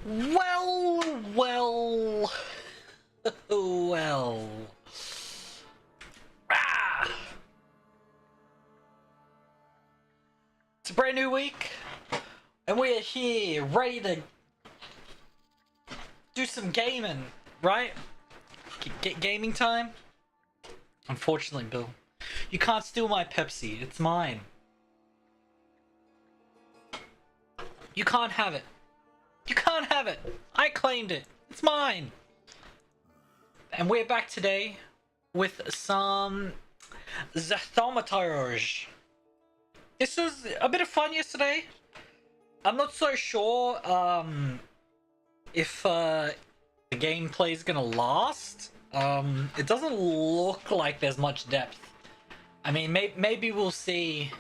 Well, well, well. Ah! It's a brand new week, and we're here ready to do some gaming, right? Get gaming time? Unfortunately, Bill, you can't steal my Pepsi. It's mine. You can't have it. You can't have it. I claimed it. It's mine. And we're back today with some the Thaumaturge. This was a bit of fun yesterday. I'm not so sure if the gameplay is gonna last. It doesn't look like there's much depth. I mean, maybe we'll see,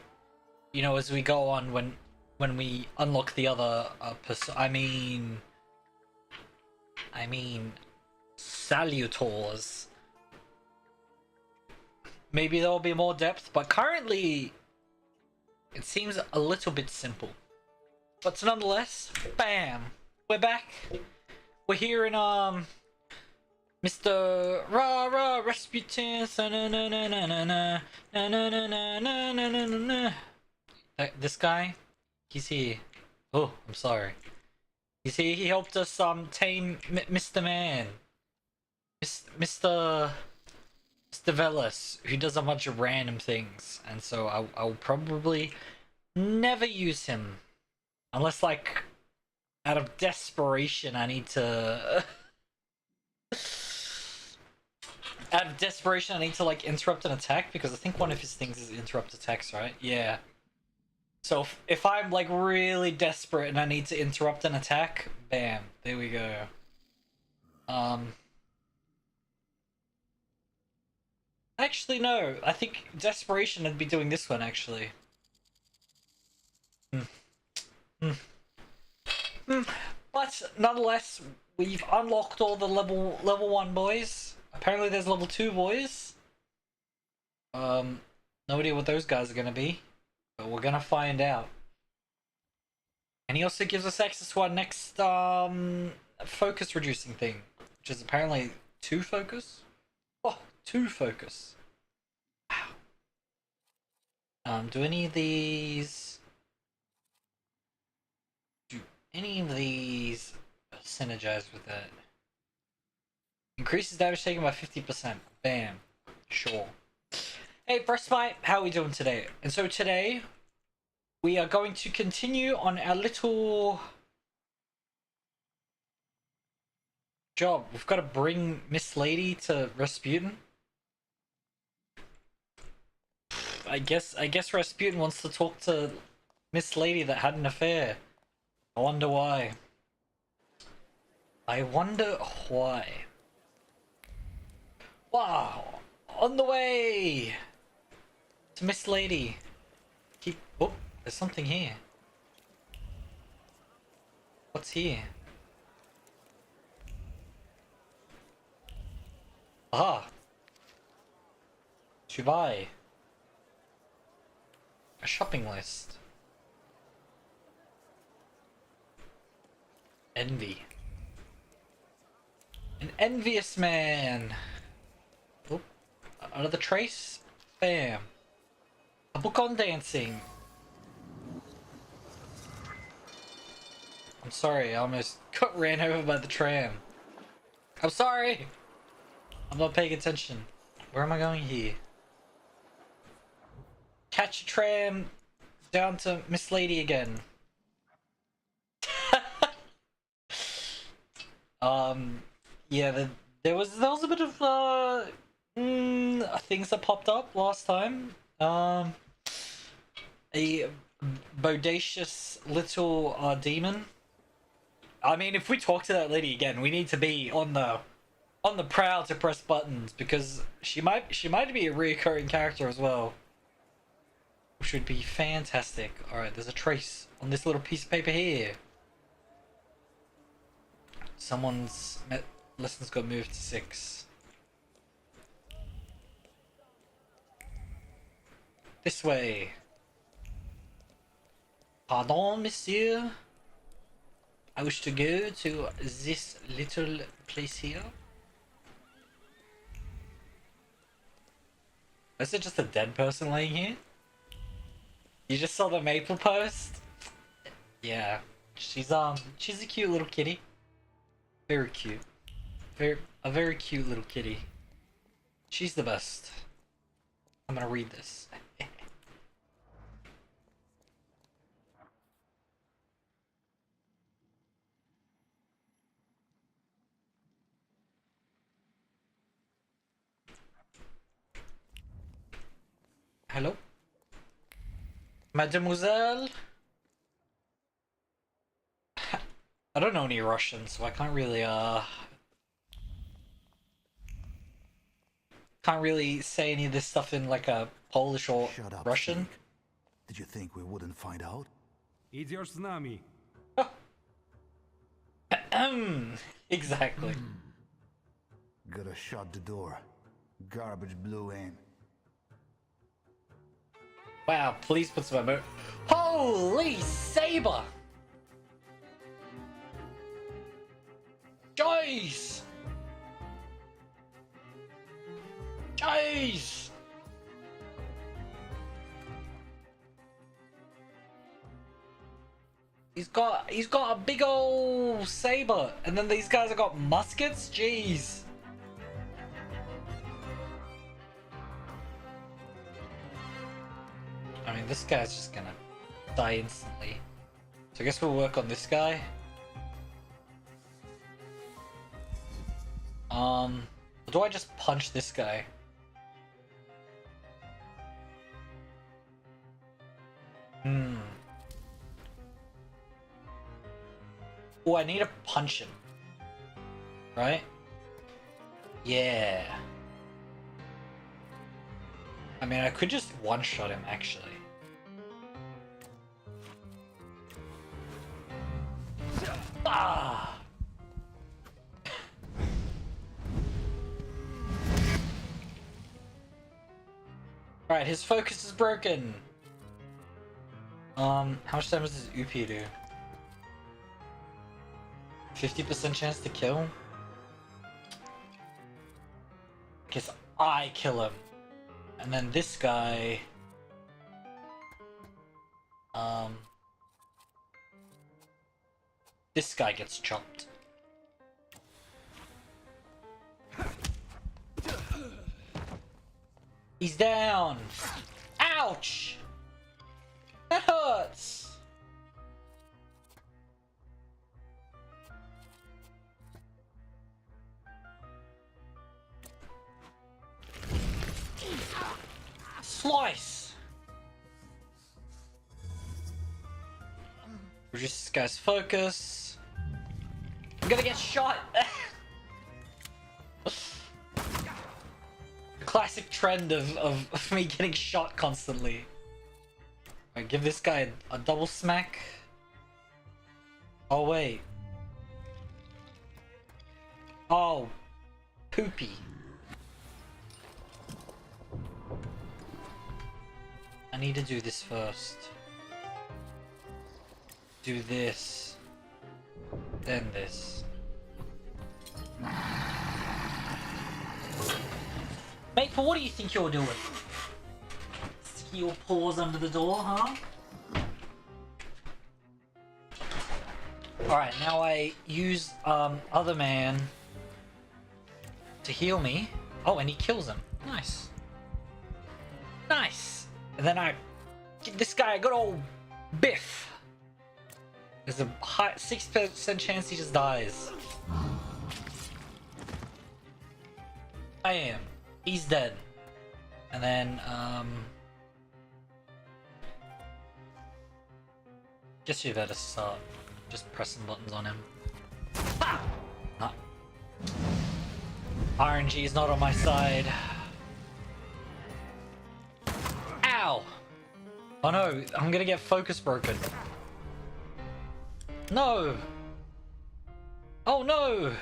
you know, as we go on when we unlock the other I mean salutors. Maybe there'll be more depth, but currently it seems a little bit simple. But nonetheless, bam, we're back. We're here in Mr. Rah Rah Rasputin. This guy, he's here. Oh, I'm sorry. You see, he helped us tame Mr. Man, Mr. Velas, who does a bunch of random things, and so I'll probably never use him unless, like, out of desperation, I need to. Out of desperation, I need to, like, interrupt an attack, because I think one of his things is interrupt attacks, right? Yeah. So if I'm, like, really desperate and I need to interrupt an attack, bam, there we go. Actually, no. I think desperation would be doing this one, actually. But nonetheless, we've unlocked all the level 1 boys. Apparently there's level 2 boys. No idea what those guys are gonna be, but we're gonna find out. And he also gives us access to our next focus reducing thing, which is apparently 2 focus. Oh, 2 focus. Wow. Do any of these synergize with that? Increases damage taken by 50%. Bam. Sure. Hey, Frostbite, how are we doing today? And so today, we are going to continue on our little job. We've got to bring Miss Lady to Rasputin. I guess Rasputin wants to talk to Miss Lady that had an affair. I wonder why. Wow! On the way to Miss Lady. Oh, there's something here. What's here? Ah! To buy. A shopping list. Envy. An envious man. Oh, another trace. Bam. A book on dancing. I'm sorry, I almost got ran over by the tram. I'm sorry. I'm not paying attention. Where am I going here? Catch a tram down to Miss Lady again. Yeah, there was a bit of things that popped up last time. A bodacious little demon. I mean, if we talk to that lady again, we need to be on the prowl to press buttons, because she might be a recurring character as well, which would be fantastic. All right, there's a trace on this little piece of paper here. Someone's lessons got moved to 6. This way. Pardon, monsieur. I wish to go to this little place here. Is it just a dead person laying here? You just saw the maple post? Yeah. She's a cute little kitty. Very cute. A very cute little kitty. She's the best. I'm gonna read this. Hello? Mademoiselle? I don't know any Russian, so I can't really say any of this stuff in like a Polish or Shut up, Russian. Steve. Did you think we wouldn't find out? Идешь с нами. Exactly. Gotta shut the door. Garbage blew in. Wow, please put some emo. Holy saber! Joyce! Jeez! He's got a big old saber, and then these guys have got muskets? Jeez. I mean, this guy's just gonna die instantly. So I guess we'll work on this guy. Or do I just punch this guy? Oh, I need to punch him. Right? Yeah. I mean, I could just one-shot him, actually. Ah! Alright, his focus is broken. How much damage does UP do? 50% chance to kill? Guess I kill him. And then this guy... This guy gets chopped. He's down! Ouch! That hurts! Slice! Reduce this guy's focus. I'm gonna get shot! The classic trend of me getting shot constantly. Alright, give this guy a double smack. Oh wait. Oh. Poopy. I need to do this first. Do this. Then this. Mate, what do you think you're doing? Stick your paws under the door, huh? Alright, now I use other man to heal me. Oh, and he kills him. Nice. Nice! And then I give this guy a good old biff. There's a high 6% chance he just dies. I am. He's dead. And then, guess you better start just pressing buttons on him. Ah! Nah. RNG is not on my side. Ow! Oh no, I'm gonna get focus broken. No! Oh no!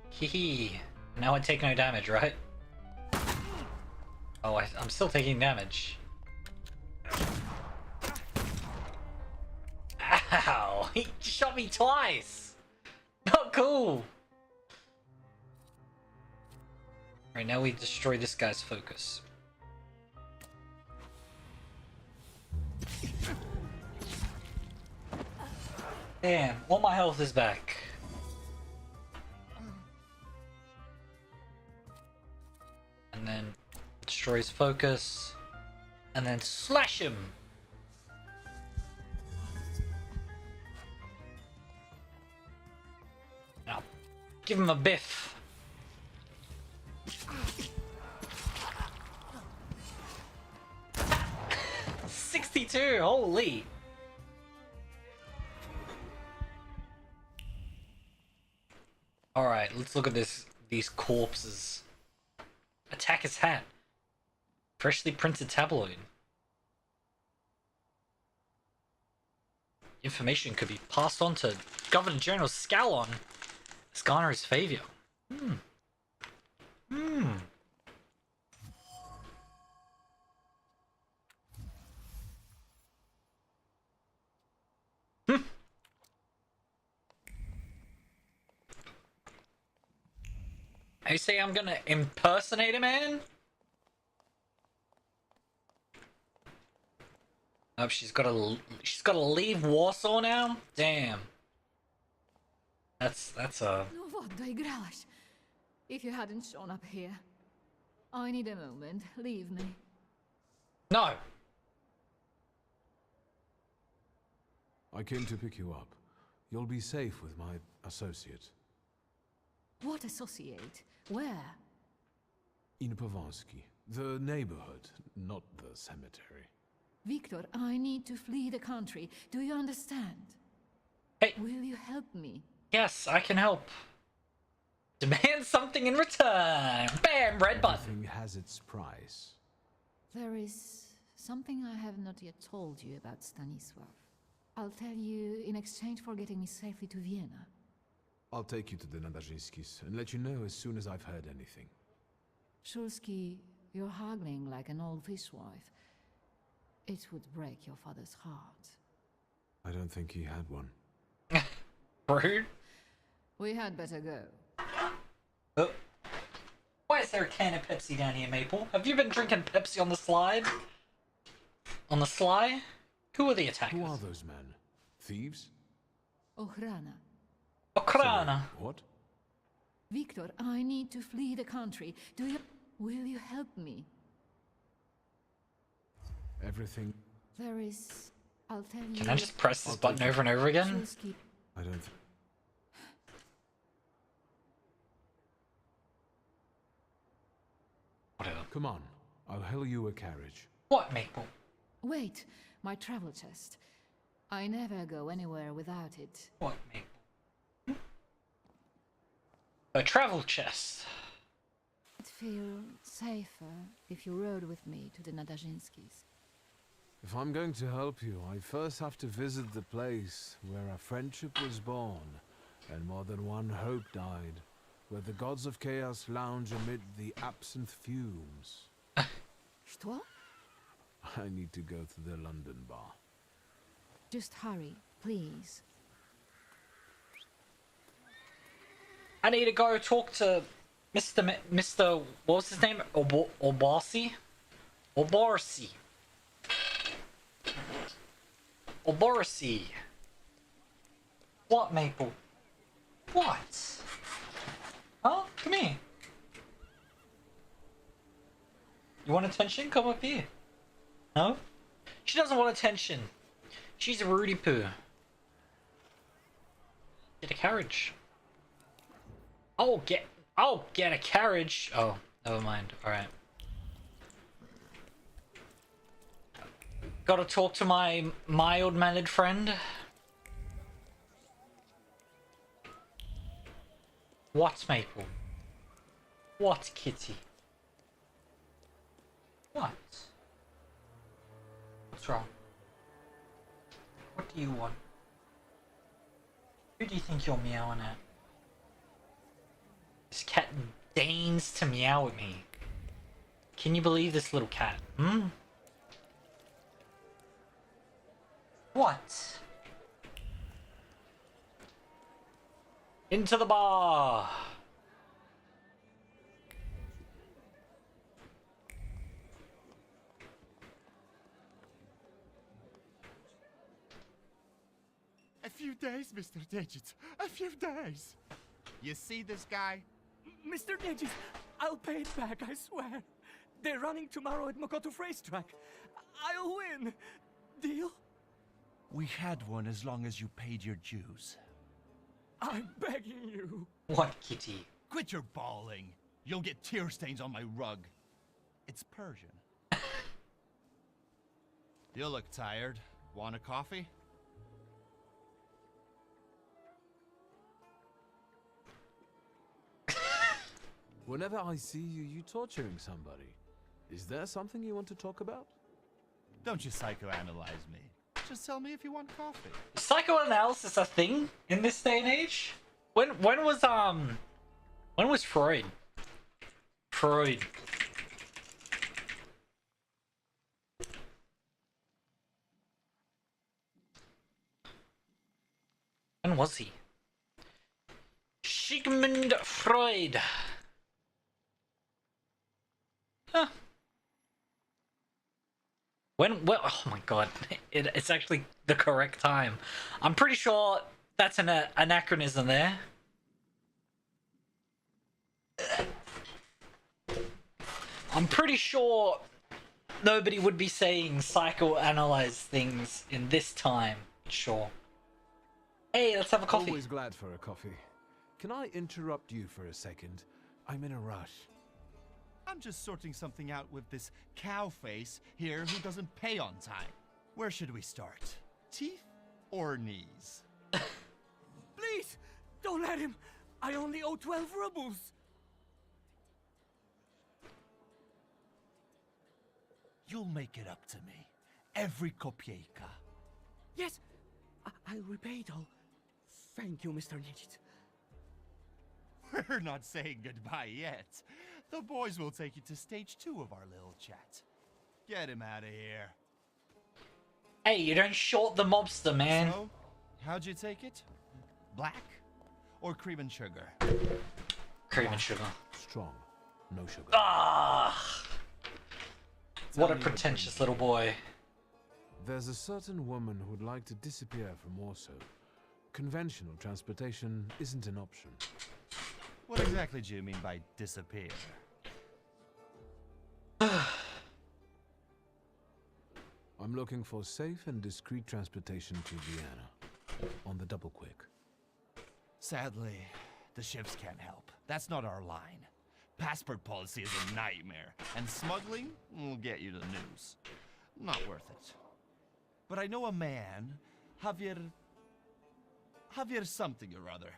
Hee. Now I take no damage, right? Oh, I'm still taking damage. Ow! He shot me twice! Not cool! Right, now we destroy this guy's focus. Damn, all my health is back. And then destroy his focus. And then slash him! Now, give him a biff. 62, holy! Alright, let's look at these corpses. Attack his hat. Freshly printed tabloid. Information could be passed on to Governor General Scallon. Let's garner his favor. Hmm. Hmm. Hmm. I say I'm gonna impersonate a man? Oh, she's gotta leave Warsaw now? Damn. That's a... No what, doigrałaś? If you hadn't shown up here. I need a moment. Leave me. No! I came to pick you up. You'll be safe with my associate. What associate? Where? In Pavansky. The neighborhood, not the cemetery. Wiktor, I need to flee the country. Do you understand? Hey. Will you help me? Yes, I can help. Demand something in return! Bam! Red button! Everything has its price. There is something I have not yet told you about Stanisław. I'll tell you in exchange for getting me safely to Vienna. I'll take you to the Nadarzyńskis and let you know as soon as I've heard anything. Szulski, you're haggling like an old fishwife. It would break your father's heart. I don't think he had one. Rude. We had better go. Oh. Why is there a can of Pepsi down here, Maple? Have you been drinking Pepsi on the slide? On the sly? Who are the attackers? Who are those men? Thieves? Ochrana. Okrana. What? Wiktor, I need to flee the country. Will you help me? Everything... There is... I'll tell you... Can I just press this button over and over again? Szulski, I don't... Whatever. Come on. I'll hail you a carriage. What, Maple? wait, my travel chest. I never go anywhere without it. What, Maple? A travel chest. I'd feel safer if you rode with me to the Nadarzyńskis. If I'm going to help you, I first have to visit the place where a friendship was born, and more than one hope died, where the gods of chaos lounge amid the absinthe fumes. Что? I need to go to the London bar. Just hurry, please. I need to go talk to Mr. What was his name? Obarsi? Obarsi. Obarsi. What, Maple? What? Huh? Come here. You want attention? Come up here. No? She doesn't want attention. She's a Rudy Poo. Get a carriage. I'll get a carriage. Oh, never mind. Alright. Gotta talk to my mild-mannered friend. What, Maple? What, Kitty? What? What's wrong? What do you want? Who do you think you're meowing at? This cat deigns to meow at me. Can you believe this little cat? Hmm? What? Into the bar! A few days, Mr. Digit. A few days. You see this guy? Mr. Digis, I'll pay it back, I swear. They're running tomorrow at Mokotów racetrack. I'll win. Deal? We had one as long as you paid your dues. I'm begging you. What, Kitty? Quit your bawling. You'll get tear stains on my rug. It's Persian. You look tired. Want a coffee? Whenever I see you, you torturing somebody. Is there something you want to talk about? Don't you psychoanalyze me. Just tell me if you want coffee. Is psychoanalysis a thing in this day and age? When was When was Freud? Freud. When was he? Sigmund Freud. Huh. When? Well, oh my god, it's actually the correct time. I'm pretty sure that's an anachronism there. I'm pretty sure nobody would be saying psychoanalyze things in this time. Sure. Hey, let's have a coffee. Always glad for a coffee. Can I interrupt you for a second? I'm in a rush. I'm just sorting something out with this cow face here who doesn't pay on time. Where should we start? Teeth or knees? Please, don't let him. I only owe 12 rubles. You'll make it up to me. Every kopieka. Yes, I'll repay it all. Thank you, Mr. Nijic. We're not saying goodbye yet. The boys will take you to stage 2 of our little chat. Get him out of here. Hey, you don't short the mobster, man. So, how'd you take it? Black or cream and sugar? Cream and sugar. Strong, no sugar. Ah! What a Tell me the pretentious little boy. There's a certain woman who'd like to disappear from Warsaw. Conventional transportation isn't an option. What exactly do you mean by disappear? I'm looking for safe and discreet transportation to Vienna. On the double quick. Sadly, the ships can't help. That's not our line. Passport policy is a nightmare, and smuggling will get you the news. Not worth it. But I know a man, Javier something or other.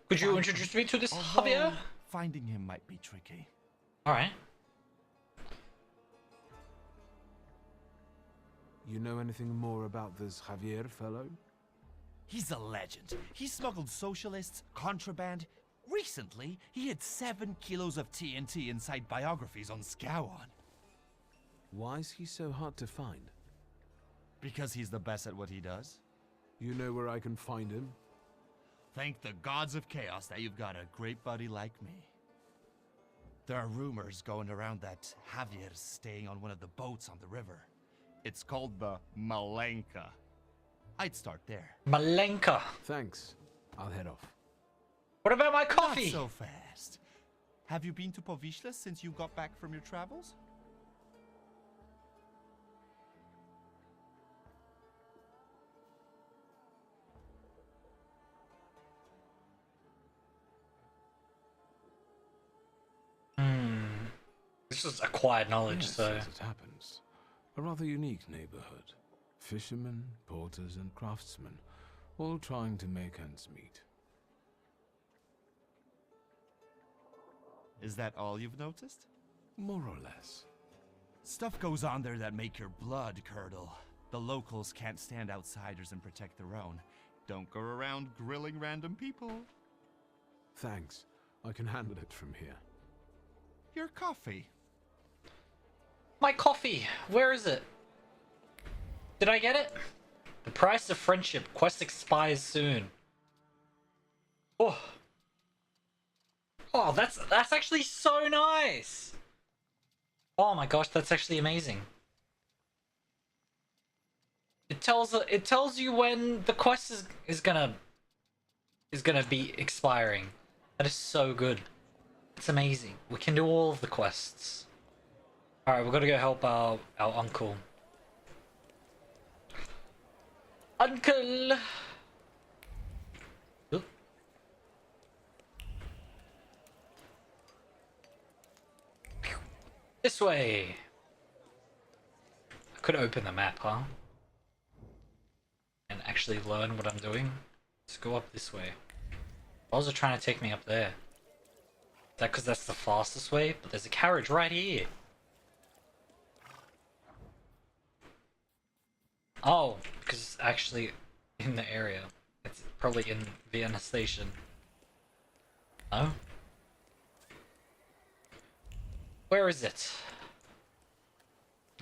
Could you introduce me to this Javier? Finding him might be tricky. Alright. You know anything more about this Javier fellow? He's a legend. He smuggled socialists, contraband. Recently, he hid 7 kilos of TNT inside biographies on Skowon. Why is he so hard to find? Because he's the best at what he does. You know where I can find him? Thank the gods of chaos that you've got a great buddy like me. There are rumors going around that Javier's staying on one of the boats on the river. It's called the Malenka. I'd start there. Malenka. Thanks. I'll head off. What about my coffee? Not so fast. Have you been to Povishla since you got back from your travels? This is acquired knowledge, Yes, so... as it happens. A rather unique neighborhood. Fishermen, porters, and craftsmen, all trying to make ends meet. Is that all you've noticed? More or less. Stuff goes on there that make your blood curdle. The locals can't stand outsiders and protect their own. Don't go around grilling random people. Thanks. I can handle it from here. Your coffee. My coffee! Where is it? Did I get it? The price of friendship. Quest expires soon. Oh. Oh, that's actually so nice! Oh my gosh, that's actually amazing. It tells you when the quest is gonna be expiring. That is so good. It's amazing. We can do all of the quests. Alright, we've got to go help our uncle. Uncle! Oop. This way! I could open the map, huh? And actually learn what I'm doing. Let's go up this way. Why was it trying to take me up there? Is that because that's the fastest way? But there's a carriage right here. Oh, because it's actually in the area. It's probably in Vienna station. No? Where is it?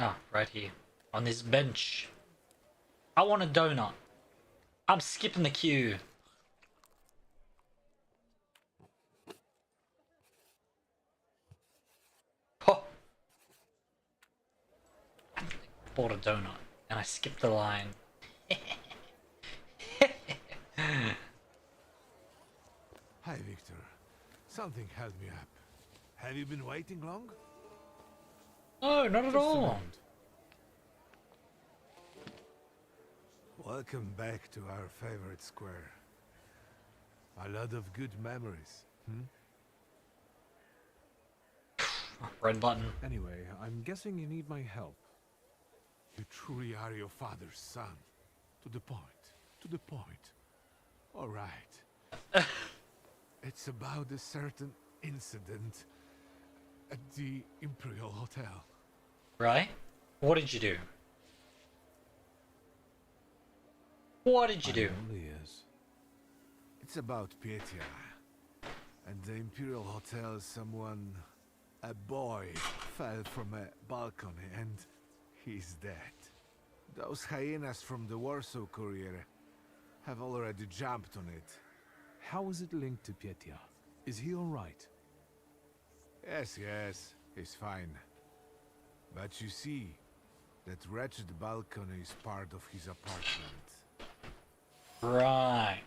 Ah, right here. On this bench. I want a donut. I'm skipping the queue. Oh. I bought a donut and I skipped the line. Hi, Victor. Something held me up. Have you been waiting long? No, not at Just a all. moment. Welcome back to our favorite square. A lot of good memories. Red button. Anyway, I'm guessing you need my help. You truly are your father's son. To the point. To the point. All right. It's about a certain incident at the Imperial Hotel. Right? What did you do? What did you do? I'm all ears. It's about Pietia. And the Imperial Hotel, a boy, fell from a balcony and he's dead. Those hyenas from the Warsaw Courier have already jumped on it. How is it linked to Pietia? Is he all right? Yes, he's fine. But you see, that wretched balcony is part of his apartment. Right.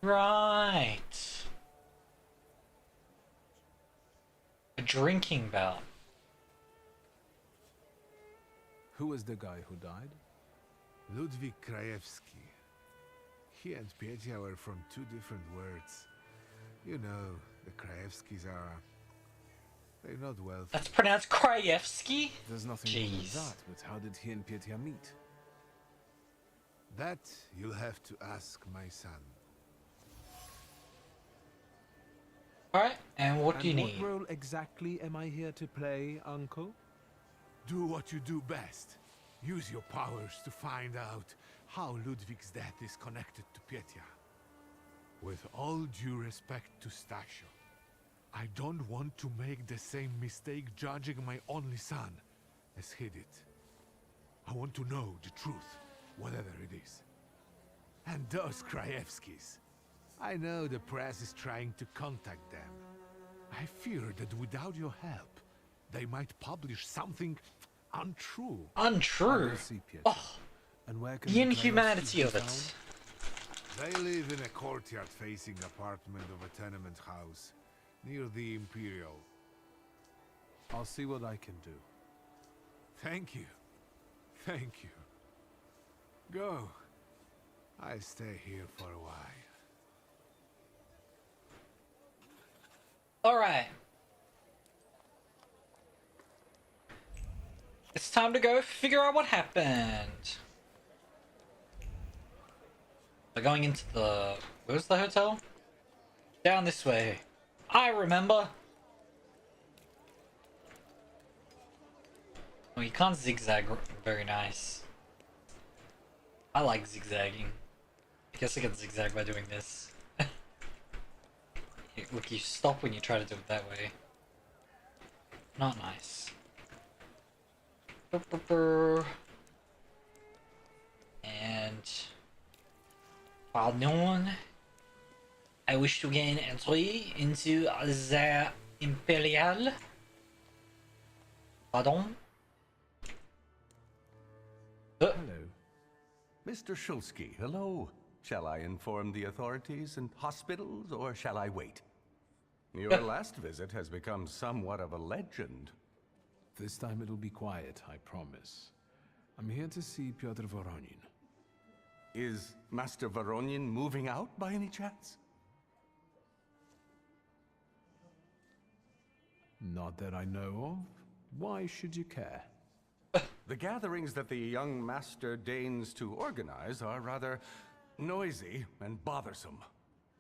Right. A drinking bout. Who was the guy who died? Ludwik Krajewski. He and Pietia were from two different words. You know, the Krajewskis they're not wealthy. That's pronounced Krajewski? There's nothing wrong with that, but how did he and Pietia meet? That you'll have to ask my son. Alright, and what do you need? What role exactly am I here to play, Uncle? Do what you do best. Use your powers to find out how Ludwig's death is connected to Pietia. With all due respect to Stasio, I don't want to make the same mistake judging my only son as he did. I want to know the truth, whatever it is. And those Krajewskis. I know the press is trying to contact them. I fear that without your help, they might publish something untrue. Untrue? Oh, And where the inhumanity of it. They live in a courtyard-facing apartment of a tenement house near the Imperial. I'll see what I can do. Thank you. Thank you. Go. I stay here for a while. Alright. It's time to go figure out what happened. We're going into the... Where's the hotel? Down this way. I remember. Oh, you can't zigzag very nice. I like zigzagging. I guess I can zigzag by doing this. Look, you stop when you try to do it that way. Not nice. And... Pardon. I wish to gain entry into the Imperial. Pardon? Hello. Mr. Szulski, hello. Shall I inform the authorities and hospitals, or shall I wait? Your last visit has become somewhat of a legend. This time it'll be quiet, I promise. I'm here to see Pyotr Voronin. Is Master Voronin moving out by any chance? Not that I know of. Why should you care? The gatherings that the young master deigns to organize are rather noisy and bothersome.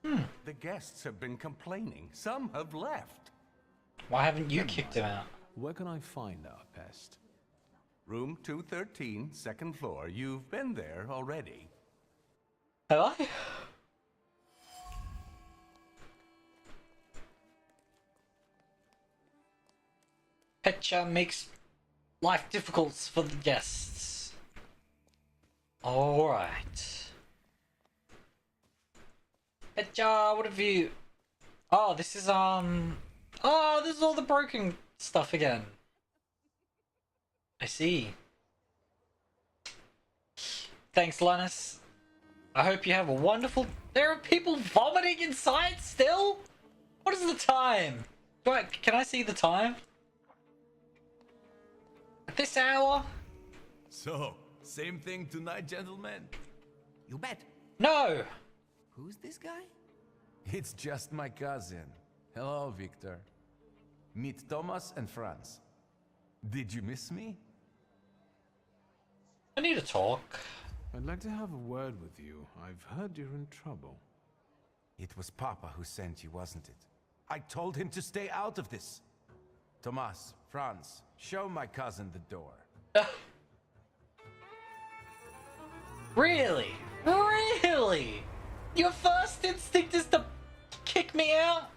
The guests have been complaining. Some have left. Why haven't you kicked him out? Where can I find our pest? Room 213, second floor. You've been there already. Have I? Petcha makes life difficult for the guests. Alright. Petcha, what have you... Oh, this is, Oh, this is all the broken stuff again. I see. Thanks, Linus. I hope you have a wonderful... There are people vomiting inside still? What is the time? Can I see the time? At this hour? So, same thing tonight, gentlemen? You bet. No! Who's this guy? It's just my cousin. Hello, Victor. Meet Thomas and Franz. Did you miss me? I need to talk. I'd like to have a word with you. I've heard you're in trouble. It was Papa who sent you, wasn't it? I told him to stay out of this. Thomas, Franz, show my cousin the door. Really? Really? Your first instinct is to kick me out?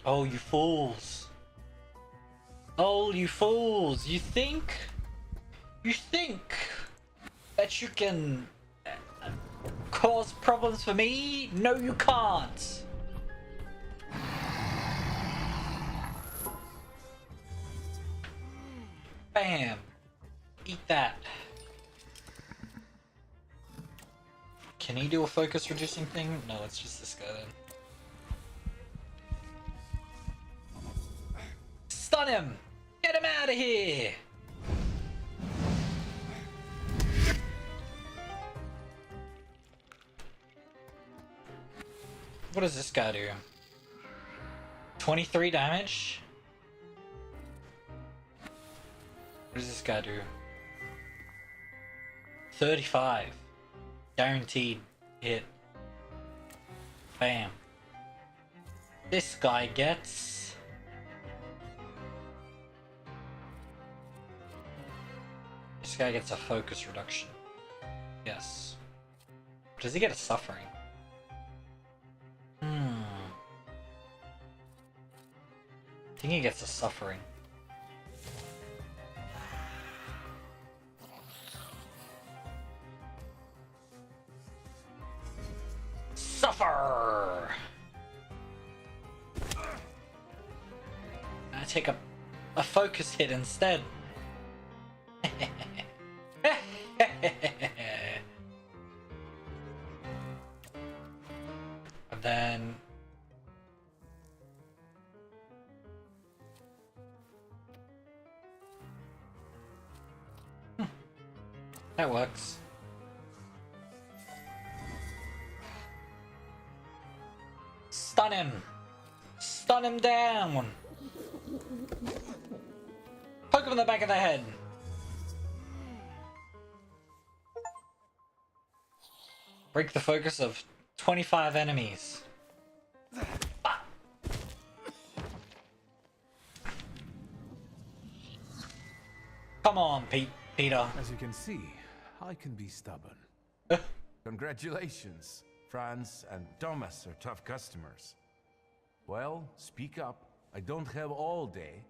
Oh, you fools. Oh, you fools. You think that you can cause problems for me? No, you can't. Bam. Eat that. Can he do a focus reducing thing? No, it's just this guy then. Stun him! Get him out of here! What does this guy do? 23 damage? What does this guy do? 35. Guaranteed hit. Bam. This guy gets... This guy gets a focus reduction. Yes. Does he get a suffering? I think he gets a suffering. Suffer! I take a focus hit instead. And then that works. Stun him! Stun him down! Poke him in the back of the head! Break the focus of 25 enemies. Come on, Peter. As you can see, I can be stubborn. Congratulations. Franz and Thomas are tough customers. Well, speak up. I don't have all day.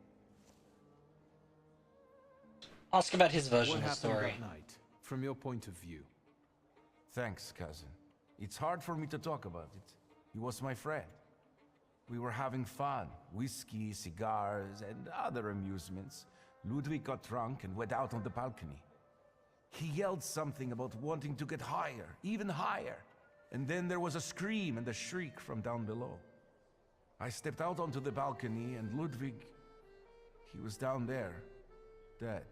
Ask about his version What of the happened story. that night, from your point of view? Thanks, cousin. It's hard for me to talk about it. He was my friend. We were having fun. Whiskey, cigars, and other amusements. Ludwig got drunk and went out on the balcony. He yelled something about wanting to get higher, even higher. And then there was a scream and a shriek from down below. I stepped out onto the balcony and Ludwig, he was down there, dead.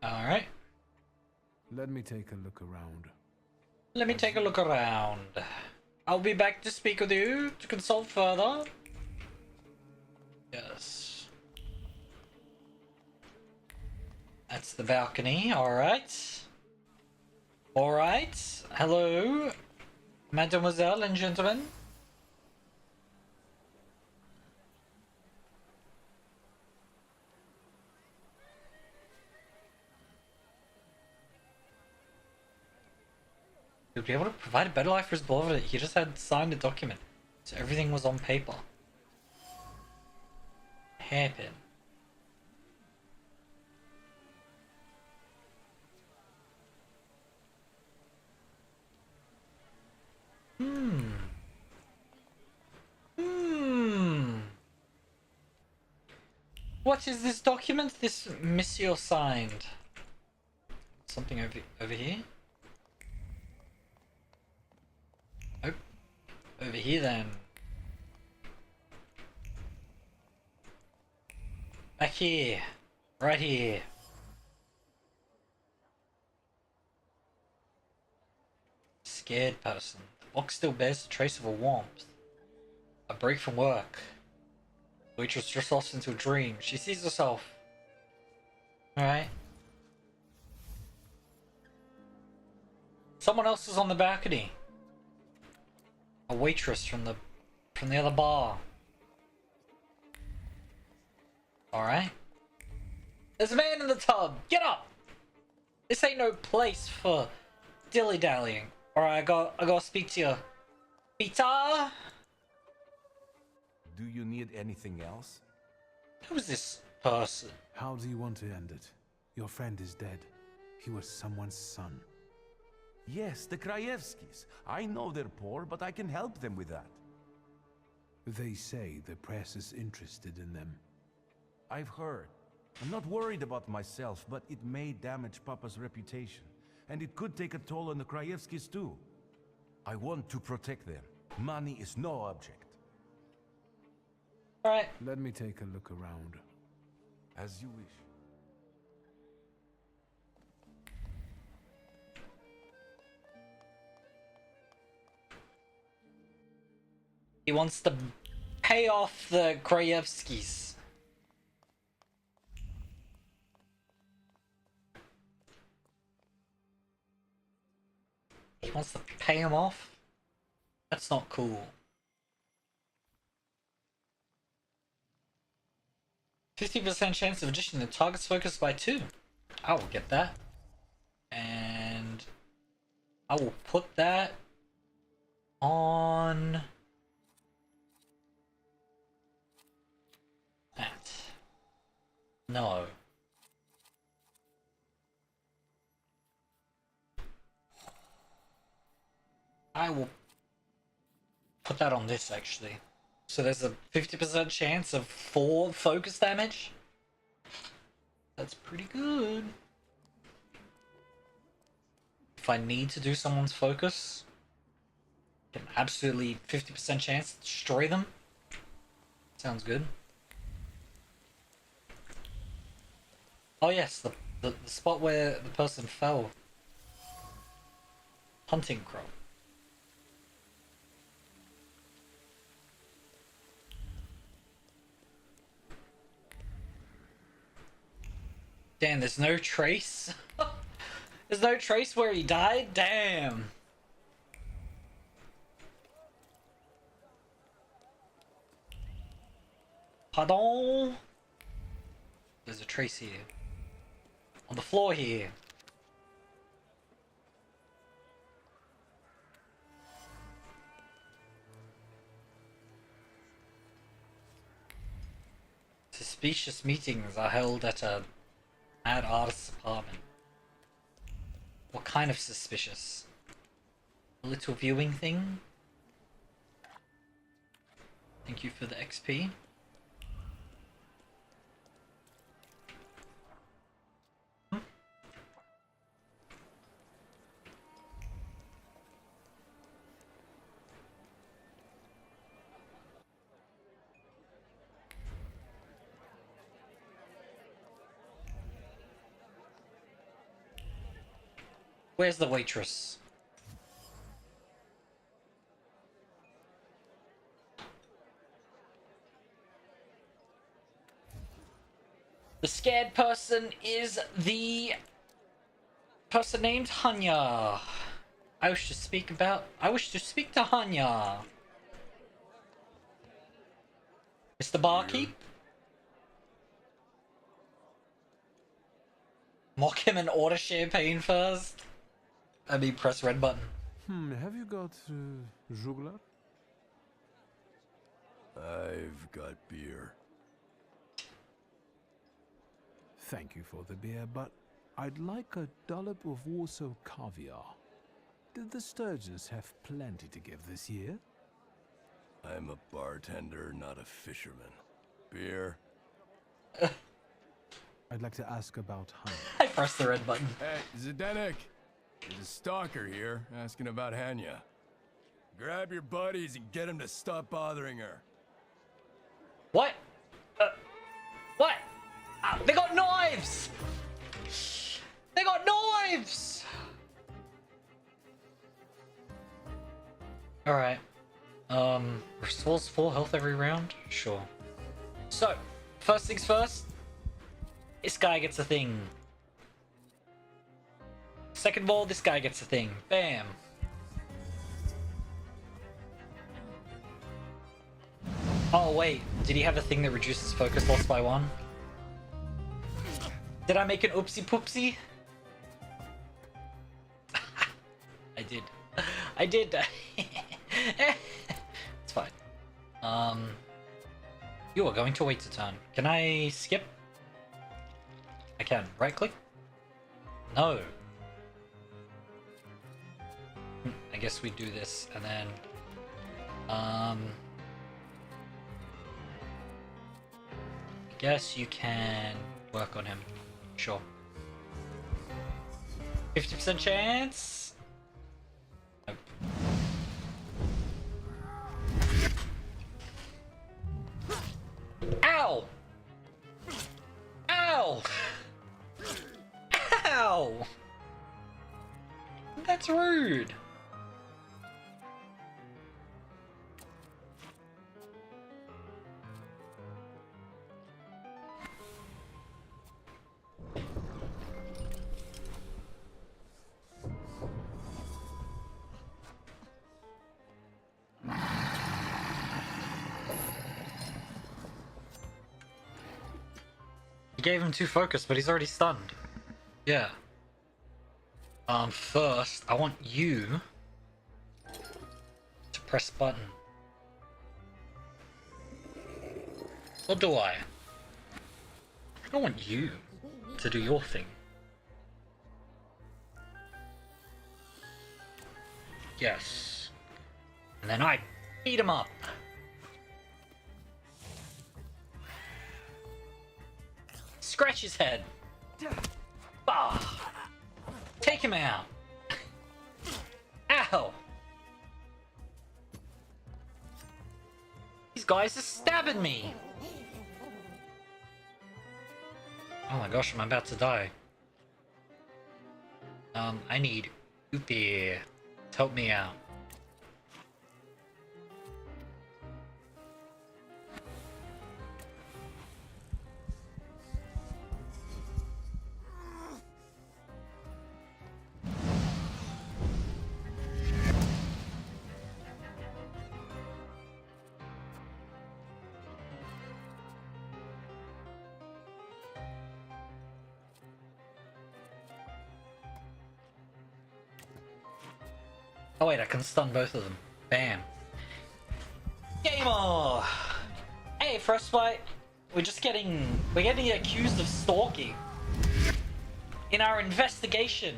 Alright. Let me take a look around. Let me take a look around. I'll be back to speak with you to consult further. Yes. That's the balcony, alright. Alright. Hello, mademoiselle and gentlemen. He'd be able to provide a better life for his beloved. He just had signed a document. So everything was on paper. Hairpin. What is this document? This Monsieur signed. Something over here? Oh. Over here then. Back here. Right here. Scared person. The box still bears a trace of a warmth. A break from work. Waitress just lost into a dream. She sees herself. Alright. Someone else is on the balcony. A waitress from the other bar. Alright. There's a man in the tub. Get up! This ain't no place for dilly-dallying. Alright, I gotta speak to you. Peter? Do you need anything else? Who's this person? How do you want to end it? Your friend is dead. He was someone's son. Yes, the Krajewskis. I know they're poor, but I can help them with that. They say the press is interested in them. I've heard. I'm not worried about myself, but it may damage Papa's reputation. And it could take a toll on the Krajewskis too. I want to protect them. Money is no object. Alright. Let me take a look around. As you wish. He wants to pay off the Krajewskis. He wants to pay him off? That's not cool. 50% chance of addition to target's focus by 2. I will get that. And I will put that on that. No. I will put that on this actually. So there's a 50% chance of 4 focus damage. That's pretty good. If I need to do someone's focus, can absolutely 50% chance to destroy them. Sounds good. Oh yes, the spot where the person fell. Hunting crow. Damn, there's no trace. There's no trace where he died? Damn. Pardon? There's a trace here. On the floor here. Suspicious meetings are held at a mad artist's apartment. What kind of suspicious? A little viewing thing? Thank you for the XP. Where's the waitress? The scared person is the person named Hanya. I wish to speak to Hanya. Mr. Barkeep? Mock him and order champagne first. I mean, press red button. Have you got Juglar? I've got beer. Thank you for the beer, but I'd like a dollop of Warsaw caviar. Did the Sturges have plenty to give this year? I'm a bartender, not a fisherman. Beer? I'd like to ask about Hanya. I pressed the red button. Hey, Zdenek! There's a stalker here, asking about Hanya. Grab your buddies and get them to stop bothering her. What? What? They got knives! They got knives! Alright. Restores full health every round? Sure. So, first things first. This guy gets a thing. Second ball, this guy gets a thing. Bam. Oh wait, did he have a thing that reduces focus loss by 1? Did I make an oopsie poopsie? I did. I did. It's fine. You are going to wait a turn. Can I skip? I can. Right click? No. I guess we do this and then I guess you can work on him. Sure. 50% chance? Nope. Ow! Ow! Ow! That's rude. He gave him 2 focus, but he's already stunned. Yeah. First, I want you to press button. Or do I? I want you to do your thing. Yes. And then I beat him up. Scratch his head. Bah. Take him out. Ow. These guys are stabbing me. Oh my gosh, I'm about to die. I need Upi to help me out. Oh wait, I can stun both of them. Bam. Gamer! Hey, Frostbite. We're getting accused of stalking. In our investigation.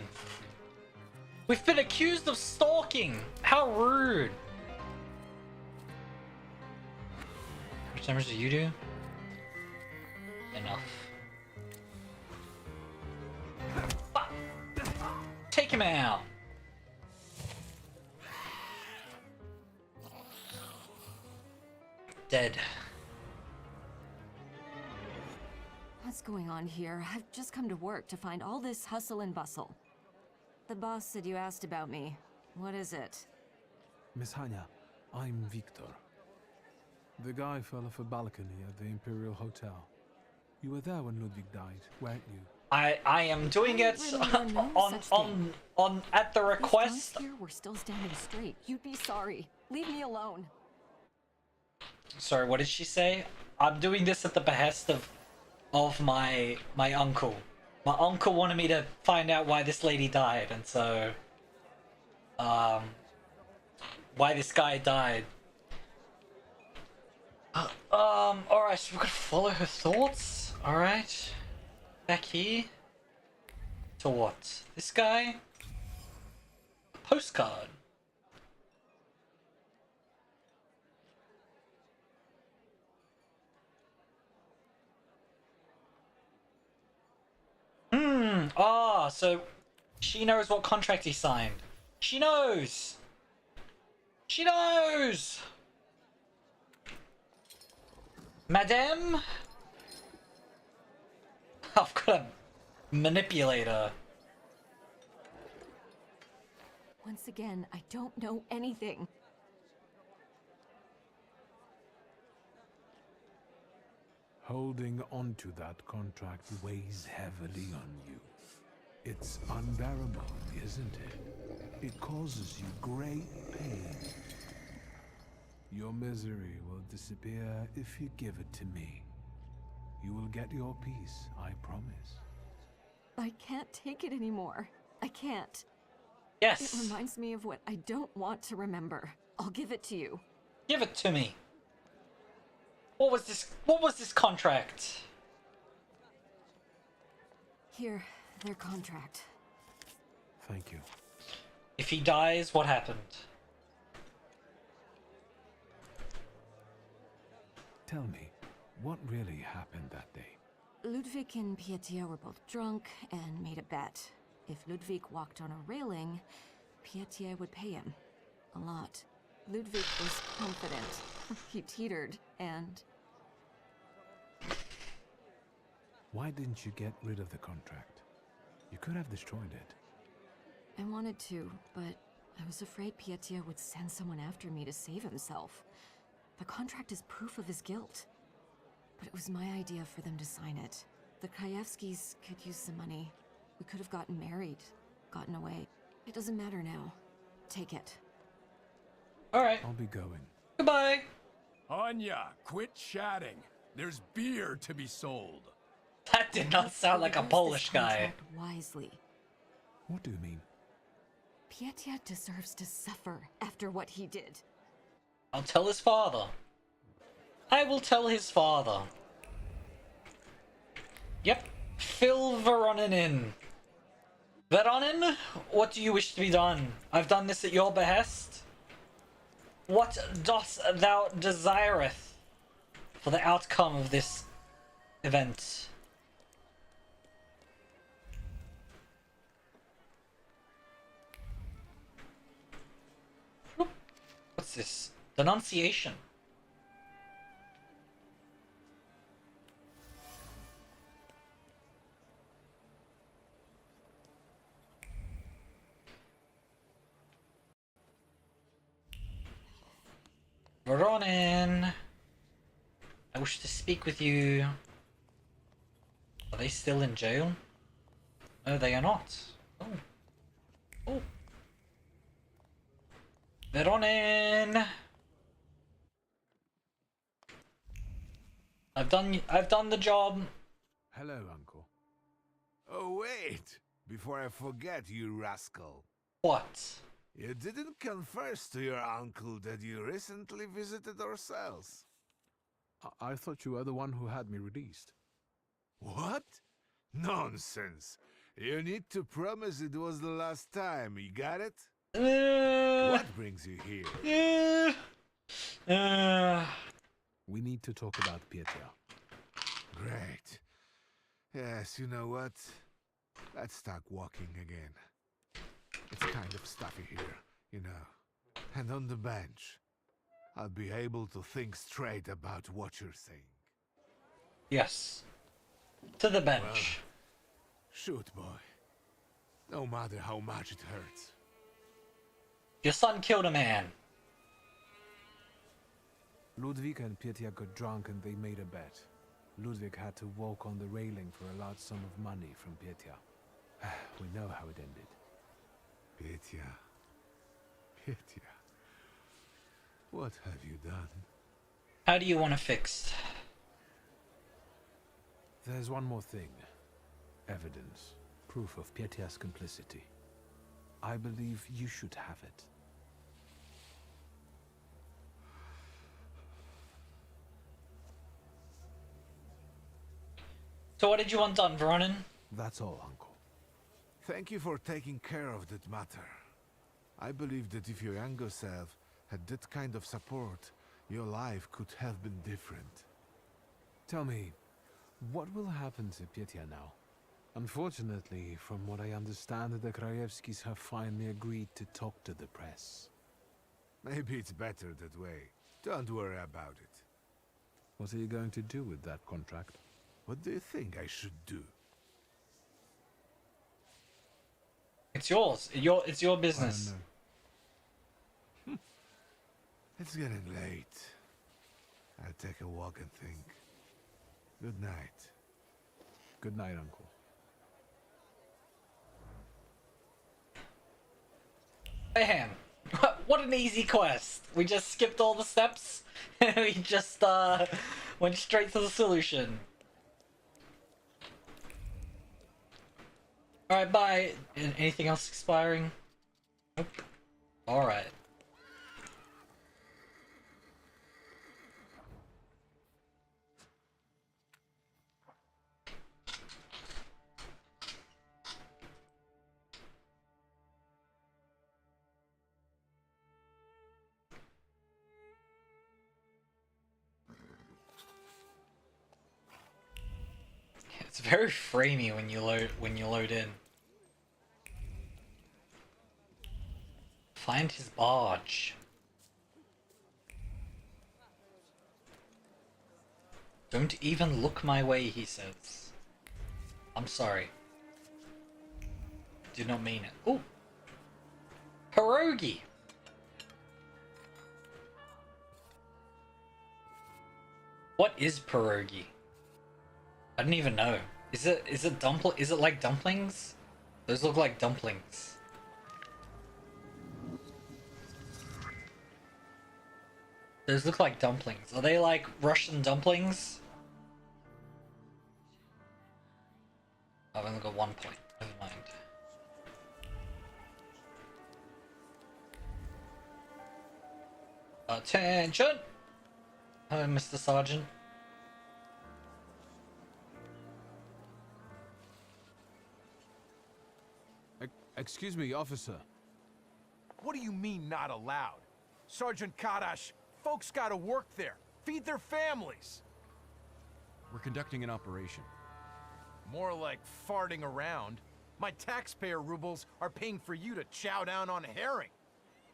We've been accused of stalking. How rude. How much damage do you do? Enough. Take him out. Dead. What's going on here? I've just come to work to find all this hustle and bustle. The boss said you asked about me. What is it? Miss Hanya, I'm Wiktor. The guy fell off a balcony at the Imperial Hotel. You were there when Ludwig died, weren't you? I am doing it on at the request. If here were still standing straight, you'd be sorry. Leave me alone. Sorry, what did she say? I'm doing this at the behest of my uncle. My uncle wanted me to find out why this lady died, and so why this guy died. Alright, so we're gonna follow her thoughts. Alright. Back here. To what? This guy? A postcard. Ah, so she knows what contract he signed. She knows! She knows! Madame? I've got a manipulator. Once again, I don't know anything. Holding onto that contract weighs heavily on you. It's unbearable, isn't it? It causes you great pain. Your misery will disappear if you give it to me. You will get your peace, I promise. I can't take it anymore. I can't. Yes. It reminds me of what I don't want to remember. I'll give it to you. Give it to me. What was this contract? Here, their contract. Thank you. If he dies, what happened? Tell me, what really happened that day? Ludwig and Pietia were both drunk and made a bet. If Ludwig walked on a railing, Pietia would pay him. A lot. Ludwig was confident. He teetered, and... Why didn't you get rid of the contract? You could have destroyed it. I wanted to, but I was afraid Pietia would send someone after me to save himself. The contract is proof of his guilt. But it was my idea for them to sign it. The Krajewskis could use some money. We could have gotten married, gotten away. It doesn't matter now. Take it. Alright. I'll be going. Goodbye. Anya, quit chatting. There's beer to be sold. That did not sound like a Use this Polish guy. contract wisely. What do you mean? Pietia deserves to suffer after what he did. I'll tell his father. I will tell his father. Yep. Fill Veronin in. Veronin, what do you wish to be done? I've done this at your behest. What dost thou desireth for the outcome of this event? What's this? Denunciation. Veronin, I wish to speak with you. Are they still in jail? No, they are not. Oh. Oh. Veronin! I've done the job. Hello, Uncle. Oh, wait! Before I forget, you rascal. What? You didn't confess to your uncle that you recently visited our cells. I thought you were the one who had me released. What? Nonsense! You need to promise it was the last time, you got it? What brings you here? We need to talk about Pietia. Great. Yes, you know what? Let's start walking again. It's kind of stuffy here, you know. And on the bench, I'll be able to think straight about what you're saying. Yes. To the bench. Well, shoot, boy. No matter how much it hurts. Your son killed a man. Ludwig and Pietia got drunk and they made a bet. Ludwig had to walk on the railing for a large sum of money from Pietia. We know how it ended. Pietia. Pietia. What have you done? How do you want it fixed? There's one more thing. Evidence. Proof of Pietia's complicity. I believe you should have it. So what did you want done, Veronin? That's all, Uncle. Thank you for taking care of that matter. I believe that if your younger self had that kind of support, your life could have been different. Tell me, what will happen to Petya now? Unfortunately, from what I understand, the Krajewskis have finally agreed to talk to the press. Maybe it's better that way. Don't worry about it. What are you going to do with that contract? What do you think I should do? It's yours. It's your business. It's getting late. I'll take a walk and think. Good night. Good night, Uncle. Bam! What an easy quest. We just skipped all the steps and we just went straight to the solution. Alright, bye. Anything else expiring? Nope. Alright. It's very framey when you load in. Find his barge. Don't even look my way, he says. I'm sorry. Did not mean it. Ooh! Pierogi! What is pierogi? I don't even know. Is it like dumplings? Those look like dumplings. Those look like dumplings. Are they like Russian dumplings? I've only got 1 point. Never mind. Attention! Hello, Mr. Sergeant. Excuse me, officer. What do you mean, not allowed? Sergeant Kadash, folks gotta work there. Feed their families. We're conducting an operation. More like farting around. My taxpayer rubles are paying for you to chow down on herring.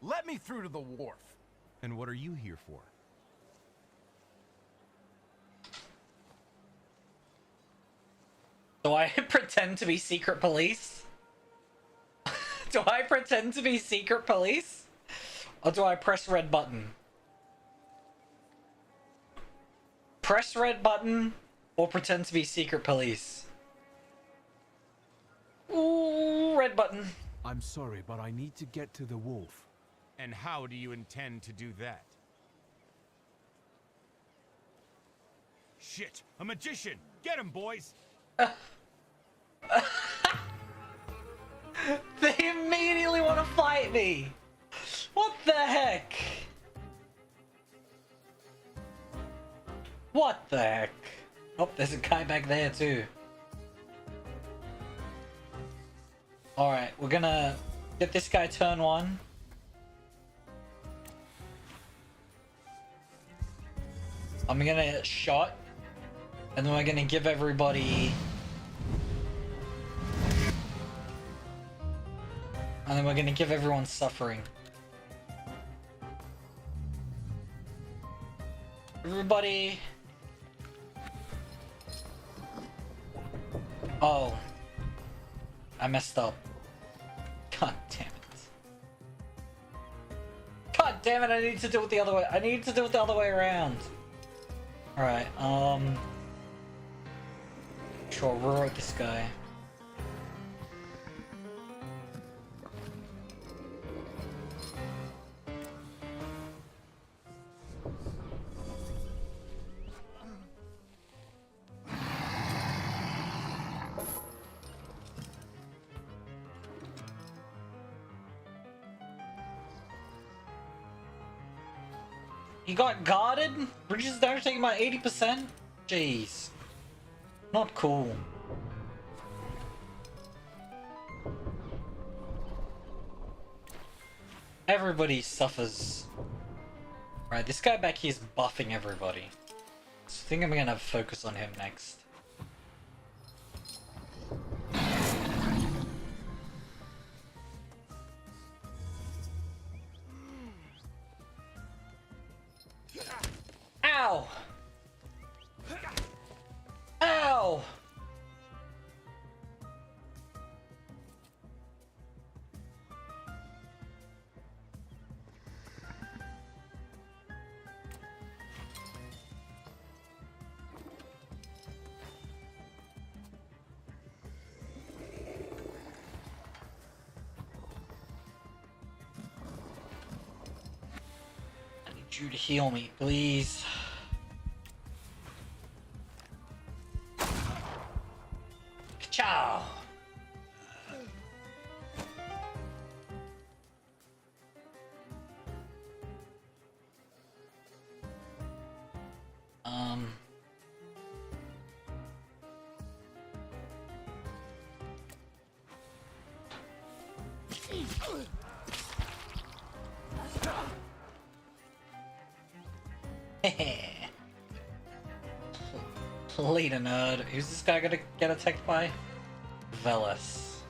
Let me through to the wharf. And what are you here for? Do I pretend to be secret police? Do I pretend to be secret police? Or do I press red button? Press red button or pretend to be secret police? Ooh, red button. I'm sorry, but I need to get to the wharf. And how do you intend to do that? Shit! A magician! Get him, boys! They immediately want to fight me! What the heck? What the heck? Oh, there's a guy back there too. Alright, we're gonna get this guy turn 1. I'm gonna get shot. And then we're gonna give everybody... And then we're gonna give everyone suffering. Everybody... Oh. I messed up. God damn it. God damn it, I need to do it the other way. I need to do it the other way around. Alright, sure, roar at this guy. He got guarded? Bridges don't take my 80%? Jeez. Not cool. Everybody suffers. Right, this guy back here is buffing everybody. So I think I'm gonna focus on him next. Ow! Ow! I need you to heal me, please. Ciao. Later, nerd. Who's this guy gonna get attacked by? Velis.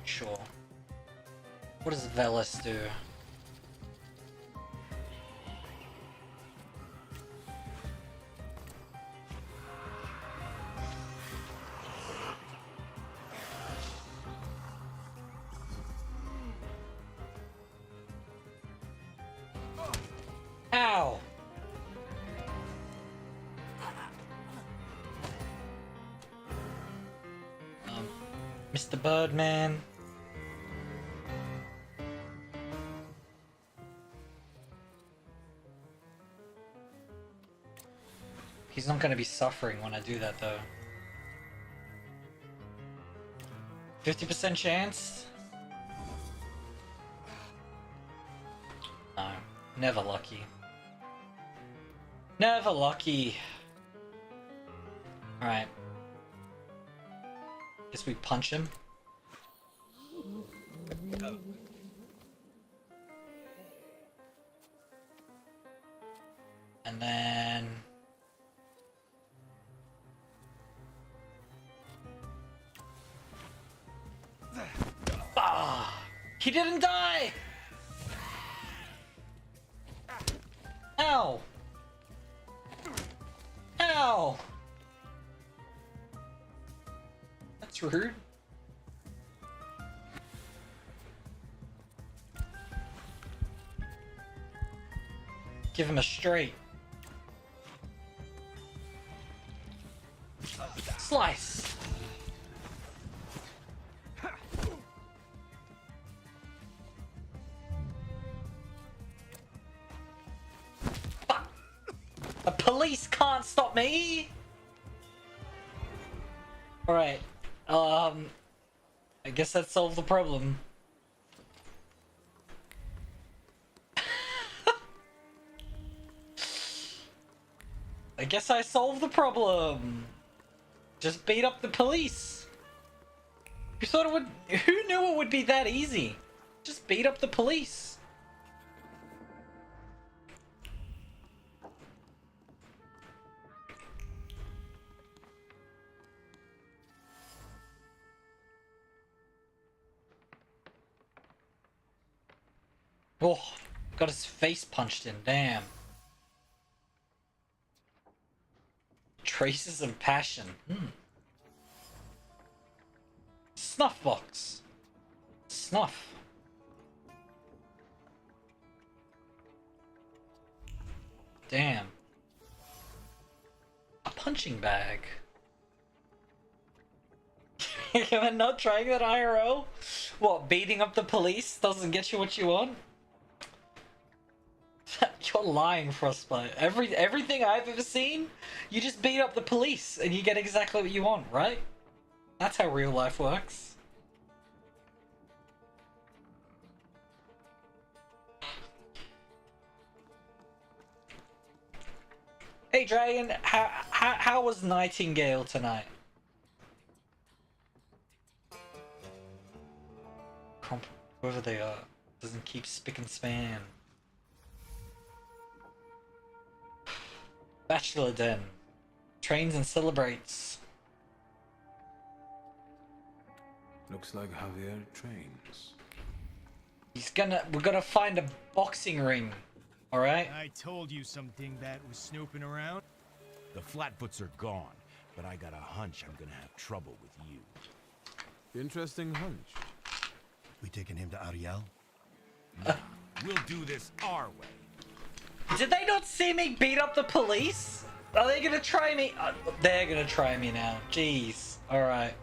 Sure. What does Velis do? Ow! Mr. Birdman. He's not gonna be suffering when I do that though. 50% chance? No, never lucky. Never lucky. Alright. Guess we punch him. And then... Ah! He didn't die! Ow! Ow! That's rude. Give him a straight. Slice! Fuck! The police can't stop me! Alright. I guess that solved the problem. I guess I solved the problem. Just beat up the police. Who thought it would? Who knew it would be that easy? Just beat up the police. Oh, got his face punched in. Damn. Traces of passion. Snuff box. Snuff. Damn. A punching bag. Am I not trying that IRL? What, beating up the police doesn't get you what you want? You're lying, Frostbite. Everything I've ever seen, you just beat up the police and you get exactly what you want, right? That's how real life works. Hey Dragon, how How was Nightingale tonight? Whoever they are doesn't keep spick and span. Bachelor Den trains and celebrates. Looks like Javier trains. We're gonna find a boxing ring. Alright? I told you some dingbat was snooping around. The Flatfoots are gone, but I got a hunch I'm gonna have trouble with you. Interesting hunch. We taking him to Ariel? We'll do this our way. Did they not see me beat up the police? Are they gonna try me? They're gonna try me now. Jeez. Alright.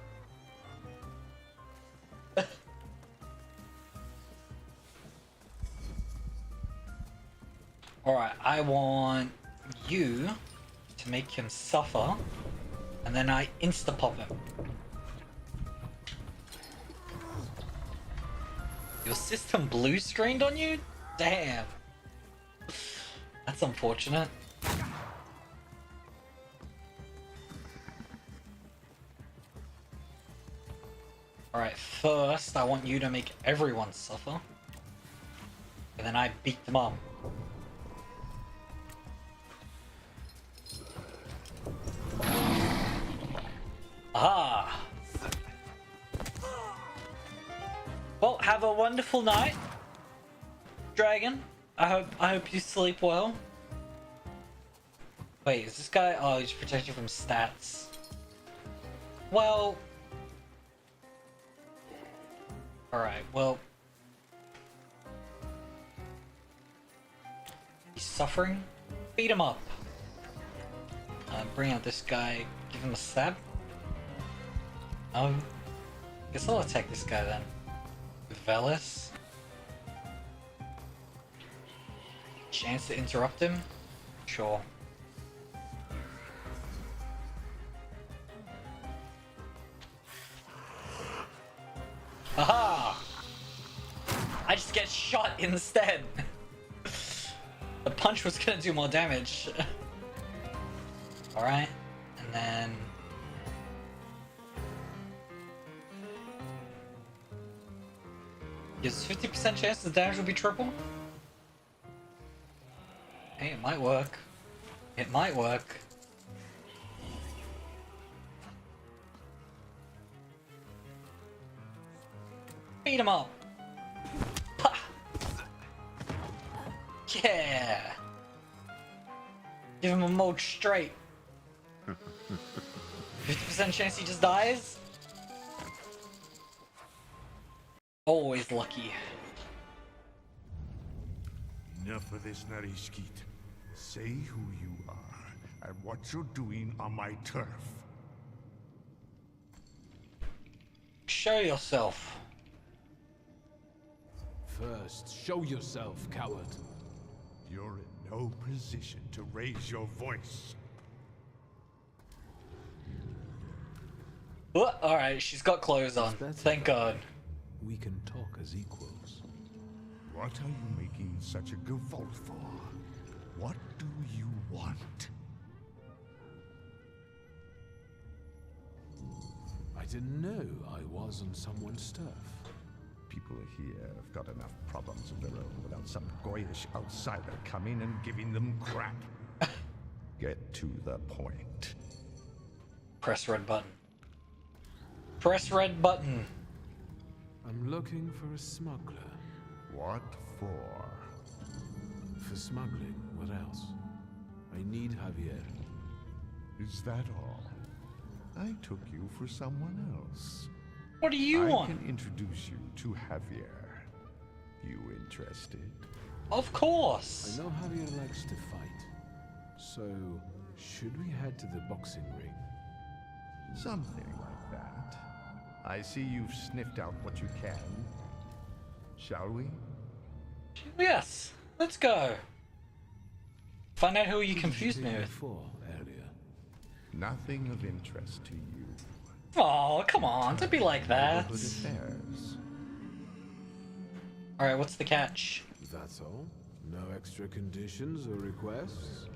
Alright, I want you to make him suffer, and then I insta-pop him. Your system blue screened on you? Damn. That's unfortunate. Alright, first I want you to make everyone suffer. And then I beat them up. Aha! Well, have a wonderful night, Dragon. I hope you sleep well. Wait, is this guy? Oh, he's protected from stats. Well, all right. Well, he's suffering. Beat him up. Bring out this guy. Give him a stab. Guess I'll attack this guy then. Velis. Chance to interrupt him? Sure. Aha! I just get shot instead. The punch was gonna do more damage. Alright, and then... Gives 50% chance the damage will be triple? Hey, it might work. It might work. Beat him up! Pah! Yeah! Give him a mode straight. 50% chance he just dies? Always lucky. Enough of this, Narishkit. Say who you are and what you're doing on my turf. Show yourself. First, show yourself, coward. You're in no position to raise your voice. Alright, she's got clothes on. Thank God. We can talk as equals. What are you making such a gavolt for? What do you want? I didn't know I was on someone's turf. People here have got enough problems of their own without some goyish outsider coming and giving them crap. Get to the point. Press red button. Press red button. I'm looking for a smuggler. What for? For smuggling, what else? I need Javier. Is that all? I took you for someone else. What do you want? I can introduce you to Javier. You interested? Of course. I know Javier likes to fight. So, should we head to the boxing ring? Something like that. I see you've sniffed out what you can. Shall we? Yes. Let's go. Find out who you confused me with. Before, earlier. Nothing of interest to you. Oh, come on. Don't be like that. Neighborhood affairs. Alright, what's the catch? That's all? No extra conditions or requests?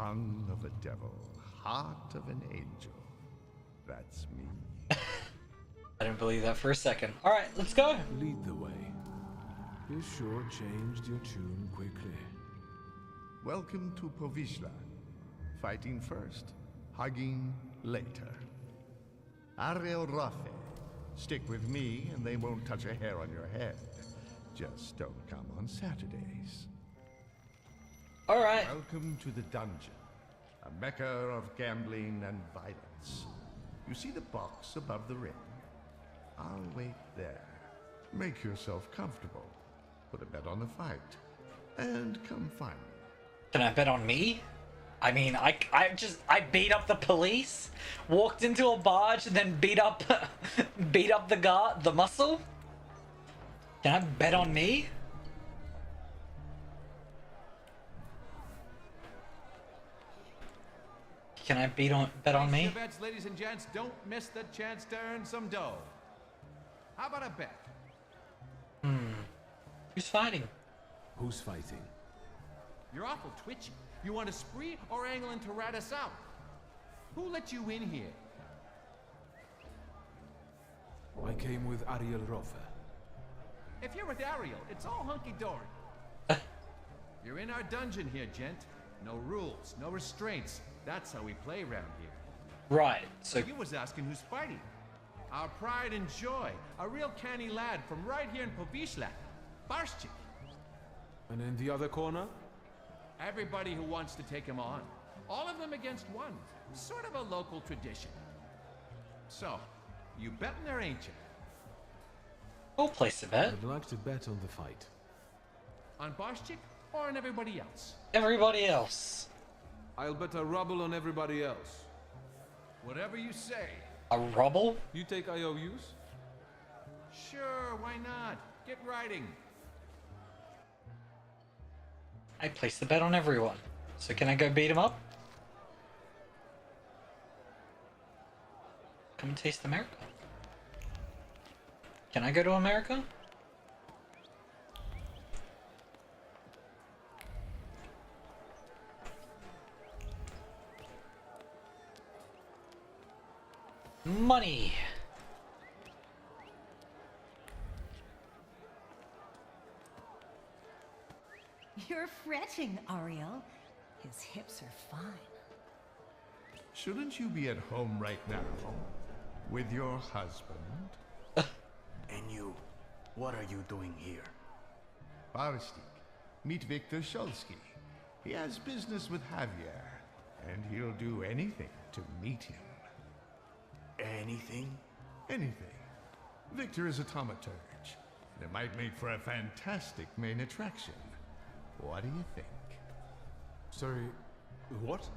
Tongue of a devil, heart of an angel. That's me. I didn't believe that for a second. Alright, let's go. Lead the way. You sure changed your tune quickly. Welcome to Povishla. Fighting first, hugging later. Ariel Rafe. Stick with me and they won't touch a hair on your head. Just don't come on Saturdays. Alright. Welcome to the dungeon. A mecca of gambling and violence. You see the box above the ring? I'll wait there. Make yourself comfortable. Put a bet on the fight. And come find me. Can I bet on me? I mean, I beat up the police, walked into a barge, and then beat up the guard, the muscle. Can I bet on me? Can I bet on me? Bets, ladies and gents, don't miss the chance to earn some dough. How about a bet? Who's fighting? Who's fighting? You're awful twitchy. You want a spree or angling to rat us out? Who let you in here? I came with Ariel Rofe. If you're with Ariel, it's all hunky-dory. You're in our dungeon here, gent. No rules, no restraints. That's how we play around here. Right, so you was asking who's fighting. Our pride and joy. A real canny lad from right here in Povishla. Barshchik. And in the other corner? Everybody who wants to take him on. All of them against one. Sort of a local tradition. So, you betting there, ain't you? We'll place a bet. I'd like to bet on the fight. On Barshchik or on everybody else? Everybody else. I'll bet a ruble on everybody else. Whatever you say. A ruble? You take IOUs? Sure, why not? Get writing. I placed the bet on everyone. So can I go beat him up? Come and taste America. Can I go to America? Money. You're fretting, Ariel. His hips are fine. Shouldn't you be at home right now? With your husband? And you, what are you doing here? Barstik, meet Wiktor Szulski. He has business with Javier, and he'll do anything to meet him. Anything? Anything. Wiktor is a thaumaturge. It might make for a fantastic main attraction. What do you think? Sorry, what?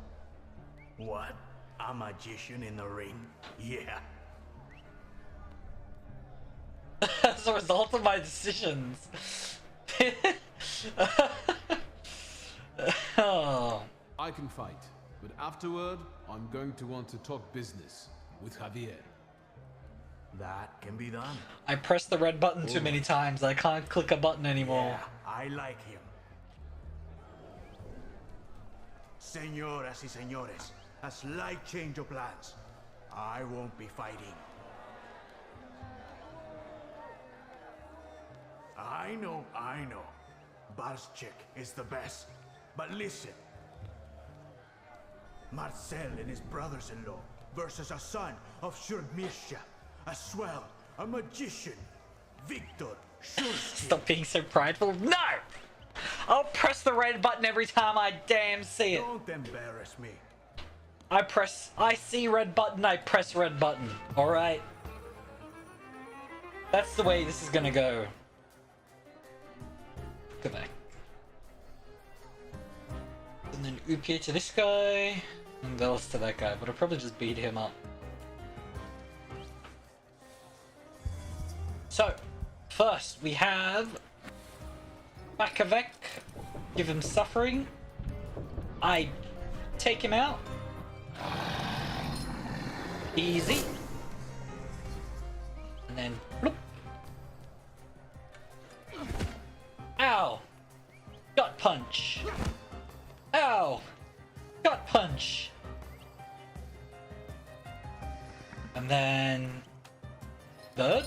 What? A magician in the ring? Yeah. As a result of my decisions. Oh. I can fight, but afterward, I'm going to want to talk business with Javier. That can be done. I pressed the red button too many times. I can't click a button anymore. Yeah, I like him. Señoras y señores, a slight change of plans. I won't be fighting. I know. Barshchik is the best. But listen. Marcel and his brothers-in-law versus a son of Shurmirsha, a swell, a magician, Wiktor Szulski. Stop being so prideful. No! I'll press the red button every time I damn see it. Don't embarrass me. I see red button, I press red button. Alright? That's the way this is gonna go. Go back. And then oop here to this guy, and else to that guy, but I'll probably just beat him up. So, first we have Bakavek, give him suffering. I take him out. Easy. And then bloop. Ow! Gut punch. Ow! Gut And then... Bird?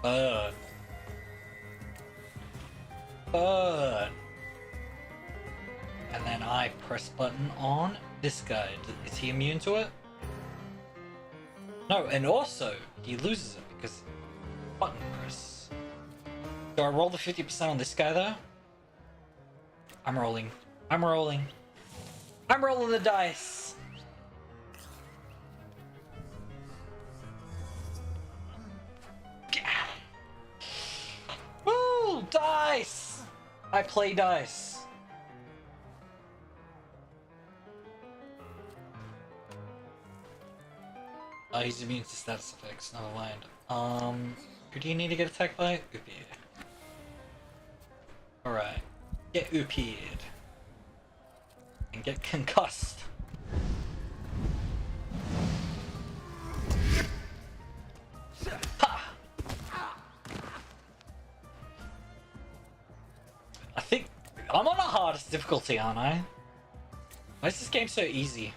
Bird. Bird. And then I press button on this guy. Is he immune to it? No, and also, he loses it because button press. Do I roll the 50% on this guy though? I'm rolling. I'm rolling. I'm rolling the dice. Woo! Dice! I play dice. Oh, he's immune to status effects, never mind. Who do you need to get attacked by? Upied. Alright. Get Upied. And get concussed. Ha! I think I'm on the hardest difficulty, aren't I? Why is this game so easy?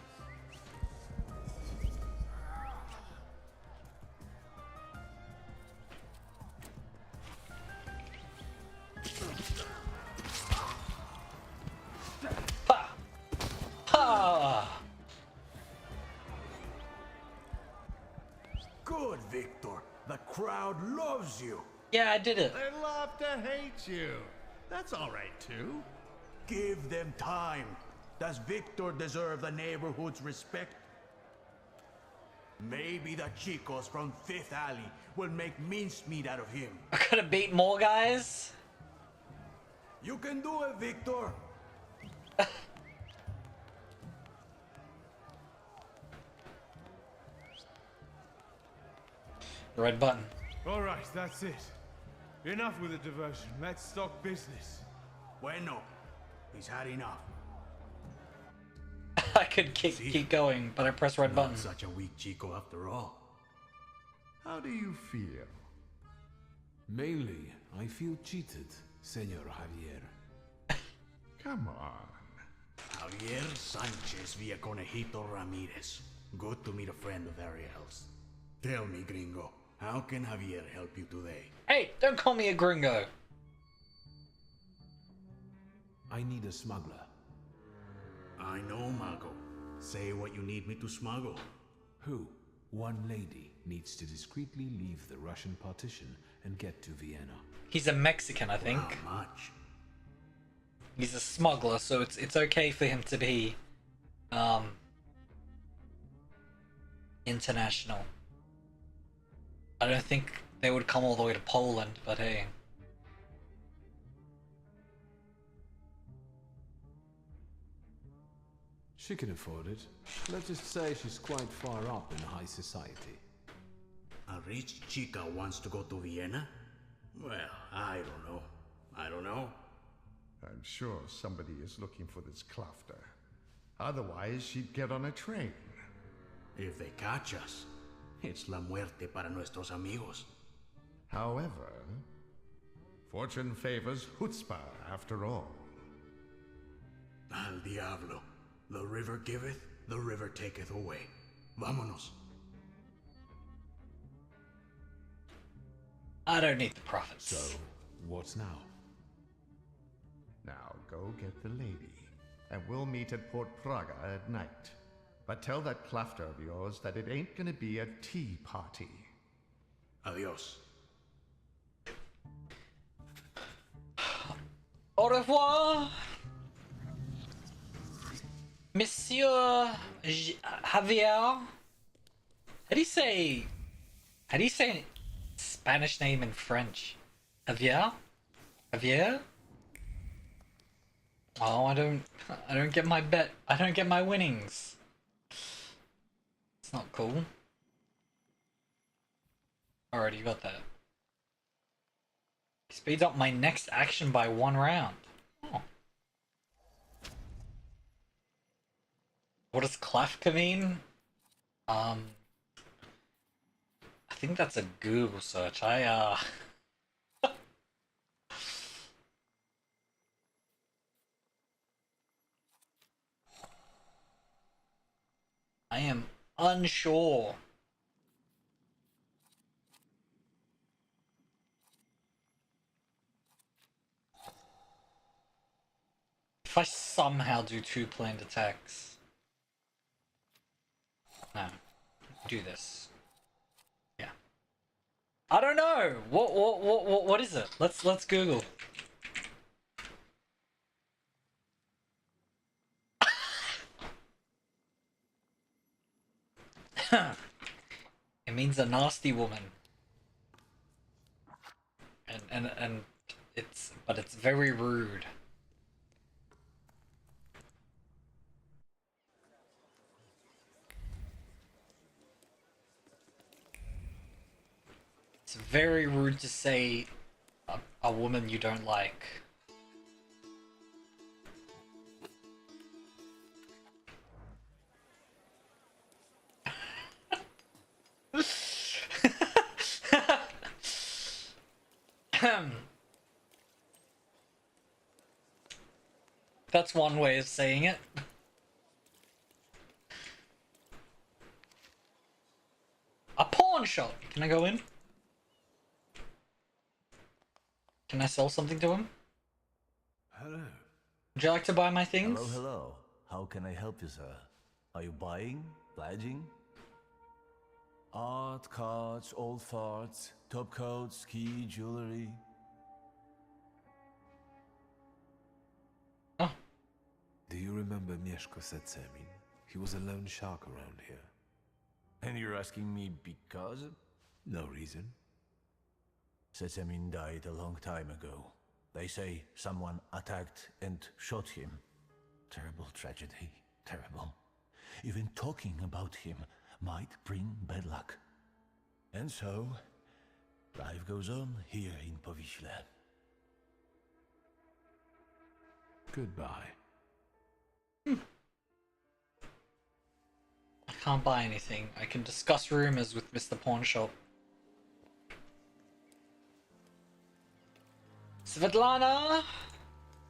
Good, Wiktor. The crowd loves you. Yeah, I did it. They love to hate you. That's all right, too. Give them time. Does Wiktor deserve the neighborhood's respect? Maybe the chicos from Fifth Alley will make mincemeat out of him. I could have beat more guys. You can do it, Wiktor. The red button. All right, that's it. Enough with the diversion. Let's talk business. Bueno. He's had enough. I could keep going, but I pressed red button. Not such a weak chico after all. How do you feel? Mainly, I feel cheated, Senor Javier. Come on. Javier Sanchez via Conejito Ramirez. Good to meet a friend of Ariel's. Tell me, gringo, how can Javier help you today? Hey, don't call me a gringo. I need a smuggler. I know, Mago. Say what you need me to smuggle. Who? One lady needs to discreetly leave the Russian partition and get to Vienna. He's a Mexican, I think. How much? He's a smuggler, so it's okay for him to be international. I don't think they would come all the way to Poland, but hey. She can afford it. Let's just say she's quite far up in high society. A rich chica wants to go to Vienna? Well, I don't know. I don't know. I'm sure somebody is looking for this Klafter. Otherwise, she'd get on a train. If they catch us, it's la muerte para nuestros amigos. However, fortune favors chutzpah after all. Al diablo. The river giveth, the river taketh away. Vámonos. I don't need the profits. So, what's now? Now go get the lady, and we'll meet at Port Praga at night. But tell that Klafter of yours that it ain't gonna be a tea party. Adios. Au revoir, Monsieur Javier. How do you say Spanish name in French? Javier? Javier? Oh, I don't get my bet. I don't get my winnings. It's not cool. Already got that. Speeds up my next action by 1 round. Oh. What does Klafka mean? I think that's a Google search. I am unsure. If I somehow do 2 planned attacks. No. Do this. Yeah. I don't know. What is it? Let's Google. It means a nasty woman. And it's very rude. It's very rude to say a woman you don't like. That's one way of saying it. A pawn shop. Can I go in? Can I sell something to him? Hello. Would you like to buy my things? Hello, hello. How can I help you, sir? Are you buying? Pledging? Art, cards, old farts, top coats, ski, jewelry. Oh. Do you remember Mieszko Setsemin? He was a lone shark around here. And you're asking me because? No reason. Setsemin died a long time ago. They say someone attacked and shot him. Terrible tragedy. Terrible. Even talking about him might bring bad luck. And so, life goes on here in Powiśle. Goodbye. I can't buy anything. I can discuss rumors with Mr. Pawnshop. Svetlana,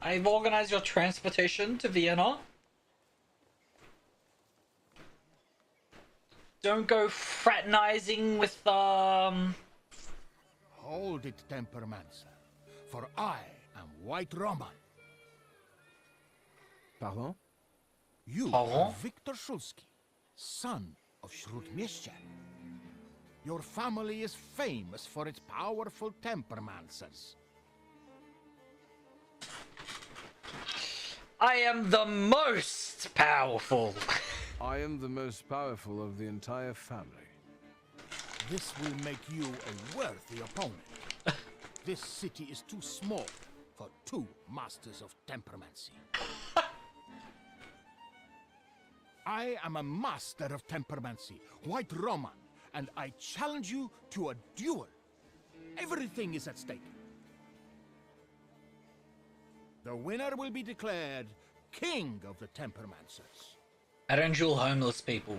I've organized your transportation to Vienna. Don't go fraternizing with, Hold it, Tempermancer, for I am White Roman. Pardon? You are Wiktor Szulski, son of Śródmieścia. Your family is famous for its powerful Tempermancers. I am the most powerful. I am the most powerful of the entire family. This will make you a worthy opponent. This city is too small for 2 masters of temperamency. I am a master of temperamency, White Roman, and I challenge you to a duel. Everything is at stake. The winner will be declared King of the Temperamancers. I don't duel homeless people.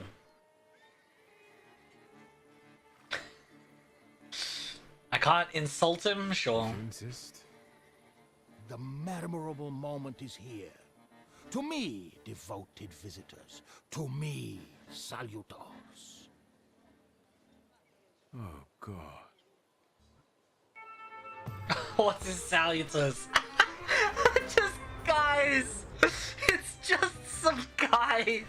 I can't insult him, sure. Insist. The memorable moment is here. To me, devoted visitors. To me, salutors. Oh, God. What's his salutors? Just guys. It's just some guys.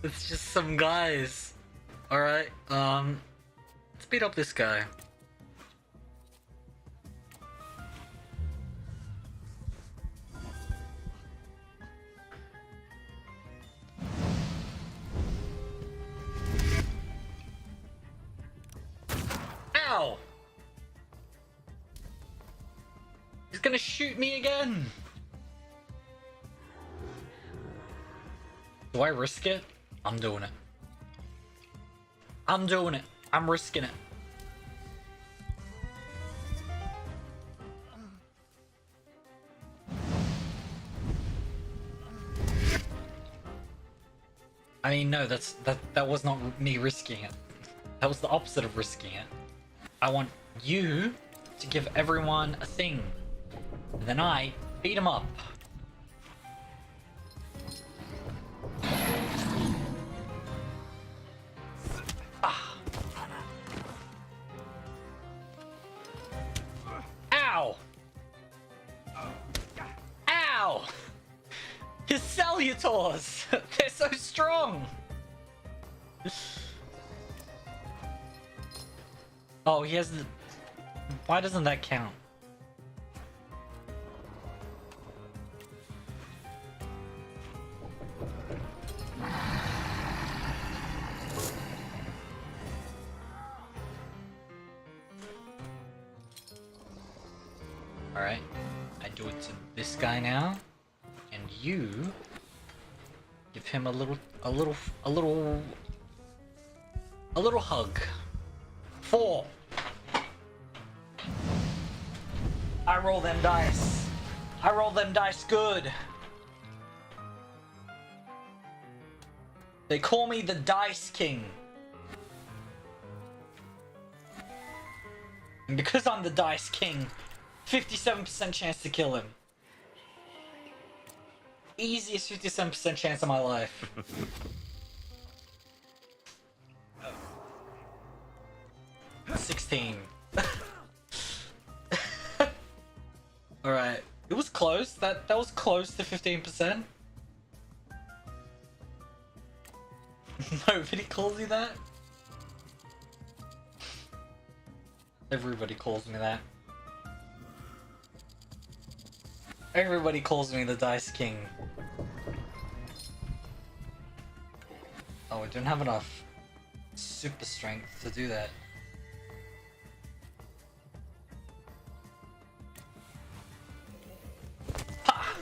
It's just some guys. Alright, let's beat up this guy. Ow! He's gonna shoot me again! Do I risk it? I'm doing it. I'm doing it. I'm risking it. I mean, no, that was not me risking it. That was the opposite of risking it. I want you to give everyone a thing. Then I beat him up. Ah. Ow! Ow! His salutors! They're so strong! Oh, he has the... Why doesn't that count? Alright, I do it to this guy now, and you give him a little hug. 4. I roll them dice. I roll them dice good. They call me the Dice King. And because I'm the Dice King, 57% chance to kill him. Easiest 57% chance of my life. 16. Alright. It was close. That was close to 15%. Nobody calls me that? Everybody calls me that. Everybody calls me the Dice King. Oh, we don't have enough super strength to do that. Ha!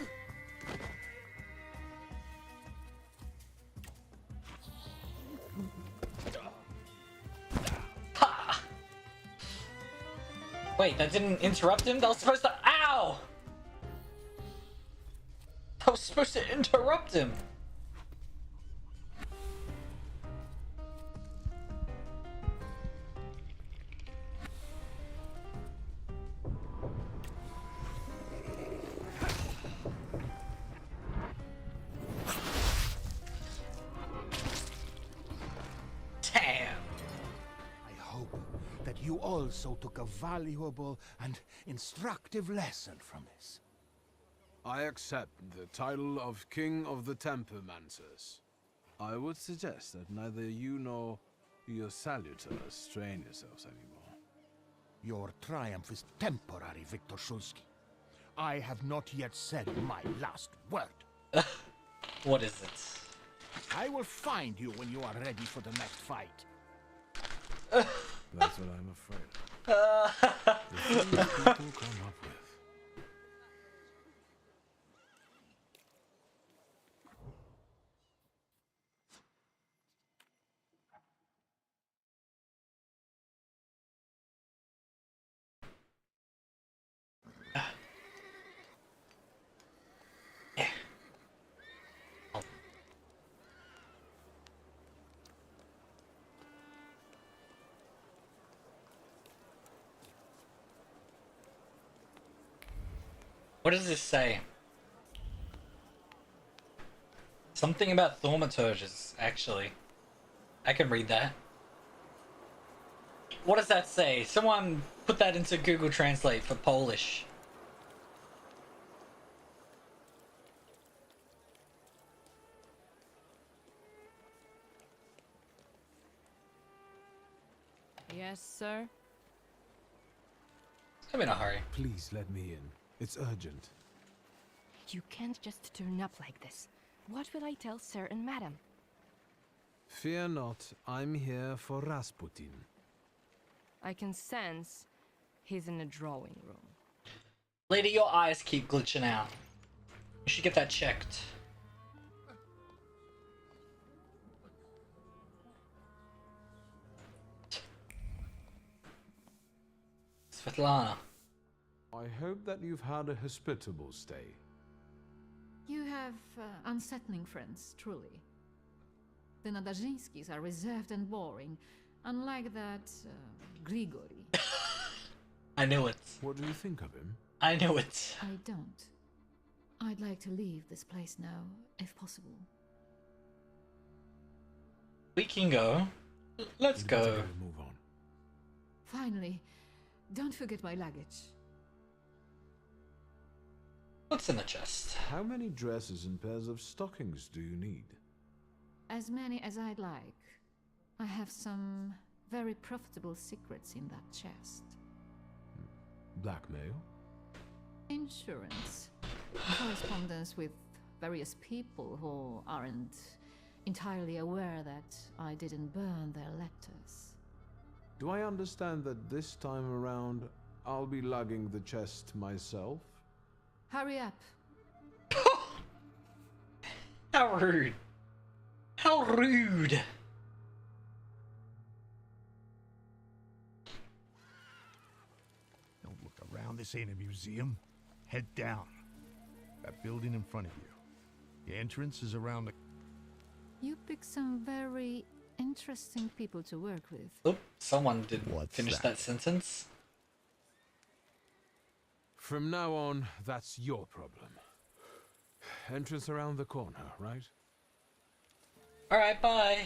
Ha! Wait, that didn't interrupt him? That was supposed to... Ow! I was supposed to interrupt him. Damn. I hope that you also took a valuable and instructive lesson from this. I accept the title of King of the Tempermancers. I would suggest that neither you nor your salutors strain yourselves anymore. Your triumph is temporary, Wiktor Szulski. I have not yet said my last word. What is it? I will find you when you are ready for the next fight. That's what I'm afraid of. The things people come up with. What does this say? Something about thaumaturges, actually. I can read that. What does that say? Someone put that into Google Translate for Polish. Yes, sir? I'm in a hurry. Please let me in. It's urgent. You can't just turn up like this. What will I tell sir and madam? Fear not, I'm here for Rasputin. I can sense he's in the drawing room. Lady, your eyes keep glitching out. You should get that checked. Svetlana. I hope that you've had a hospitable stay. You have unsettling friends, truly. The Nadajinskis are reserved and boring, unlike that Grigory. I knew it. What do you think of him? I knew it. I don't. I'd like to leave this place now, if possible. We can go. Let's go. Move on. Finally, don't forget my luggage. What's in the chest? How many dresses and pairs of stockings do you need? As many as I'd like. I have some very profitable secrets in that chest. Blackmail? Insurance. Correspondence with various people who aren't entirely aware that I didn't burn their letters. Do I understand that this time around I'll be lugging the chest myself? Hurry up. How rude. How rude. Don't look around. This ain't a museum. Head down. That building in front of you. The entrance is around the... You pick some very interesting people to work with. Oop, someone didn't finish that sentence. From now on, that's your problem. Entrance around the corner, right? Alright, bye.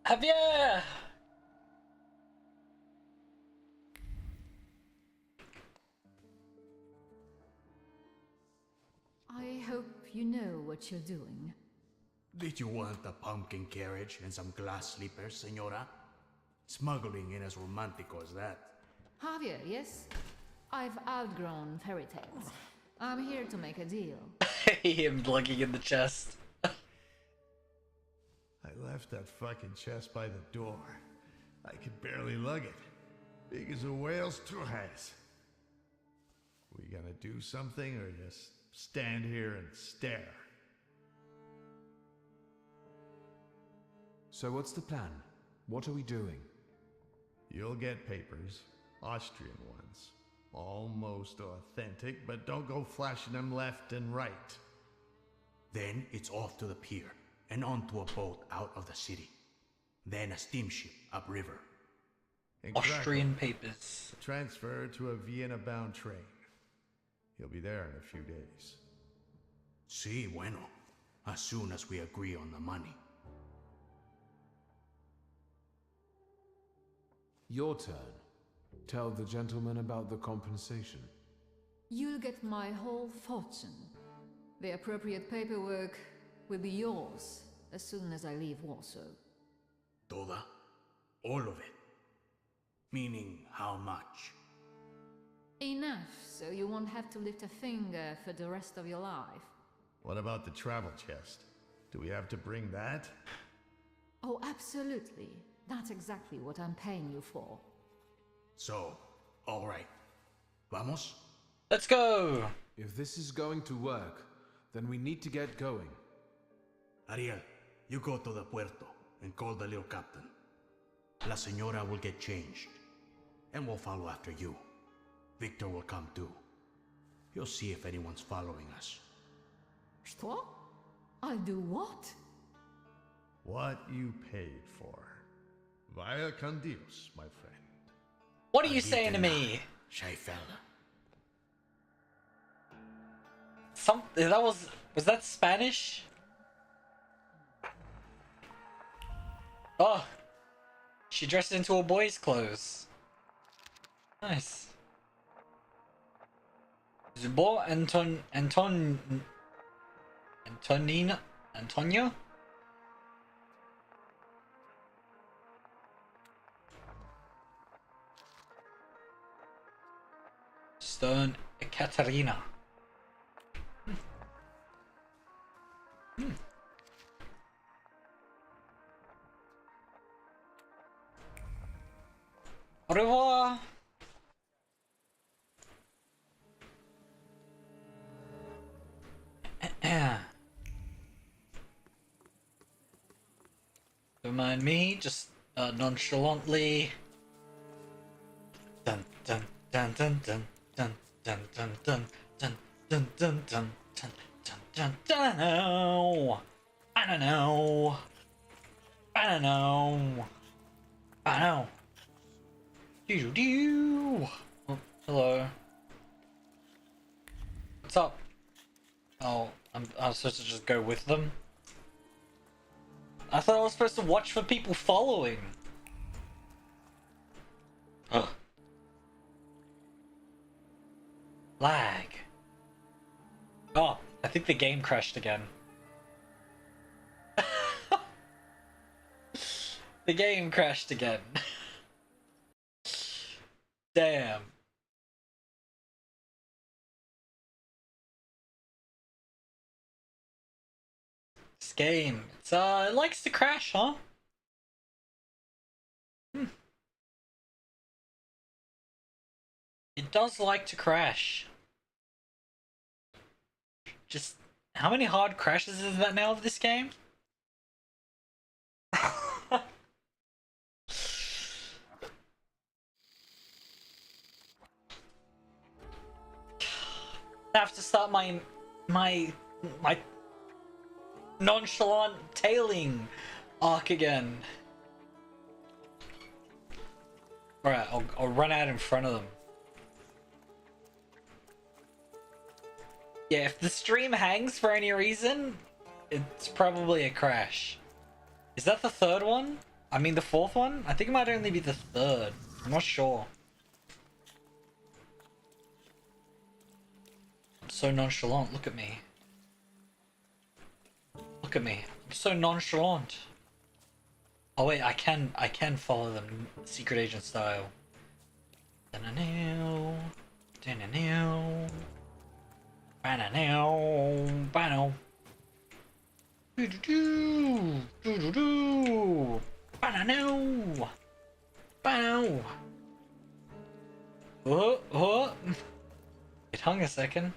Javier! I hope you know what you're doing. Did you want a pumpkin carriage and some glass slippers, senora? Smuggling ain't as romantic as that. Javier, yes? I've outgrown fairy tales. I'm here to make a deal. Him lugging in the chest. I left that fucking chest by the door. I could barely lug it. Big as a whale's has. We gonna do something or just stand here and stare? So what's the plan? What are we doing? You'll get papers, Austrian ones. Almost authentic, but don't go flashing them left and right. Then it's off to the pier and onto a boat out of the city. Then a steamship upriver. Austrian papers. Transfer to a Vienna-bound train. He'll be there in a few days. Sí, bueno. As soon as we agree on the money. Your turn. Tell the gentleman about the compensation. You'll get my whole fortune. The appropriate paperwork will be yours as soon as I leave Warsaw. Toda? All of it? Meaning how much? Enough, so you won't have to lift a finger for the rest of your life. What about the travel chest? Do we have to bring that? Oh, absolutely. That's exactly what I'm paying you for. So, all right. Vamos? Let's go! If this is going to work, then we need to get going. Ariel, you go to the puerto and call the little captain. La señora will get changed, and we'll follow after you. Victor will come too. He'll see if anyone's following us. Что? I'll do what? What you paid for. Vaya con Dios, my friend. What are you saying to me? Shy fella. That was that Spanish? Oh, she dressed into a boy's clothes. Nice. Zubo Antonia? Stone Ekaterina. Au revoir. Don't mind me, just nonchalantly. Dun dun dun dun dun dun dun dun dun dun dun dun dun Dun, dun, dun, dun, no. I don't know. I don't know. I don't know. Doo doo. Oh, hello. What's up? Oh, I'm supposed to just go with them? I thought I was supposed to watch for people following. Ugh. Lag. Oh, I think the game crashed again. The game crashed again. Damn. This game, it likes to crash, huh? It does like to crash. Just, how many hard crashes is that now of this game? I have to start my nonchalant tailing arc again. Alright, I'll run out in front of them. Yeah, if the stream hangs for any reason, it's probably a crash. Is that the third one? I mean the fourth one? I think it might only be the third. I'm not sure. I'm so nonchalant, look at me. Look at me. I'm so nonchalant. Oh wait, I can follow them secret agent style. Da-na-now, da-na-now, ba-na-now, ba-now. Do-do-do, do-do-do, ba-na-now, ba-now. Oh. It hung a second.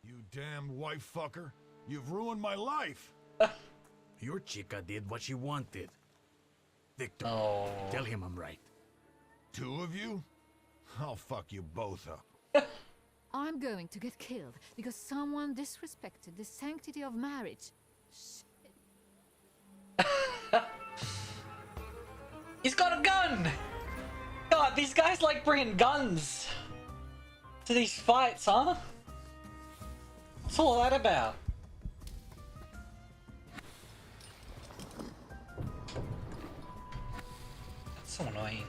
You damn wife fucker. You've ruined my life. Your chica did what she wanted. Victor, oh. Tell him I'm right. Two of you? I'll fuck you both up. I'm going to get killed because someone disrespected the sanctity of marriage. He's got a gun! God, these guys like bringing guns to these fights, huh? What's all that about? That's so annoying.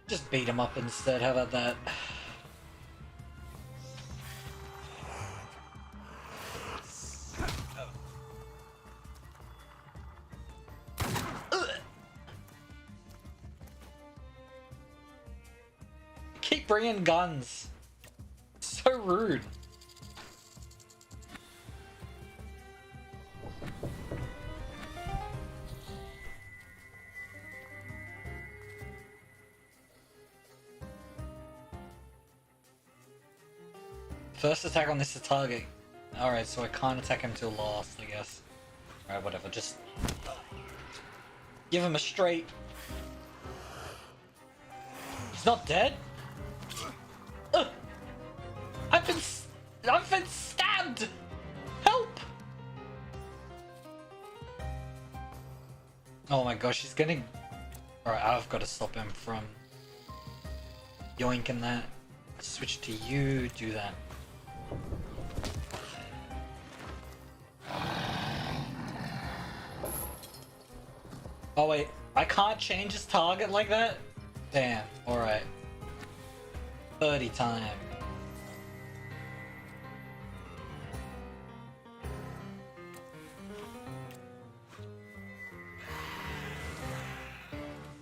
Just beat him up instead, how about that? Keep bringing guns. So rude. First attack on this target. Alright, so I can't attack him till last, I guess. Alright, whatever, just give him a straight. He's not dead? I've been stabbed! Help! Oh my gosh, he's getting... Alright, I've got to stop him from yoinking that. Switch to you, do that. Oh wait, I can't change his target like that? Damn, alright. 30 time.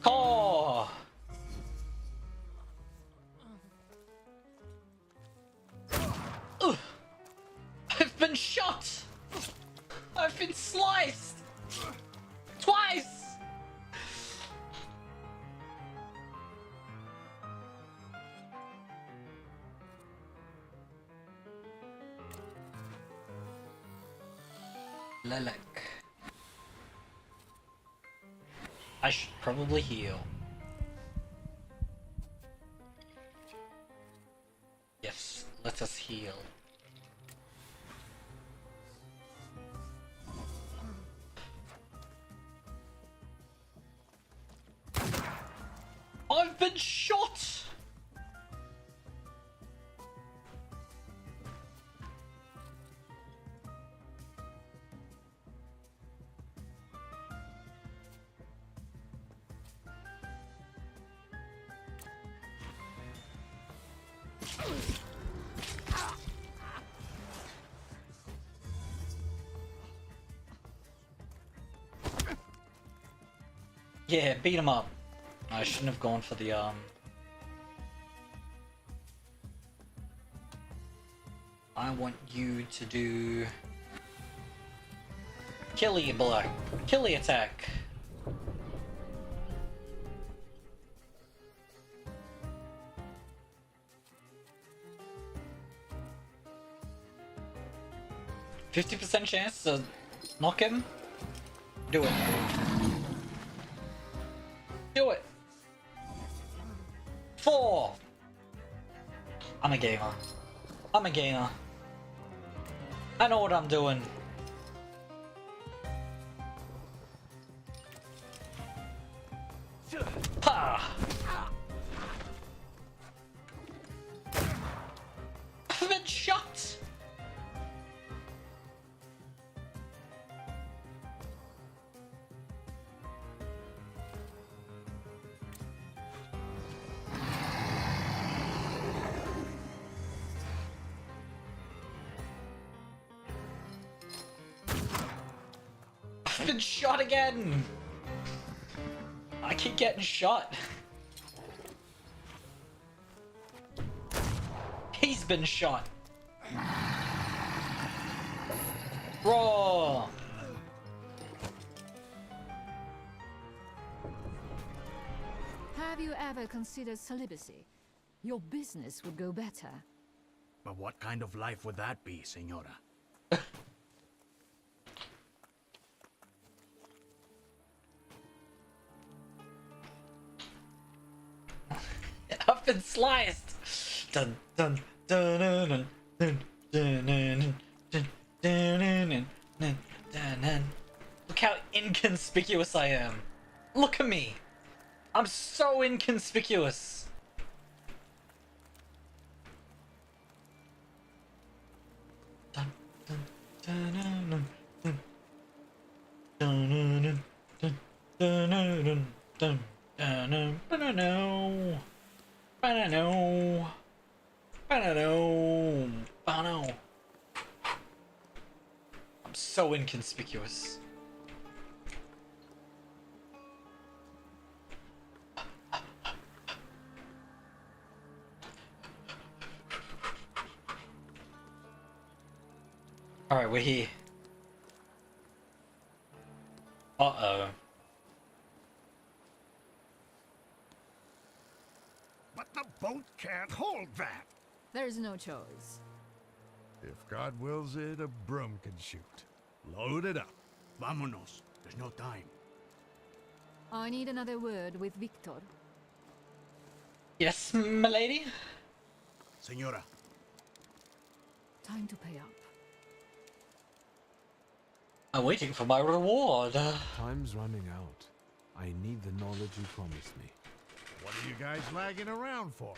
Oh! Ugh. I've been shot! I've been sliced! Twice! Lilac. I should probably heal. Yes, let us heal. I've been shot! Yeah, beat him up. I shouldn't have gone for the I want you to do killy attack. %50 chance to knock him? Do it. Do it! 4! I'm a gamer. I'm a gamer. I know what I'm doing. Ha! I've been shot! I've been shot again! I keep getting shot. He's been shot. Raw. Have you ever considered celibacy? Your business would go better. But what kind of life would that be, Senora? I've been sliced. Dun dun dun dun dun dun dun dun dun dun dun dun. Look how inconspicuous I am. Look at me. I'm so inconspicuous. Dun dun dun dun dun dun dun dun dun dun dun dun dun. Ba-da-no. Ba-da-no. Ba-no. I'm so inconspicuous. Alright, we're here. Uh-oh. But the boat can't hold that. There's no choice. If God wills it, a broom can shoot. Load it up. Vámonos. There's no time. I need another word with Wiktor. Yes, m'lady? Senora. Time to pay up. I'm waiting for my reward. Time's running out. I need the knowledge you promised me. What are you guys lagging around for?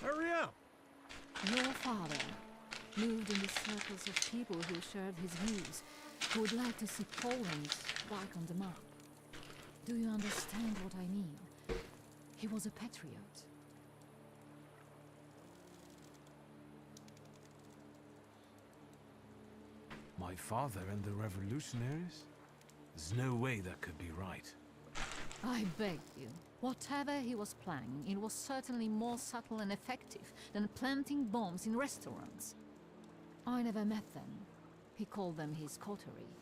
Hurry up! Your father moved in the circles of people who shared his views, who would like to see Poland back on the map. Do you understand what I mean? He was a patriot. My father and the revolutionaries? There's no way that could be right. I beg you. Whatever he was planning, it was certainly more subtle and effective than planting bombs in restaurants. I never met them. He called them his coterie.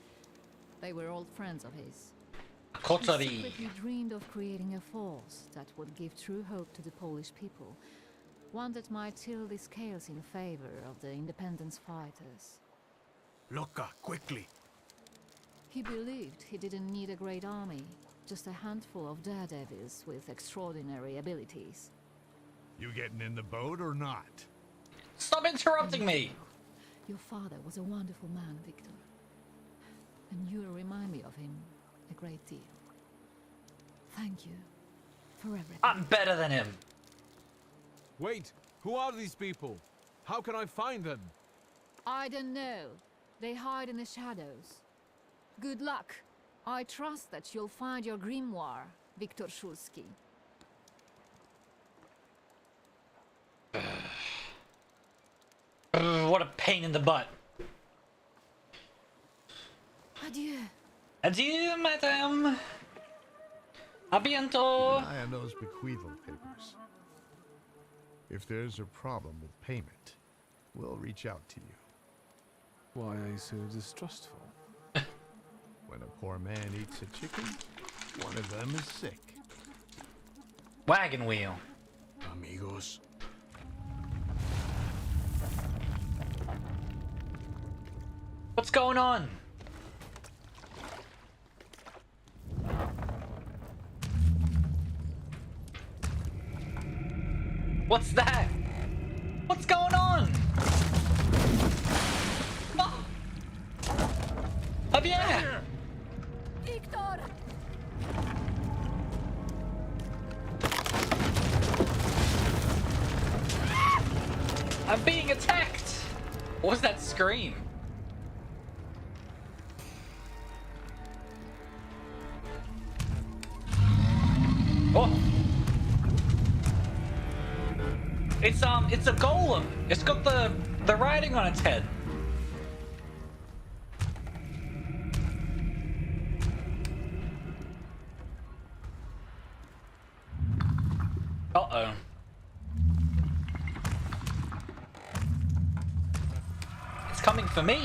They were old friends of his. Coterie. He secretly dreamed of creating a force that would give true hope to the Polish people. One that might tilt the scales in favor of the independence fighters. Loca, quickly. He believed he didn't need a great army. Just a handful of daredevils with extraordinary abilities. You getting in the boat or not? Stop interrupting me! Your father was a wonderful man, Victor. And you remind me of him a great deal. Thank you for everything. I'm better than him. Wait, who are these people? How can I find them? I don't know. They hide in the shadows. Good luck. I trust that you'll find your grimoire, Wiktor Szulski. What a pain in the butt. Adieu. Adieu, madame. A bientôt. I have those bequeathal papers. If there's a problem with payment, we'll reach out to you. Why are you so distrustful? When a poor man eats a chicken, one of them is sick. Wagon wheel. Amigos. What's going on? What's that? What's going on? Oh. Javier! Victor! I'm being attacked! What was that scream? Oh! It's a golem. It's got the writing on its head. Uh-oh. It's coming for me.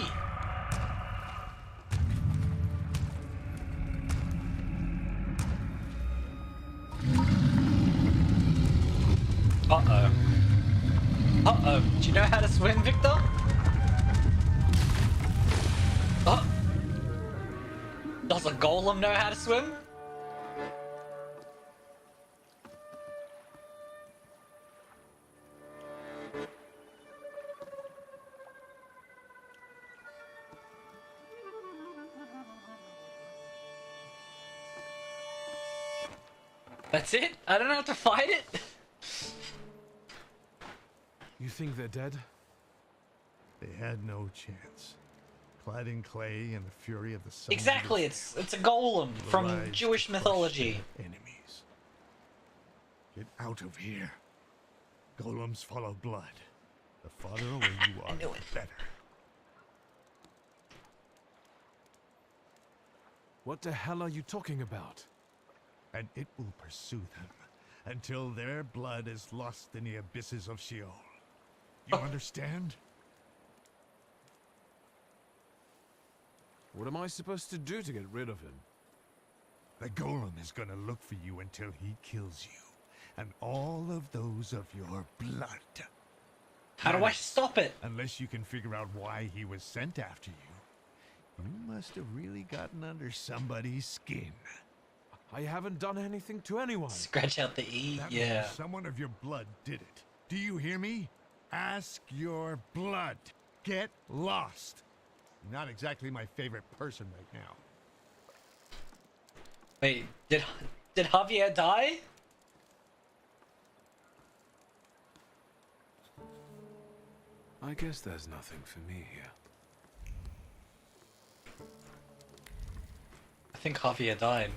Uh-oh. Uh-oh. Do you know how to swim, Victor? Oh. Does a golem know how to swim? That's it? I don't have to fight it? You think they're dead? They had no chance. Clad in clay and the fury of the sun. Exactly, it's a golem from Jewish mythology. Enemies. Get out of here. Golems follow blood. The farther away you are, the better. What the hell are you talking about? And it will pursue them until their blood is lost in the abysses of Sheol. You understand? What am I supposed to do to get rid of him? The golem is gonna look for you until he kills you. And all of those of your blood. How do I stop it? Unless you can figure out why he was sent after you. You must have really gotten under somebody's skin. I haven't done anything to anyone. Scratch out the E, That yeah. means someone of your blood did it. Do you hear me? Ask your blood. Get lost. You're not exactly my favorite person right now. Wait, did Javier die? I guess there's nothing for me here. I think Javier died.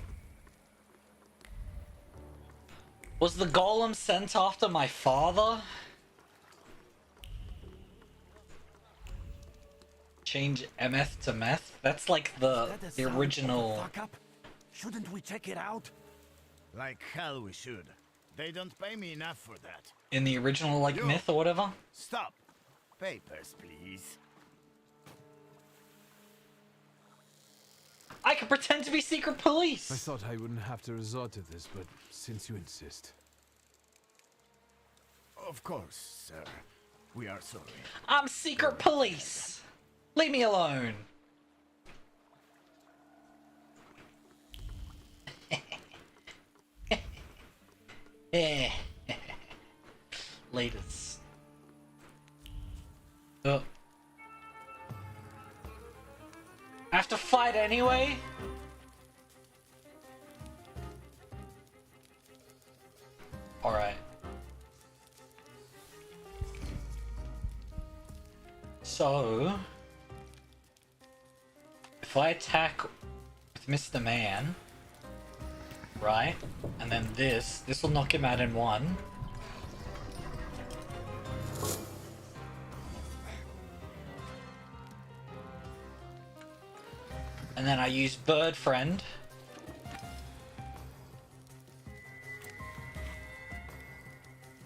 Was the golem sent after my father? Change MF to meth? That's like the original. Shouldn't we check it out? Like hell we should. They don't pay me enough for that. In the original like myth or whatever? Stop. Papers, please. I could pretend to be secret police! I thought I wouldn't have to resort to this, but since you insist. Of course, sir. We are sorry. I'm secret police! Leave me alone! Eh. Leaders. Oh. I have to fight anyway? Alright. So... if I attack with Mr. Man... right? And then this will knock him out in one. And then I use Bird Friend.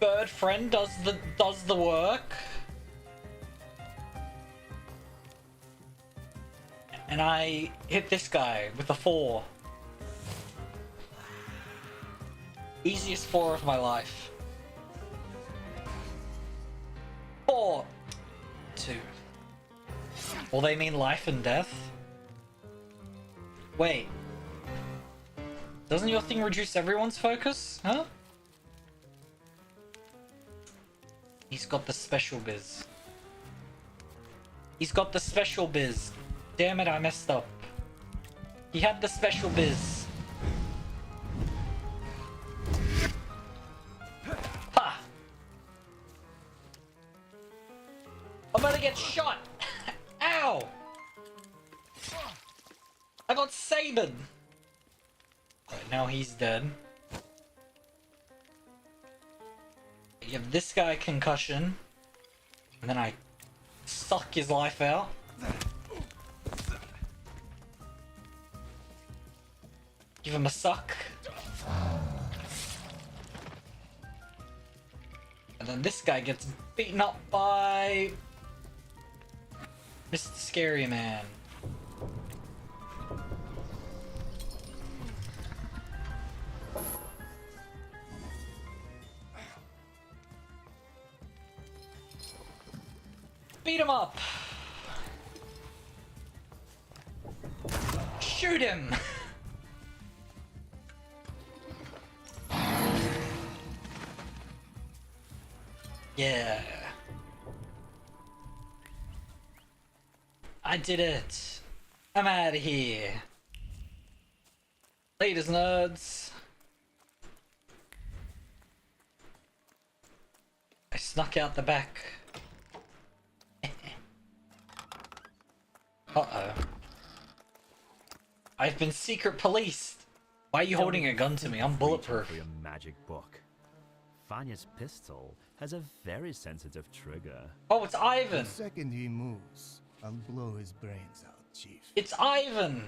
Bird Friend does the work. And I hit this guy with a 4. Easiest 4 of my life. 4. 2. Well, they mean life and death. Wait. Doesn't your thing reduce everyone's focus? Huh? He's got the special biz. He's got the special biz. Damn it, I messed up. He had the special biz. Ha! I'm gonna get shot! Ow! I got sabered! Right, now he's dead. You give this guy a concussion. And then I suck his life out. Give him a suck. And then this guy gets beaten up by Mr. Scary Man. Beat him up! Shoot him! Yeah. I did it. I'm out of here. Ladies nerds. I snuck out the back. Uh-oh. I've been secret policed. Why are you holding a gun to me? I'm bulletproof. For your magic book. Vanya's pistol has a very sensitive trigger. Oh, it's Ivan. The second he moves, I'll blow his brains out, Chief. It's Ivan.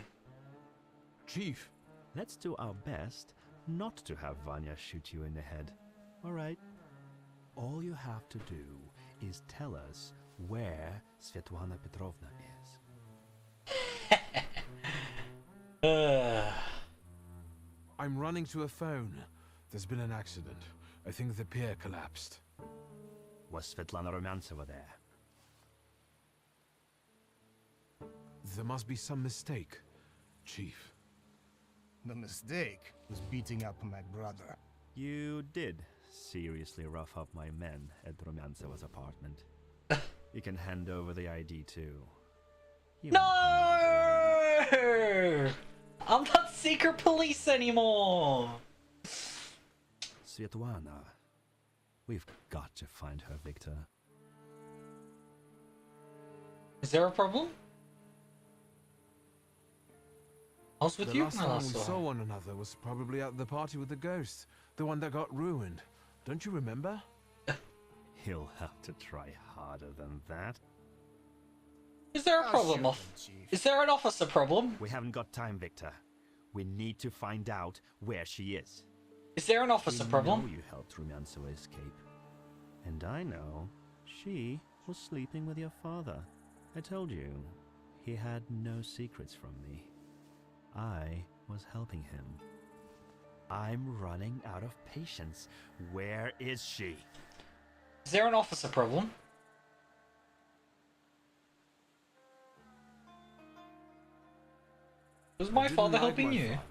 Chief, let's do our best not to have Vanya shoot you in the head. All right. All you have to do is tell us where Svetlana Petrovna is. I'm running to a phone. There's been an accident. I think the pier collapsed. Was Svetlana Rumyantseva there? There must be some mistake, Chief. The mistake was beating up my brother. You did seriously rough up my men at Rumyantseva's apartment. You can hand over the ID too. No! I'm not secret police anymore! Svetlana, we've got to find her, Wiktor. Is there a problem? I was with the you last when I time last we saw saw her. one another was probably at the party with the ghost, the one that got ruined. Don't you remember? He'll have to try harder than that. Is there a problem? Is there an officer problem? We haven't got time, Wiktor. We need to find out where she is. Is there an officer problem? I know you helped Rumyantseva escape. And I know she was sleeping with your father. I told you, he had no secrets from me. I was helping him. I'm running out of patience. Where is she? Is there an officer problem? Was my I didn't father like helping my you? father.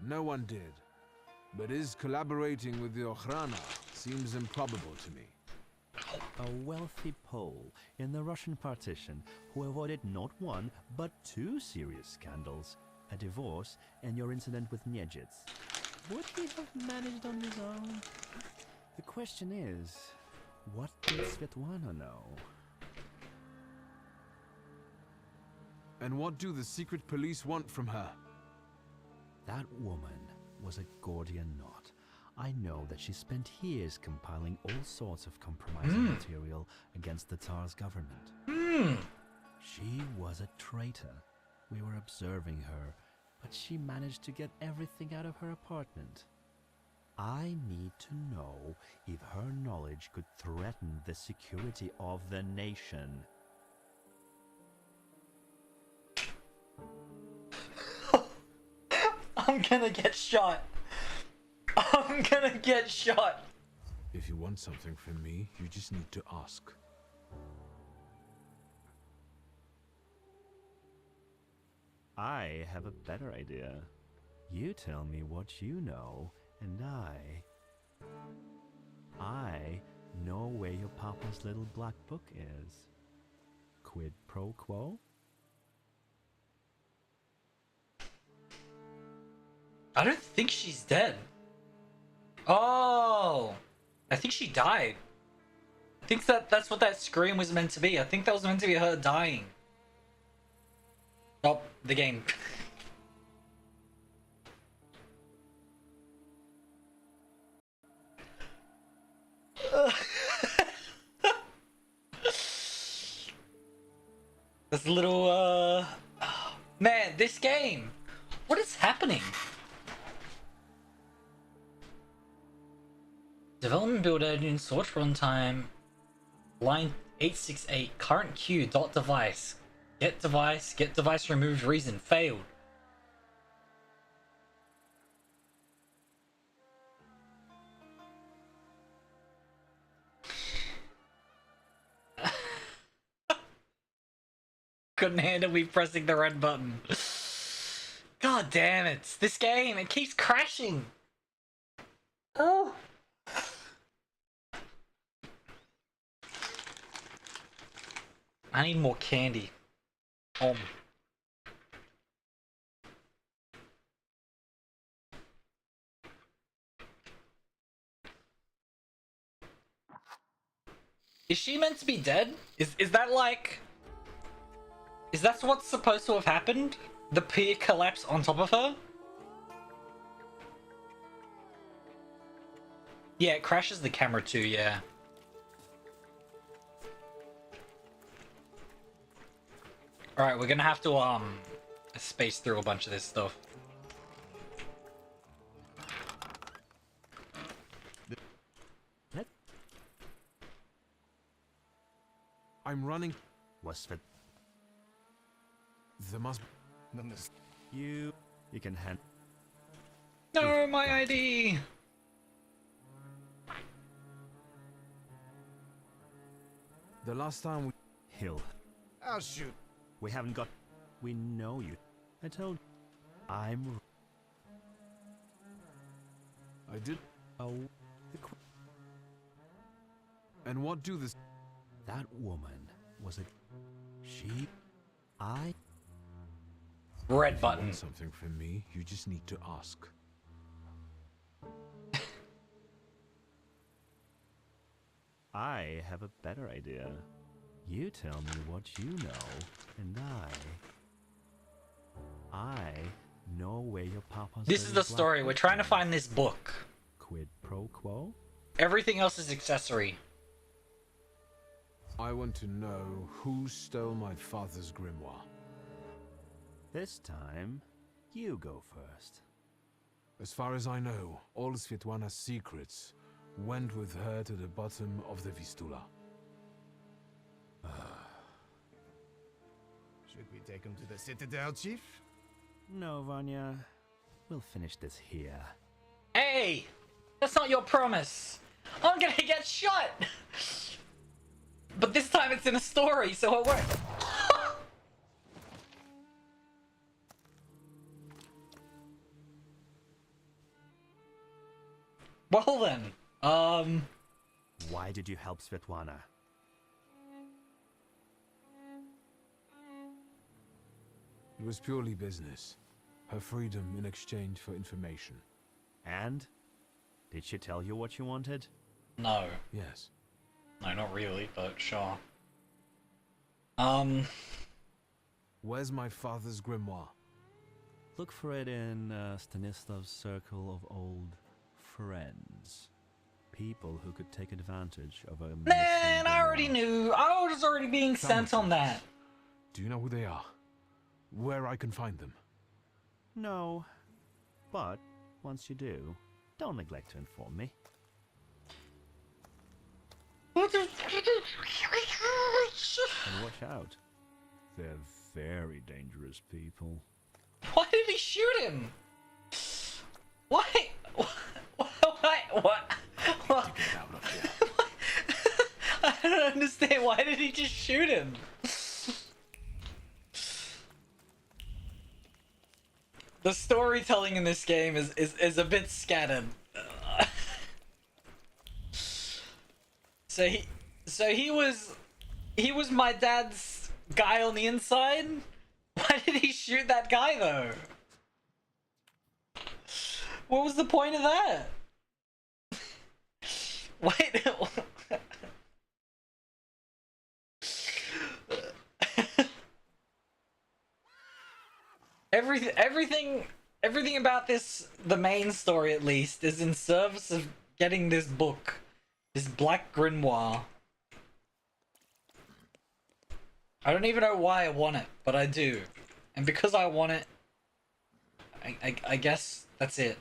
No one did. but is collaborating with the Okhrana seems improbable to me. A wealthy Pole in the Russian partition who avoided not one, but two serious scandals, a divorce and your incident with Niedzits. Would he have managed on his own? The question is, what did Svetlana know? And what do the secret police want from her? That woman was a Gordian knot. I know that she spent years compiling all sorts of compromising material against the Tsar's government. She was a traitor. We were observing her, but she managed to get everything out of her apartment. I need to know if her knowledge could threaten the security of the nation. I'm gonna get shot. I'm gonna get shot. If you want something from me, you just need to ask. I have a better idea. You tell me what you know, and I know where your papa's little black book is. Quid pro quo? I don't think she's dead. Oh, I think she died. I think that's what that scream was meant to be. I think that was meant to be her dying. Oh, the game. This little, man, this game. What is happening? Development builder in sort runtime. Line 868. Current queue. Dot device. Get device. Get device removed. Reason failed. Couldn't handle me pressing the red button. God damn it. This game, it keeps crashing. Oh. I need more candy. Is she meant to be dead? Is that like... Is that what's supposed to have happened? The pier collapse on top of her? Yeah, it crashes the camera too, yeah. Alright, we're gonna have to, space through a bunch of this stuff. I'm running. What's that? There must... You can hand... No, my ID! The last time we... Hill. I'll shoot. We haven't got... We know you. I told... I'm... I did... Oh... And what do this... That woman was a... She... I... Red button. If you want something from me, you just need to ask. I have a better idea. You tell me what you know, and I know where your papa's... This is the story. We're trying to find this book. Quid pro quo? Everything else is accessory. I want to know who stole my father's grimoire. This time, you go first. As far as I know, all Svetlana's secrets went with her to the bottom of the Vistula. Should we take him to the Citadel, Chief? No, Vanya. We'll finish this here. Hey! That's not your promise! I'm gonna get shot! But this time it's in a story, so it works. Well then, Why did you help Svetlana? It was purely business. Her freedom in exchange for information. And? Did she tell you what she wanted? No. Yes. No, not really, but sure. Where's my father's grimoire? Look for it in Stanislav's circle of old friends. People who could take advantage of a Man, I already knew. I was already being sent on that. Do you know who they are? Where I can find them? No. But, once you do, don't neglect to inform me. And watch out. They're very dangerous people. Why did he shoot him? Why? What? I don't understand. Why did he just shoot him? The storytelling in this game is a bit scattered. So he was my dad's guy on the inside. Why did he shoot that guy though? What was the point of that? Wait. Everything about this, the main story at least, is in service of getting this book, this Black Grimoire. I don't even know why I want it, but I do. And because I want it, I guess that's it.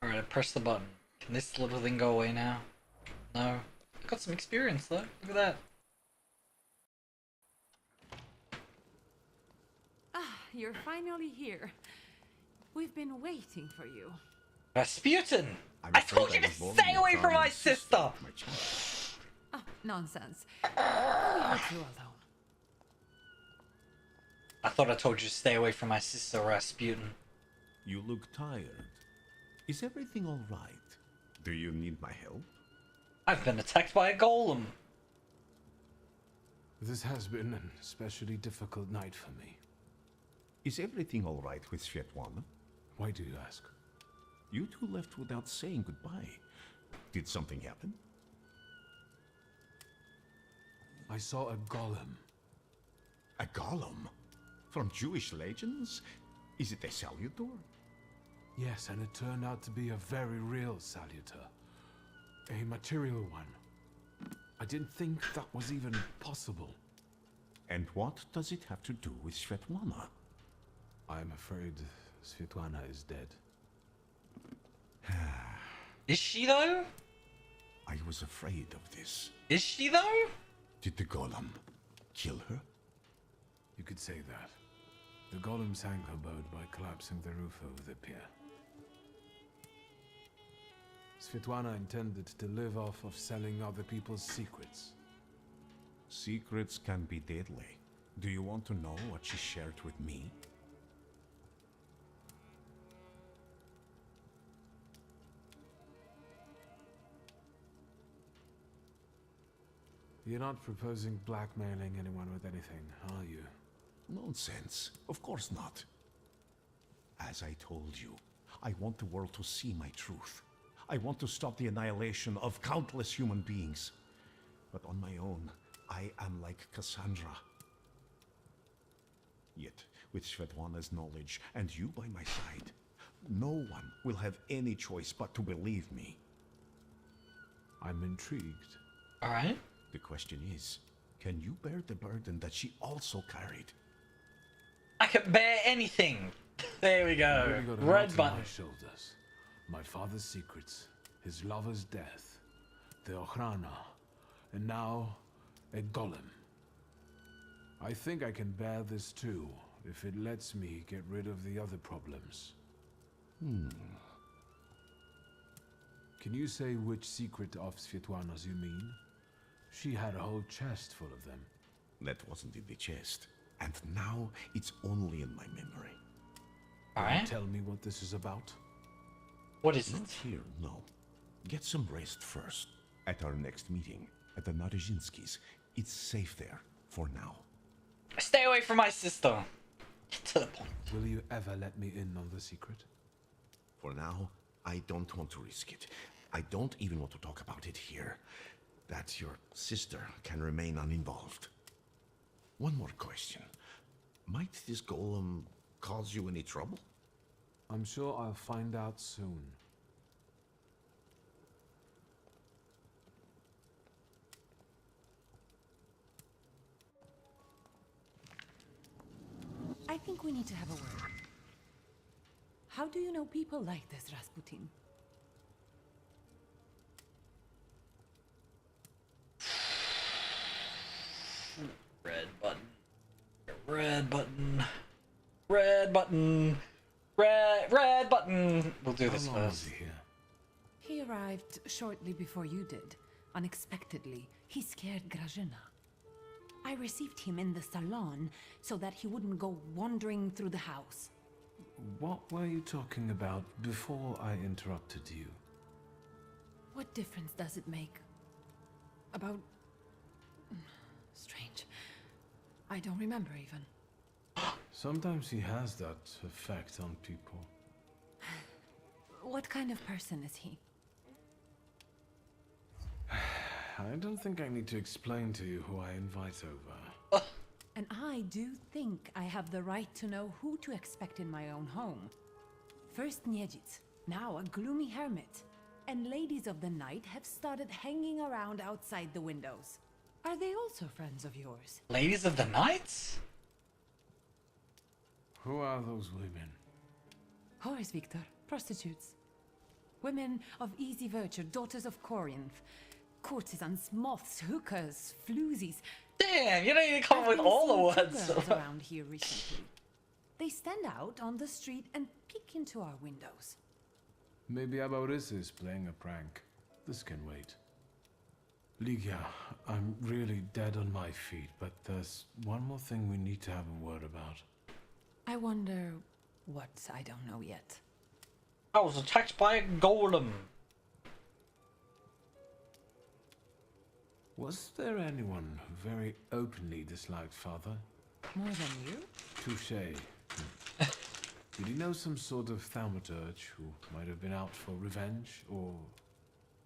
Alright, I press the button. Can this little thing go away now? No. I got some experience though. Look at that. You're finally here. We've been waiting for you. Rasputin! I told you to stay away from my sister! Oh, nonsense. I'll leave you two alone. I thought I told you to stay away from my sister, Rasputin. You look tired. Is everything all right? Do you need my help? I've been attacked by a golem. This has been an especially difficult night for me. Is everything all right with Svetlana? Why do you ask? You two left without saying goodbye. Did something happen? I saw a golem. A golem? From Jewish legends? Is it a salutor? Yes, and it turned out to be a very real salutor. A material one. I didn't think that was even possible. And what does it have to do with Svetlana? I'm afraid Svetlana is dead. Is she though? I was afraid of this. Is she though? Did the golem kill her? You could say that. The golem sank her boat by collapsing the roof over the pier. Svetlana intended to live off of selling other people's secrets. Secrets can be deadly. Do you want to know what she shared with me? You're not proposing blackmailing anyone with anything, are you? Nonsense. Of course not. As I told you, I want the world to see my truth. I want to stop the annihilation of countless human beings. But on my own, I am like Cassandra. Yet, with Svetlana's knowledge and you by my side, no one will have any choice but to believe me. I'm intrigued. Alright. The question is, can you bear the burden that she also carried? I can bear anything. There we go. Really got a Red lot button. on my shoulders. My father's secrets, his lover's death, the Ochrana, and now a golem. I think I can bear this too, if it lets me get rid of the other problems. Can you say which secret of Svetlana's you mean? She had a whole chest full of them. That wasn't in the chest. And now it's only in my memory. Alright. Tell me what this is about. What is Not it? here, no. Get some rest first. At our next meeting, at the Narizhinskis. It's safe there, for now. Stay away from my sister. Get to the point. Will you ever let me in on the secret? For now, I don't want to risk it. I don't even want to talk about it here. That your sister can remain uninvolved. One more question. Might this golem cause you any trouble? I'm sure I'll find out soon. I think we need to have a word. How do you know people like this, Rasputin? Red button. Red button. Red button. Red button. We'll do this first. He arrived shortly before you did. Unexpectedly, he scared Grażyna. I received him in the salon so that he wouldn't go wandering through the house. What were you talking about before I interrupted you? What difference does it make? About... Strange. I don't remember even. Sometimes he has that effect on people. What kind of person is he? I don't think I need to explain to you who I invite over. And I do think I have the right to know who to expect in my own home. First Niedzic, now a gloomy hermit. And ladies of the night have started hanging around outside the windows. Are they also friends of yours? Ladies of the night? Who are those women? Whores, Wiktor. Prostitutes. Women of easy virtue, daughters of Corinth. Courtesans, moths, hookers, floozies. Damn, you don't even come up with all the words. Around here recently. They stand out on the street and peek into our windows. Maybe Aboris is playing a prank. This can wait. Ligia, I'm really dead on my feet, but there's one more thing we need to have a word about. I wonder what I don't know yet. I was attacked by a golem. Was there anyone who very openly disliked Father? More than you? Touché. Did he know some sort of thaumaturge who might have been out for revenge, or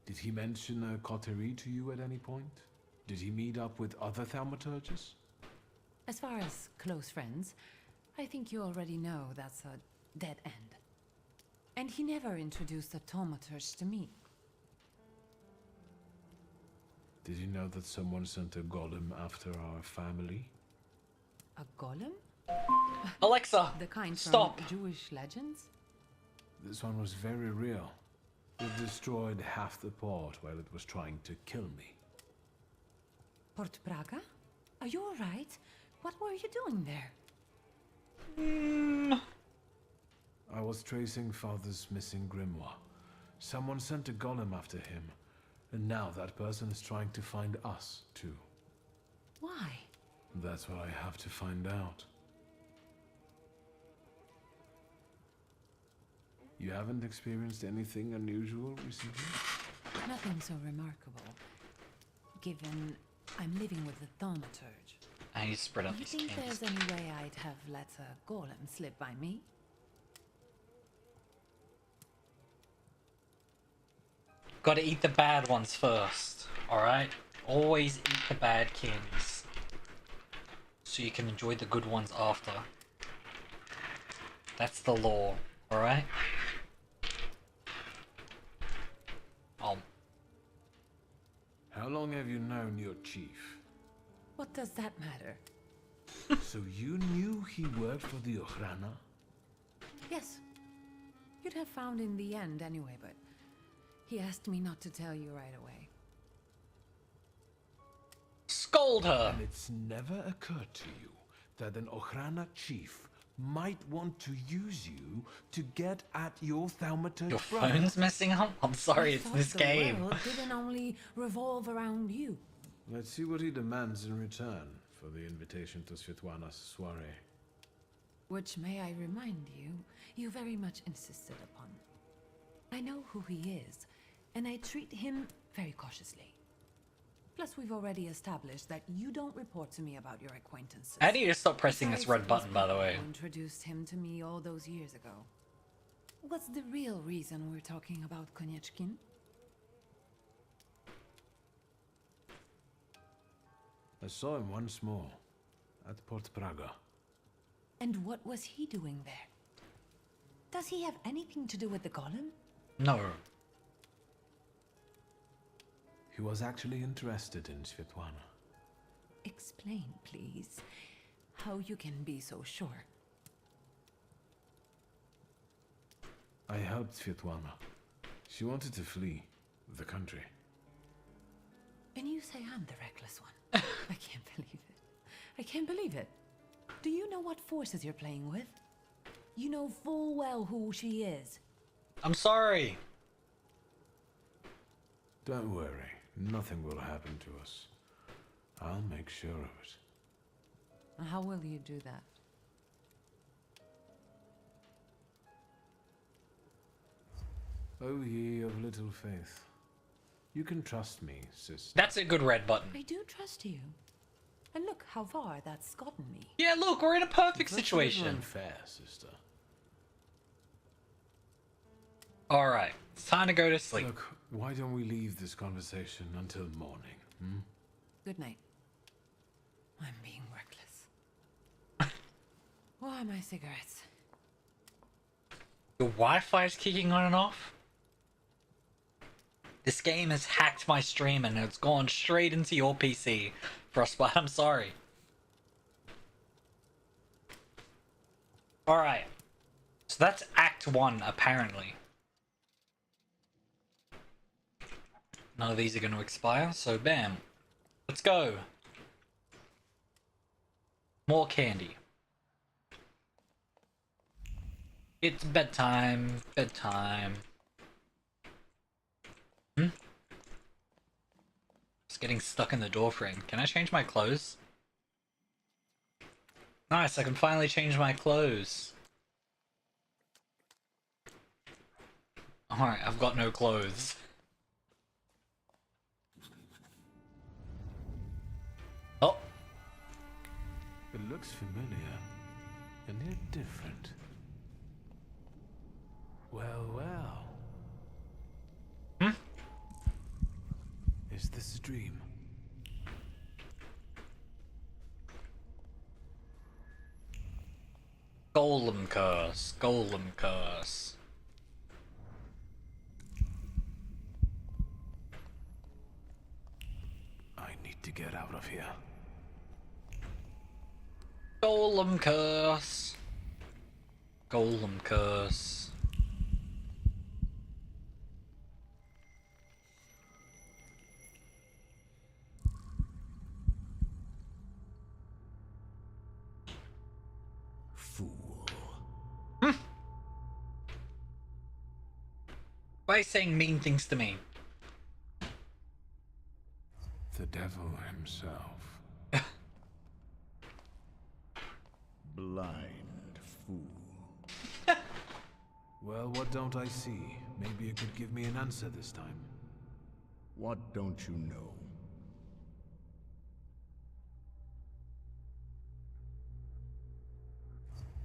did he mention a coterie to you at any point? Did he meet up with other thaumaturges? As far as close friends, I think you already know that's a dead end. And he never introduced a thaumaturge to me. Did you know that someone sent a golem after our family? A golem? Alexa, the kind stop. From Jewish legends? This one was very real. It destroyed half the port while it was trying to kill me. Port Praga? Are you alright? What were you doing there? I was tracing Father's missing grimoire. Someone sent a golem after him, and now that person is trying to find us, too. Why? That's what I have to find out. You haven't experienced anything unusual recently? Nothing so remarkable, given I'm living with the thaumaturge. And you spread out these Do you think cans. there's any way I'd have let a golem slip by me? Gotta eat the bad ones first, alright? Always eat the bad candies. So you can enjoy the good ones after. That's the law, alright? How long have you known your chief? What does that matter? So you knew he worked for the Ochrana? Yes. You'd have found in the end anyway, but he asked me not to tell you right away. Scold her! And it's never occurred to you that an Ochrana chief might want to use you to get at your thaumaturge Your brother. phone's messing up? I'm sorry, I it's thought this the game. world didn't only revolve around you. Let's see what he demands in return for the invitation to Svetlana's soiree. Which, may I remind you, you very much insisted upon. I know who he is, and I treat him very cautiously. Plus, we've already established that you don't report to me about your acquaintances. I need to stop pressing this red button, by the way. You introduced him to me all those years ago. What's the real reason we're talking about Konieczkin? I saw him once more, at Port Praga. And what was he doing there? Does he have anything to do with the golem? No. He was actually interested in Svetlana. Explain, please, how you can be so sure. I helped Svetlana. She wanted to flee the country. And you say I'm the reckless one. I can't believe it. I can't believe it. Do you know what forces you're playing with? You know full well who she is. I'm sorry. Don't worry. Nothing will happen to us. I'll make sure of it. How will you do that? O ye of little faith. You can trust me, sister. That's a good red button. I do trust you. And look how far that's gotten me. Yeah, look, we're in a perfect That's situation. unfair, sister. Alright, it's time to go to sleep. Look, why don't we leave this conversation until morning, hmm? Good night. I'm being reckless. Where are my cigarettes? Your Wi-Fi is kicking on and off? This game has hacked my stream and it's gone straight into your PC. Frostbite, I'm sorry. Alright. So that's Act 1, apparently. None of these are going to expire, so bam. Let's go. More candy. It's bedtime. Bedtime. Just getting stuck in the door frame. Can I change my clothes? Nice, I can finally change my clothes. Alright, I've got no clothes. Oh! It looks familiar, and yet different. Well, well. Is this a dream? Golem curse. Golem curse. I need to get out of here. Golem curse. Golem curse. Fool. Why are you saying mean things to me? The devil himself. Blind fool. Well, what don't I see? Maybe you could give me an answer this time. What don't you know?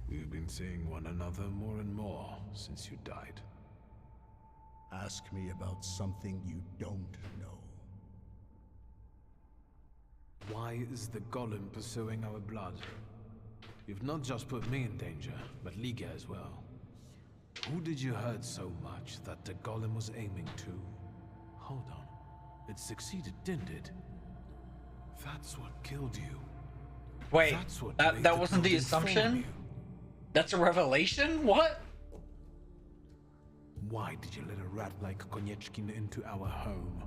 We've been seeing one another more and more since you died. Ask me about something you don't know. Why is the golem pursuing our blood? You've not just put me in danger, but Liga as well. Who did you hurt so much that the golem was aiming to? Hold on. It succeeded, didn't it? That's what killed you. Wait, That's what made that wasn't the golem form assumption? you. That's a revelation? What? Why did you let a rat like Konieczkin into our home?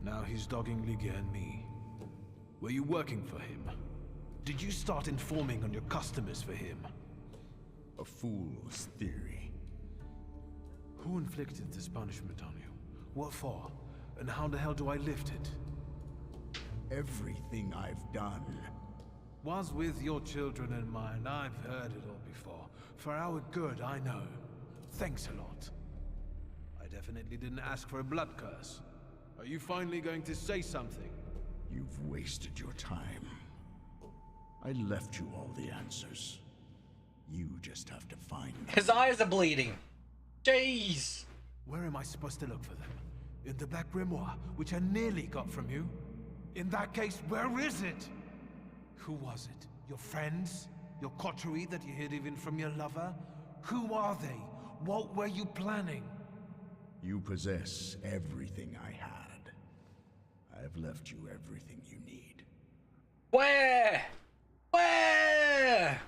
Now he's dogging Liga and me. Were you working for him? Did you start informing on your customers for him? A fool's theory. Who inflicted this punishment on you? What for? And how the hell do I lift it? Everything I've done Was with your children in mind. I've heard it all before. For our good, I know. Thanks a lot. definitely didn't ask for a blood curse. Are you finally going to say something? You've wasted your time. I left you all the answers. You just have to find them. His eyes are bleeding. Jeez. Where am I supposed to look for them? In the Black Grimoire, which I nearly got from you? In that case, where is it? Who was it? Your friends? Your coterie that you hid even from your lover? Who are they? What were you planning? You possess everything I had. I have left you everything you need. Where? Where?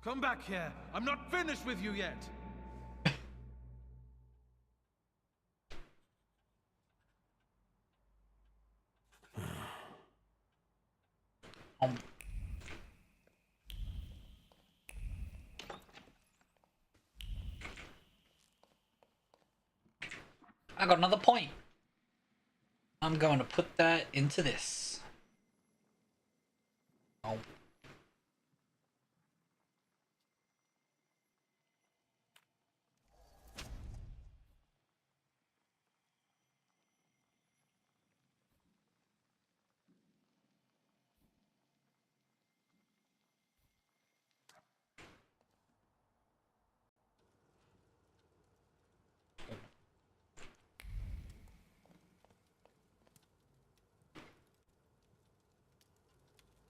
Come back here. I'm not finished with you yet. I got another point. I'm going to put that into this. Oh.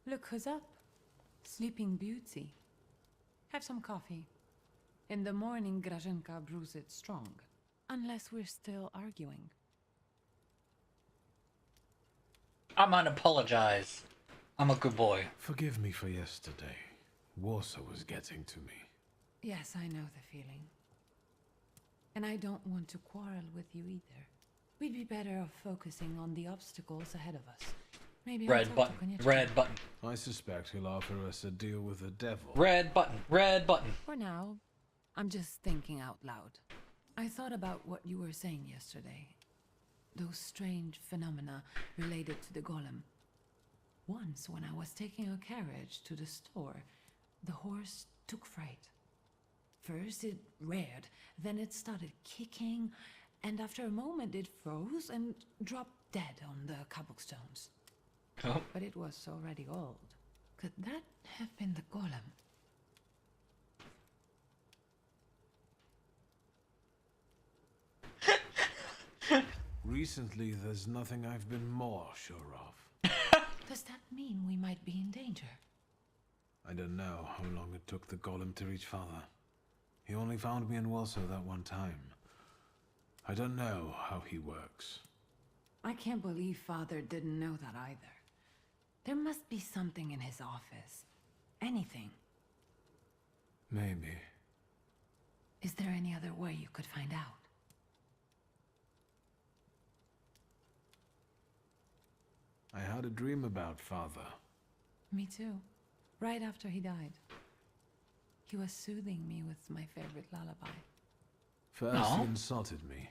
Look who's up. Sleeping Beauty. Have some coffee. In the morning, Grażynka brews it strong. Unless we're still arguing. I'm gonna apologize. I'm a good boy. Forgive me for yesterday. Warsaw was getting to me. Yes, I know the feeling. And I don't want to quarrel with you either. We'd be better off focusing on the obstacles ahead of us. Maybe Red button. Red button. I suspect he'll offer us a deal with the devil. Red button. Red button. For now, I'm just thinking out loud. I thought about what you were saying yesterday. Those strange phenomena related to the golem. Once, when I was taking a carriage to the store, the horse took fright. First it reared, then it started kicking, and after a moment it froze and dropped dead on the cobblestones. Oh. But it was already old. Could that have been the golem? Recently, there's nothing I've been more sure of. Does that mean we might be in danger? I don't know how long it took the golem to reach Father. He only found me in Warsaw that one time. I don't know how he works. I can't believe Father didn't know that either. There must be something in his office. Anything. Maybe. Is there any other way you could find out? I had a dream about Father. Me too. Right after he died. He was soothing me with my favorite lullaby. First he insulted me,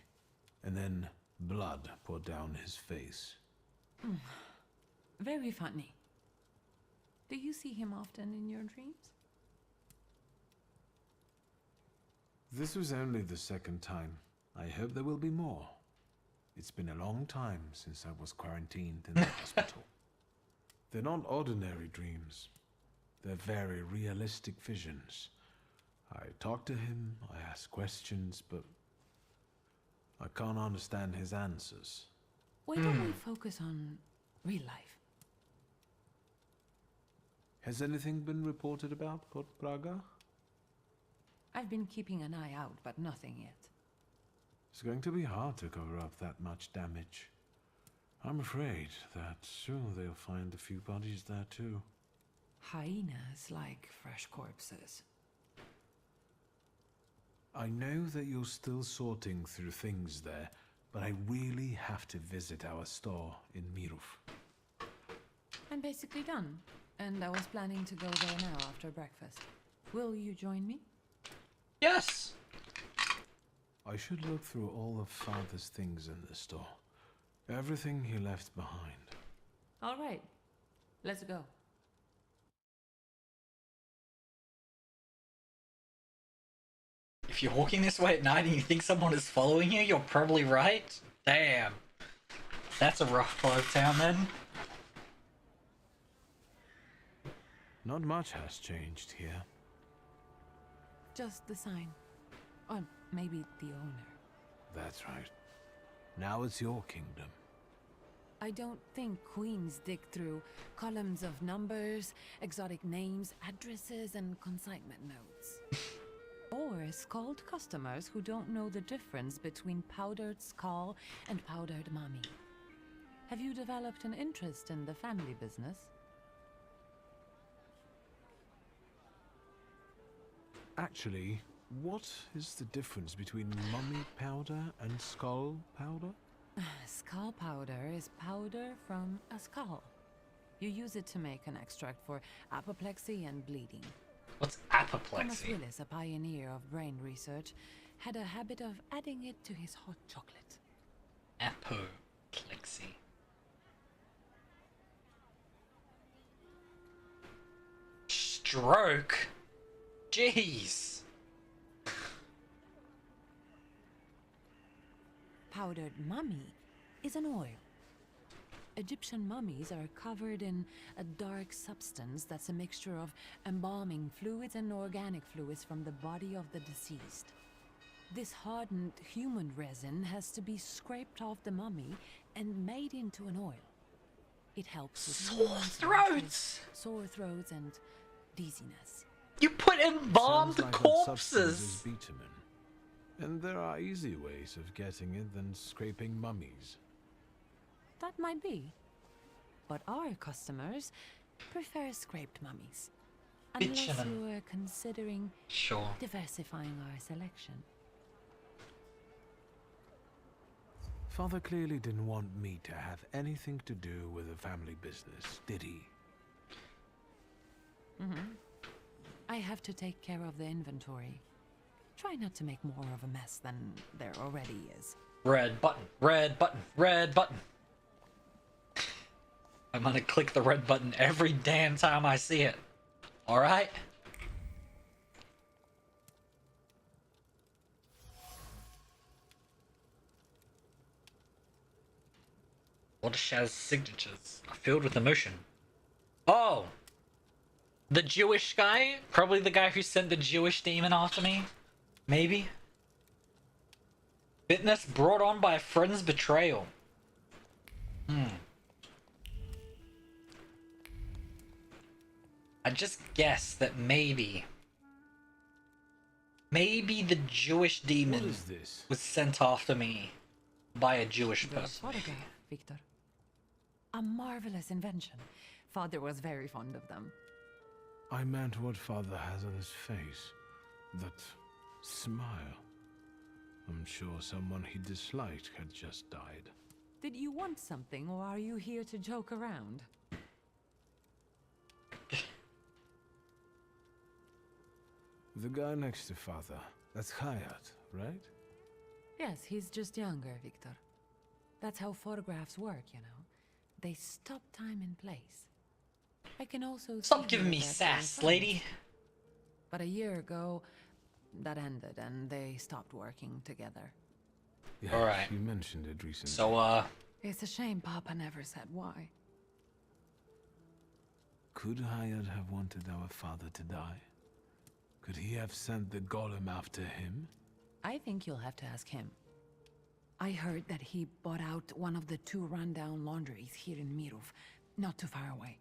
and then blood poured down his face. Very funny. Do you see him often in your dreams? This was only the second time. I hope there will be more. It's been a long time since I was quarantined in the hospital. They're not ordinary dreams. They're very realistic visions. I talk to him, I ask questions, but I can't understand his answers. Why don't we focus on real life? Has anything been reported about Port Praga? I've been keeping an eye out, but nothing yet. It's going to be hard to cover up that much damage. I'm afraid that soon they'll find a few bodies there too. Hyenas like fresh corpses. I know that you're still sorting through things there, but I really have to visit our store in Mirów. I'm basically done, and I was planning to go there now after breakfast. Will you join me? Yes! I should look through all of Father's things in the store. Everything he left behind. All right, let's go. If you're walking this way at night and you think someone is following you, you're probably right. Damn. That's a rough part of town then. Not much has changed here. Just the sign. Or maybe the owner. That's right. Now it's your kingdom. I don't think queens dig through columns of numbers, exotic names, addresses, and consignment notes. Or scold customers who don't know the difference between powdered skull and powdered mummy. Have you developed an interest in the family business? Actually, what is the difference between mummy powder and skull powder? Skull powder is powder from a skull. You use it to make an extract for apoplexy and bleeding. What's Thomas apoplexy? Willis, a pioneer of brain research, had a habit of adding it to his hot chocolate. Apoplexy. Stroke? Jeez. Powdered mummy is an oil. Egyptian mummies are covered in a dark substance that's a mixture of embalming fluids and organic fluids from the body of the deceased. This hardened human resin has to be scraped off the mummy and made into an oil. It helps with Sore throats! Sore throats and dizziness. You put embalmed Sounds like that corpses! substance is bitumen. And there are easy ways of getting it than scraping mummies. That might be. But our customers prefer scraped mummies. Unless Bitumen. you are considering Sure. diversifying our selection. Father clearly didn't want me to have anything to do with the family business, did he? I have to take care of the inventory. Try not to make more of a mess than there already is. Red button, red button, red button. I'm gonna click the red button every damn time I see it. Alright? What are Shaz's signatures? Are filled with emotion. Oh! The Jewish guy? Probably the guy who sent the Jewish demon after me? Maybe? Bitterness brought on by a friend's betrayal. I just guess that maybe the Jewish demon What is this? was sent after me by a Jewish The person. photograph, Wiktor. A marvelous invention. Father was very fond of them. I meant what Father has on his face. That smile. I'm sure someone he disliked had just died. Did you want something, or are you here to joke around? The guy next to Father, that's Hayat, right? Yes, he's just younger, Wiktor. That's how photographs work, you know. They stop time and place. I can also Stop see giving here me that they're sass, friends. lady. But a year ago, that ended and they stopped working together. Yeah, Alright. you mentioned it recently. So, It's a shame Papa never said why. Could Hayat have wanted our father to die? Could he have sent the golem after him? I think you'll have to ask him. I heard that he bought out one of the 2 rundown laundries here in Mirov, not too far away.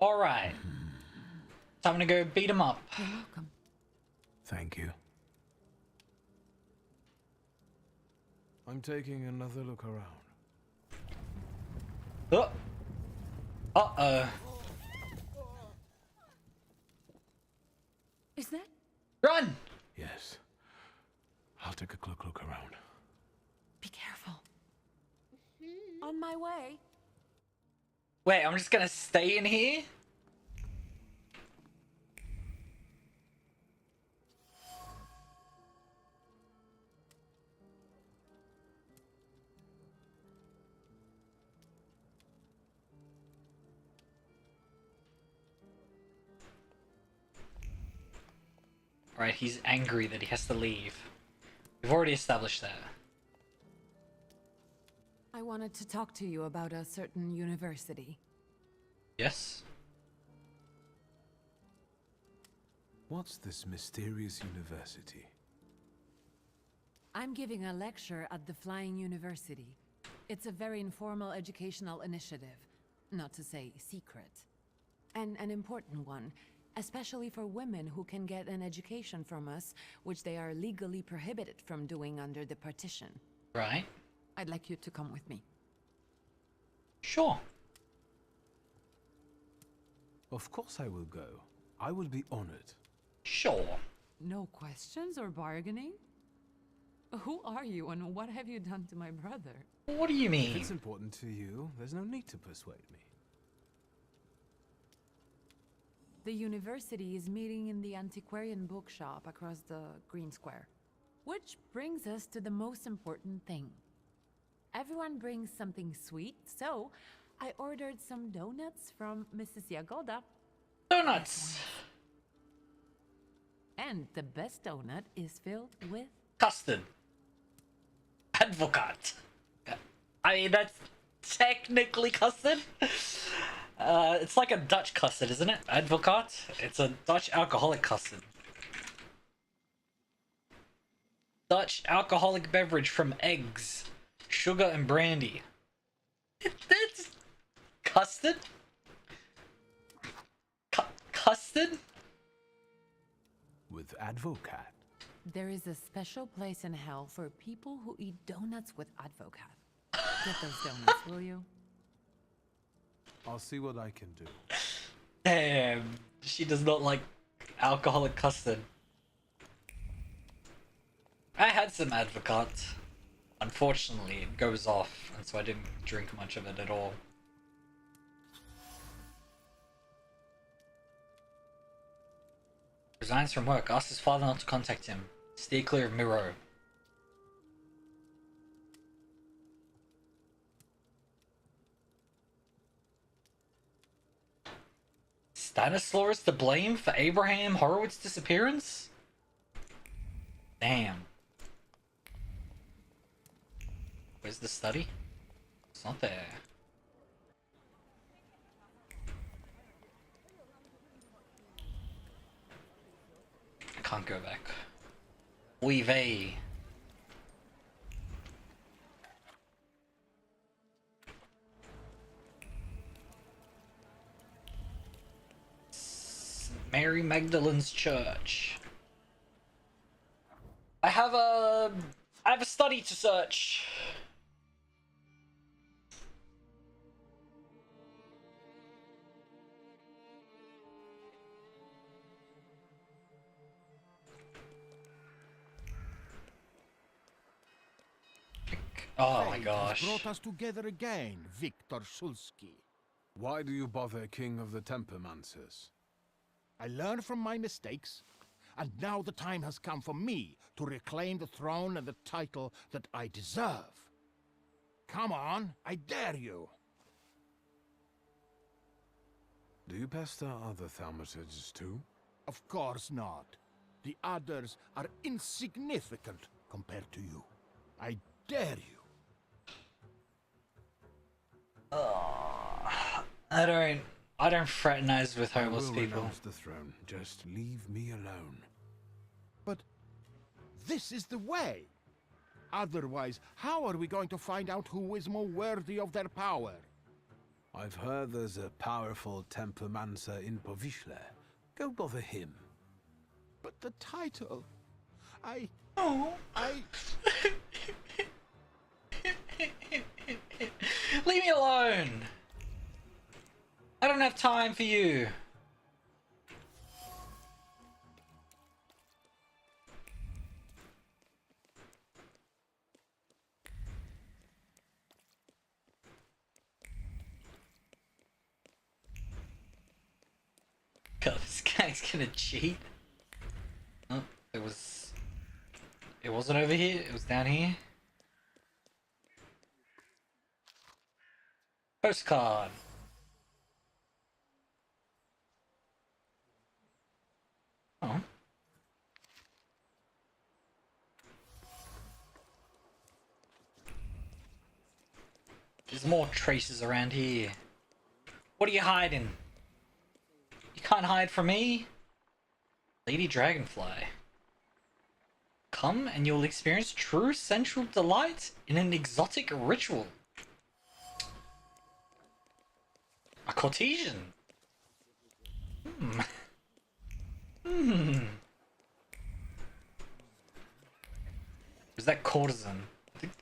alright. Time to go beat him up. You're welcome. Thank you. I'm taking another look around. Oh. Uh-oh. Is that? Run! Yes. I'll take a quick look around. Be careful. On my way. Wait, I'm just gonna stay in here? Right, he's angry that he has to leave. We've already established that. I wanted to talk to you about a certain university. Yes? What's this mysterious university? I'm giving a lecture at the Flying University. It's a very informal educational initiative. Not to say secret. And an important one, especially for women who can get an education from us, which they are legally prohibited from doing under the partition. Right. I'd like you to come with me. Sure. Of course I will go. I will be honored. Sure. No questions or bargaining? Who are you and what have you done to my brother? What do you mean? If it's important to you, there's no need to persuade me. The university is meeting in the antiquarian bookshop across the Green Square. Which brings us to the most important thing. Everyone brings something sweet, so I ordered some donuts from Mrs. Yagoda. Donuts! And the best donut is filled with... Custard. Advocat. I mean, that's technically custard. It's like a Dutch custard, isn't it? Advocat? It's a Dutch alcoholic custard. Dutch alcoholic beverage from eggs, sugar, and brandy. It's custard? Custard? With advocat. There is a special place in hell for people who eat donuts with advocat. Get those donuts, will you? I'll see what I can do. Damn, she does not like alcoholic custard. I had some advocat. Unfortunately, it goes off, and so I didn't drink much of it at all. Resigns from work. Asks his father not to contact him. Steer clear of Miro. Stanislaus to blame for Abraham Horowitz's disappearance? Damn. Where's the study? It's not there. I can't go back. Oy vey. Mary Magdalene's Church. I have a study to search. Oh my Fate gosh. has brought us together again, Wiktor Szulski. Why do you bother, King of the Tempermancers? I learned from my mistakes, and now the time has come for me to reclaim the throne and the title that I deserve. Come on, I dare you. Do you pester other thaumaturges too? Of course not. The others are insignificant compared to you. I dare you. I don't fraternize with homeless people. Renounce the throne. Just leave me alone. But this is the way. Otherwise, how are we going to find out who is more worthy of their power? I've heard there's a powerful Tempermancer in Powiśle. Go bother him. But the title... I... Leave me alone! I don't have time for you. God, this guy's gonna cheat. Oh, it wasn't over here, it was down here. Postcard. Oh. There's more traces around here. What are you hiding? You can't hide from me. Lady Dragonfly. Come and you'll experience true sensual delight in an exotic ritual. A courtesan. Is that courtesan?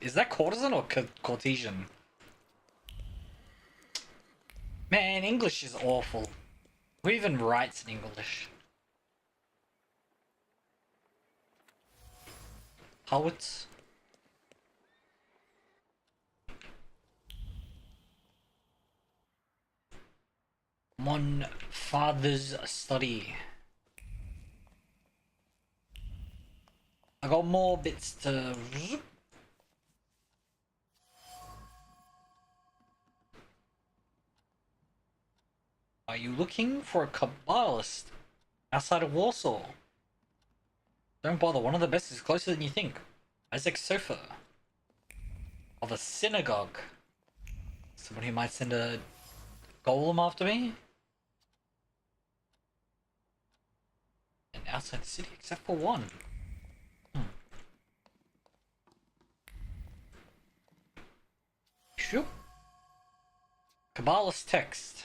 Is that courtesan or courtesan? Man, English is awful. Who even writes in English? Poets? Mon father's study. I got more bits to... Are you looking for a Kabbalist outside of Warsaw? Don't bother, one of the best is closer than you think. Isaac Sofer of a synagogue. Someone who might send a golem after me? And outside the city, except for one. Shoop. Kabbalist text.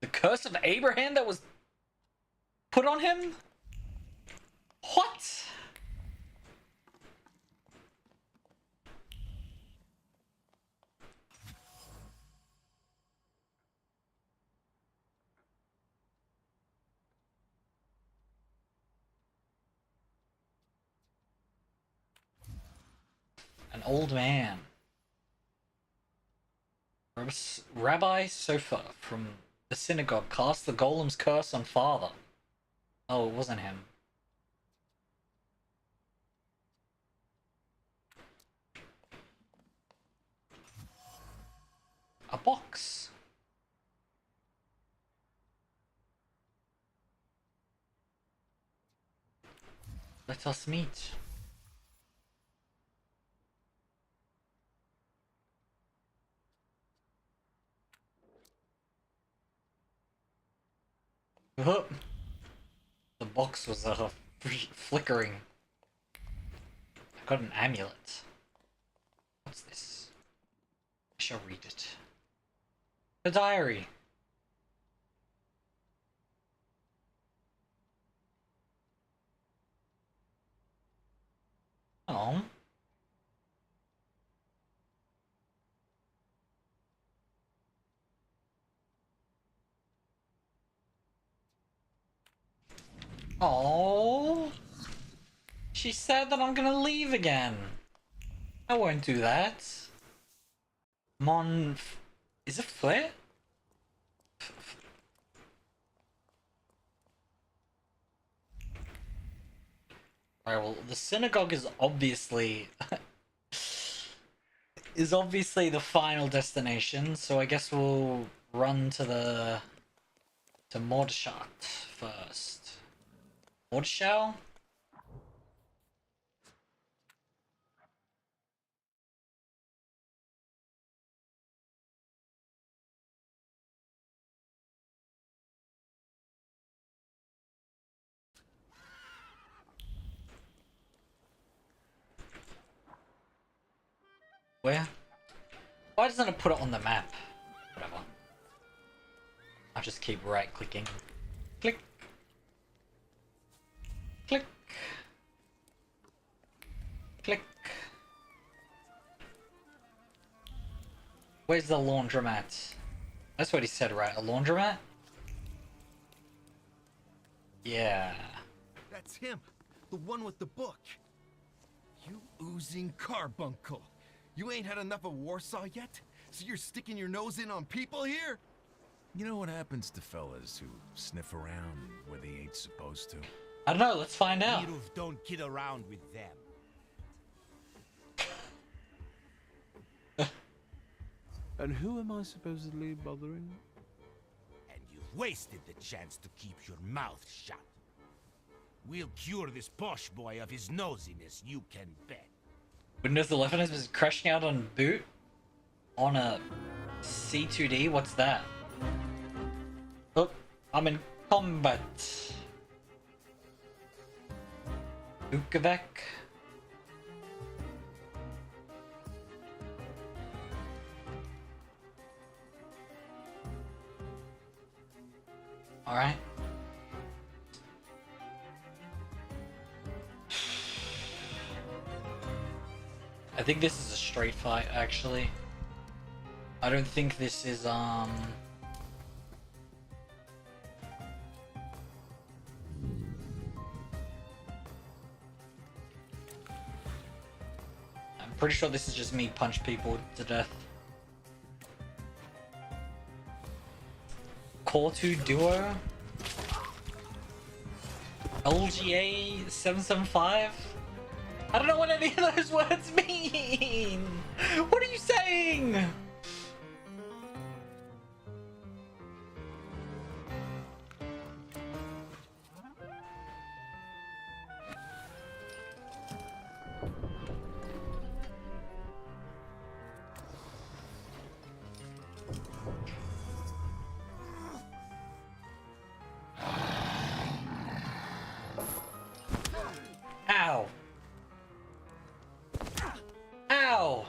The curse of Abraham that was put on him? What? An old man. Rabbi Sofer from the synagogue cast the golem's curse on father. Oh, it wasn't him. A box. Let us meet. The box was flickering. I got an amulet. What's this? I shall read it. A diary. Oh. Oh. She said that I'm gonna leave again. I won't do that. Is it Flair? Alright, well, the synagogue is obviously the final destination, so I guess we'll run to Mordschat first. Mordschau? Where? Why doesn't it put it on the map? Whatever. I'll just keep right clicking. Click. Click. Click. Where's the laundromat? That's what he said, right? A laundromat? Yeah. That's him. The one with the book. You oozing carbuncle. You ain't had enough of Warsaw yet? So you're sticking your nose in on people here? You know what happens to fellas who sniff around where they ain't supposed to? I don't know, let's find out. You don't kid around with them. And who am I supposedly bothering? And you've wasted the chance to keep your mouth shut. We'll cure this posh boy of his nosiness, you can bet. Windows 11 has been crashing out on boot on a C2D. What's that? Oh, I'm in combat. Ukavek. All right. I think this is a straight fight, actually. I don't think this is, I'm pretty sure this is just me punch people to death. Core 2 Duo? LGA 775? I don't know what any of those words mean! What are you saying? Ow! Ow!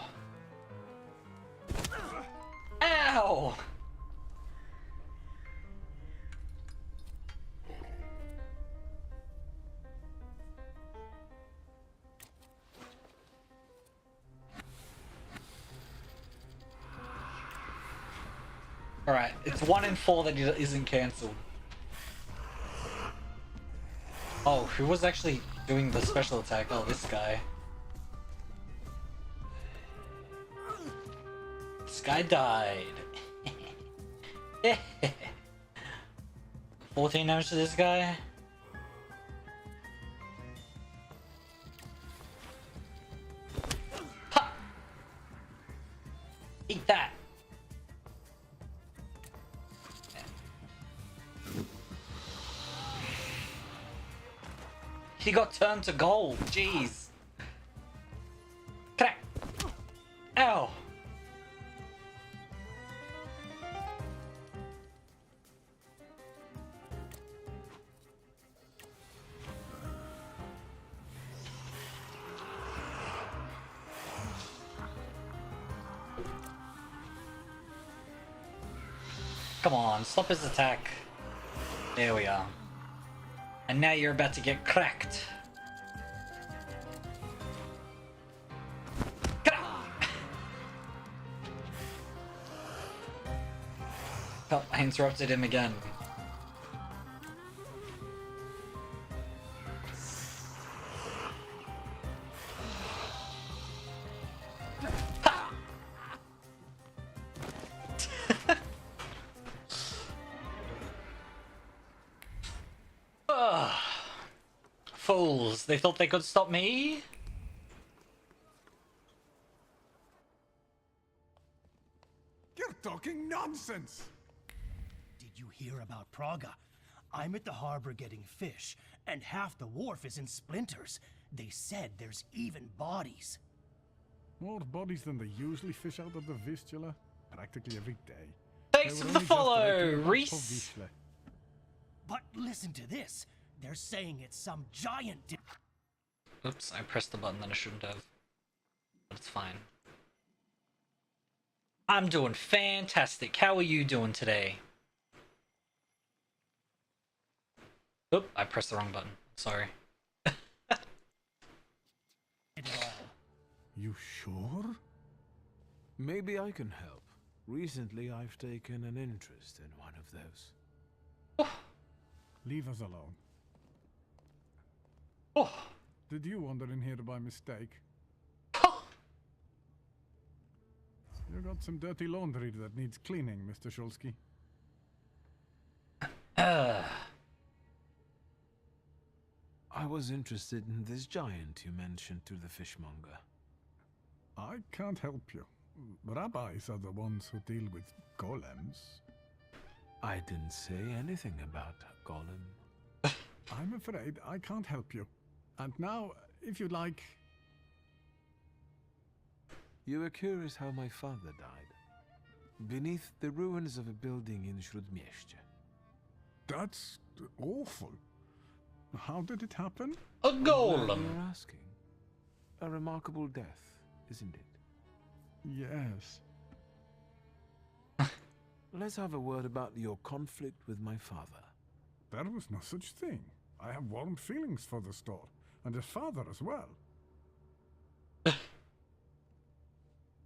Ow! Alright, it's 1 in 4 that isn't cancelled. Oh, who was actually doing the special attack? Oh, this guy. This guy died. 14 damage to this guy. Ha! Eat that. He got turned to gold. Jeez. Crack. Ow. Come on, stop his attack. There we are. And now you're about to get cracked. Oh, I interrupted him again. Fools, they thought they could stop me? You're talking nonsense! Did you hear about Praga? I'm at the harbor getting fish, and half the wharf is in splinters. They said there's even bodies. More bodies than they usually fish out of the Vistula, practically every day. Thanks for the follow, Reese! But listen to this. They're saying it's some giant. Oops, I pressed the button that I shouldn't have. But it's fine. I'm doing fantastic. How are you doing today? Oop, I pressed the wrong button. Sorry. You sure? Maybe I can help. Recently, I've taken an interest in one of those. Leave us alone. Oh. Did you wander in here by mistake? You got some dirty laundry that needs cleaning, Mr. Szulski. I was interested in this giant you mentioned to the fishmonger. I can't help you. Rabbis are the ones who deal with golems. I didn't say anything about a golem. I'm afraid I can't help you. And now, if you'd like... You were curious how my father died. Beneath the ruins of a building in Śródmieście. That's awful. How did it happen? A golem. You're asking. A remarkable death, isn't it? Yes. Let's have a word about your conflict with my father. There was no such thing. I have warm feelings for the store, and his father as well.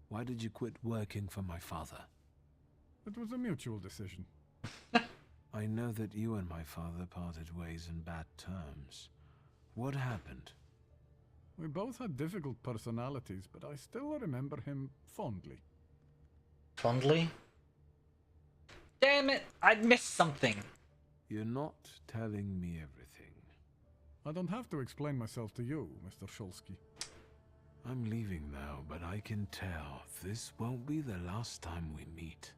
Why did you quit working for my father? It was a mutual decision. I know that you and my father parted ways in bad terms. What happened? We both had difficult personalities, but I still remember him fondly. Fondly? Damn it, I'd missed something. You're not telling me everything. I don't have to explain myself to you, Mr. Szulski. I'm leaving now, but I can tell this won't be the last time we meet.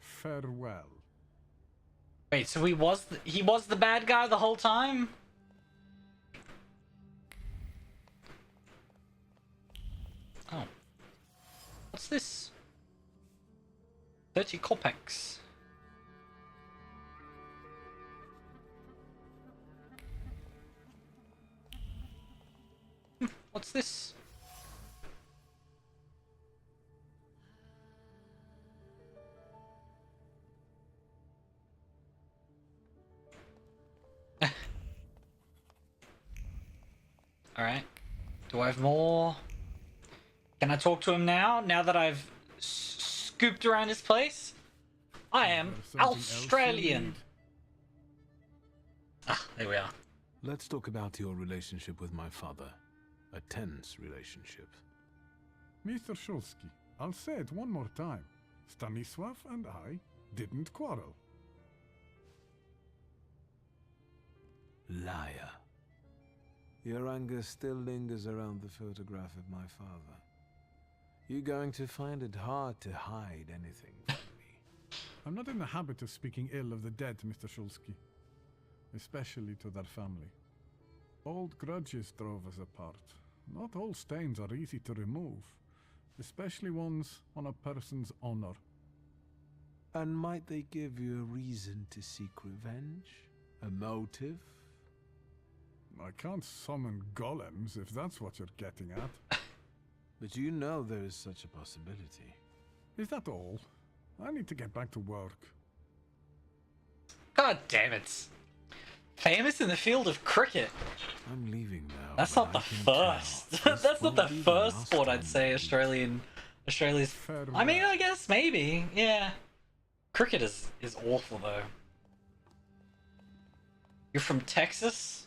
Farewell. Wait, so he was the bad guy the whole time? Oh. What's this? 30 kopecks. What's this? Alright. Do I have more? Can I talk to him now? Now that I've scooped around his place? I am Australian. Ah, there we are. Let's talk about your relationship with my father. A tense relationship. Mr. Szulski, I'll say it one more time. Stanisław and I didn't quarrel. Liar. Your anger still lingers around the photograph of my father. You're going to find it hard to hide anything from me. I'm not in the habit of speaking ill of the dead, Mr. Szulski. Especially to their family. Old grudges drove us apart. Not all stains are easy to remove, especially ones on a person's honor. And might they give you a reason to seek revenge? A motive? I can't summon golems if that's what you're getting at. But you know there is such a possibility. Is that all? I need to get back to work. God damn it. Famous in the field of cricket. I'm leaving now. That's not the first. That's not the first sport I'd say Australia's. I mean, I guess maybe. Yeah. Cricket is awful though. You're from Texas?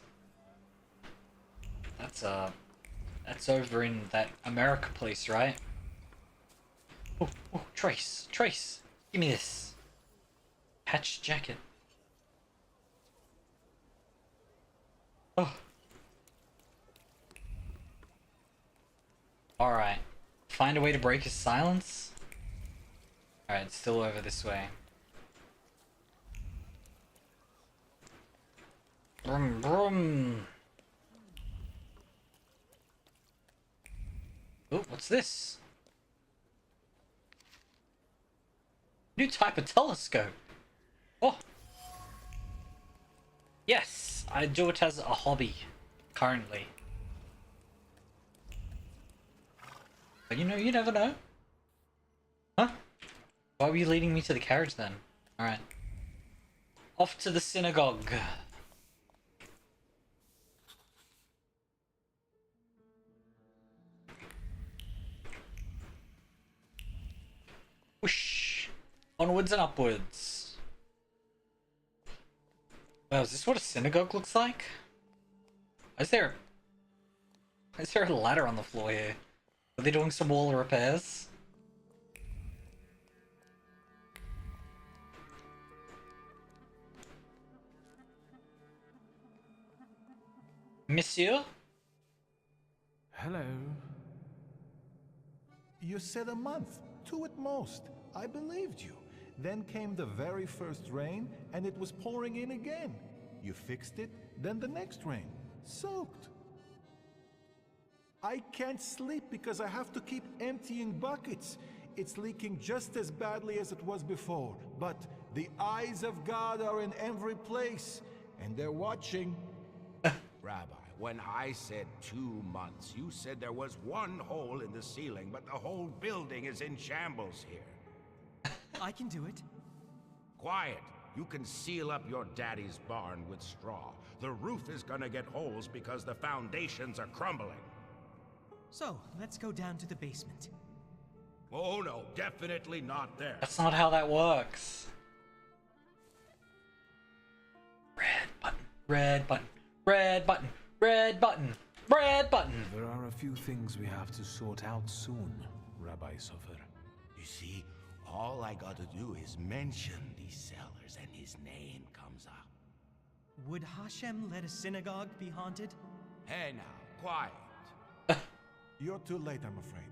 That's over in that America place, right? Oh, Trace, give me this. Patch jacket. Oh. Alright. Find a way to break his silence? Alright, it's still over this way. Brum brum. Oh, what's this? New type of telescope. Oh. Yes, I do it as a hobby, currently. But you know, you never know. Huh? Why were you leading me to the carriage then? Alright. Off to the synagogue. Whoosh! Onwards and upwards. Wow, is this what a synagogue looks like? Is there a ladder on the floor here? Are they doing some wall repairs? Monsieur? Hello. You said a month, 2 at most. I believed you. Then came the very first rain, and it was pouring in again. You fixed it, then the next rain. Soaked. I can't sleep because I have to keep emptying buckets. It's leaking just as badly as it was before. But the eyes of God are in every place, and they're watching. Rabbi, when I said 2 months, you said there was one hole in the ceiling, but the whole building is in shambles here. I can do it. Quiet. You can seal up your daddy's barn with straw. The roof is gonna get holes because the foundations are crumbling. So, let's go down to the basement. Oh no, definitely not there. That's not how that works. Red button, red button, red button, red button, red button. There are a few things we have to sort out soon, Rabbi Sofer. You see, all I gotta do is mention these cellars and his name comes up. Would Hashem let a synagogue be haunted? Hey now, quiet. You're too late, I'm afraid.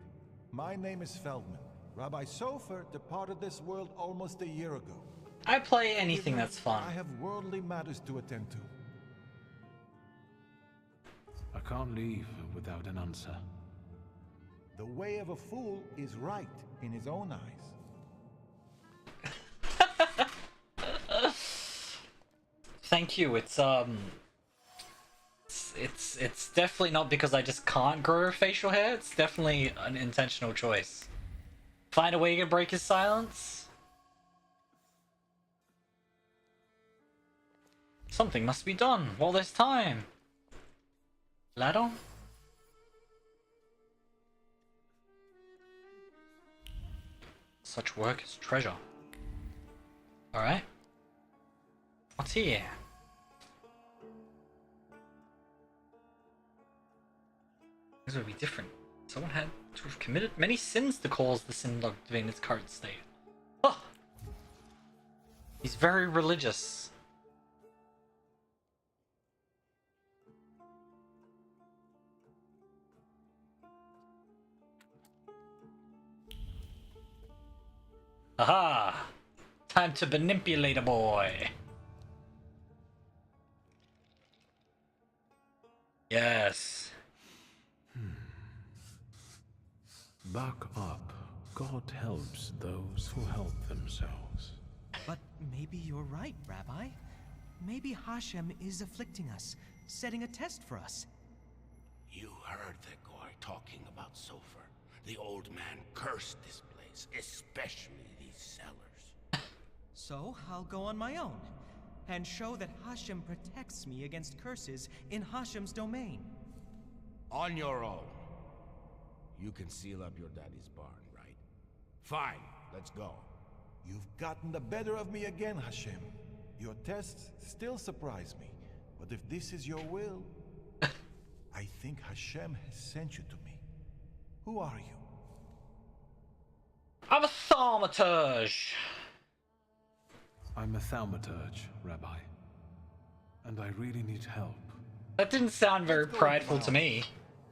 My name is Feldman. Rabbi Sofer departed this world almost a year ago. I play anything that's fun. I have worldly matters to attend to. I can't leave without an answer. The way of a fool is right in his own eyes. Thank you. It's definitely not because I just can't grow facial hair. It's definitely an intentional choice. Find a way to break his silence. Something must be done while there's time. Ladder? Such work is treasure. Alright. What's here? This would be different. Someone had to have committed many sins to cause the synagogue to be in its current state. Oh! He's very religious. Aha! Time to manipulate a boy. Yes. Back up. God helps those who help themselves. But maybe you're right, Rabbi. Maybe Hashem is afflicting us, setting a test for us. You heard the guy talking about Sofer. The old man cursed this place, especially these cellars. So I'll go on my own, and show that Hashem protects me against curses in Hashem's domain. On your own. You can seal up your daddy's barn, right? Fine, let's go. You've gotten the better of me again, Hashem. Your tests still surprise me. But if this is your will, I think Hashem has sent you to me. Who are you? I'm a thaumaturge. I'm a thaumaturge, Rabbi. And I really need help. That didn't sound very prideful to me.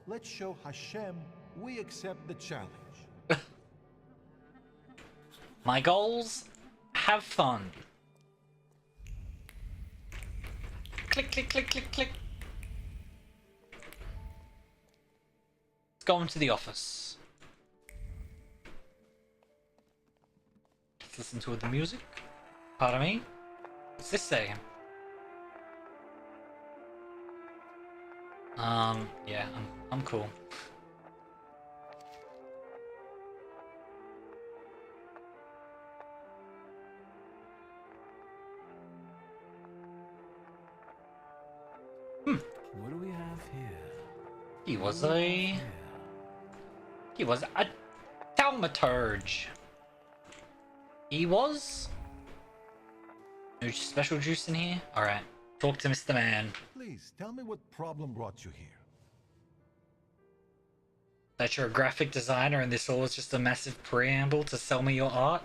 Let's show Hashem we accept the challenge. My goals? Have fun. Click, click, click, click, click. Let's go into the office. Let's listen to the music. Pardon me? What's this say? Yeah, I'm cool. What do we have here? He was a thaumaturge. He was? No special juice in here? Alright. Talk to Mr. Man. Please, tell me what problem brought you here. That you're a graphic designer and this all is just a massive preamble to sell me your art?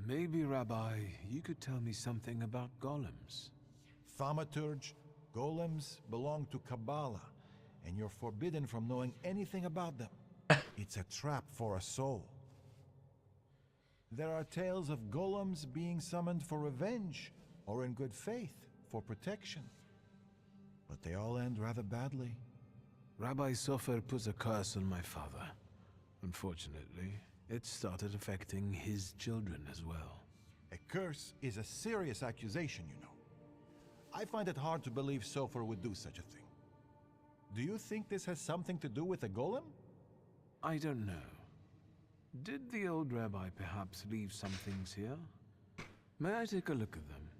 Maybe, Rabbi, you could tell me something about golems. Thaumaturge, golems belong to Kabbalah, and you're forbidden from knowing anything about them. It's a trap for a soul. There are tales of golems being summoned for revenge, or in good faith, for protection. But they all end rather badly. Rabbi Sofer put a curse on my father. Unfortunately, it started affecting his children as well. A curse is a serious accusation, you know. I find it hard to believe Sofer would do such a thing. Do you think this has something to do with the golem? I don't know. Did the old rabbi perhaps leave some things here? May I take a look at them?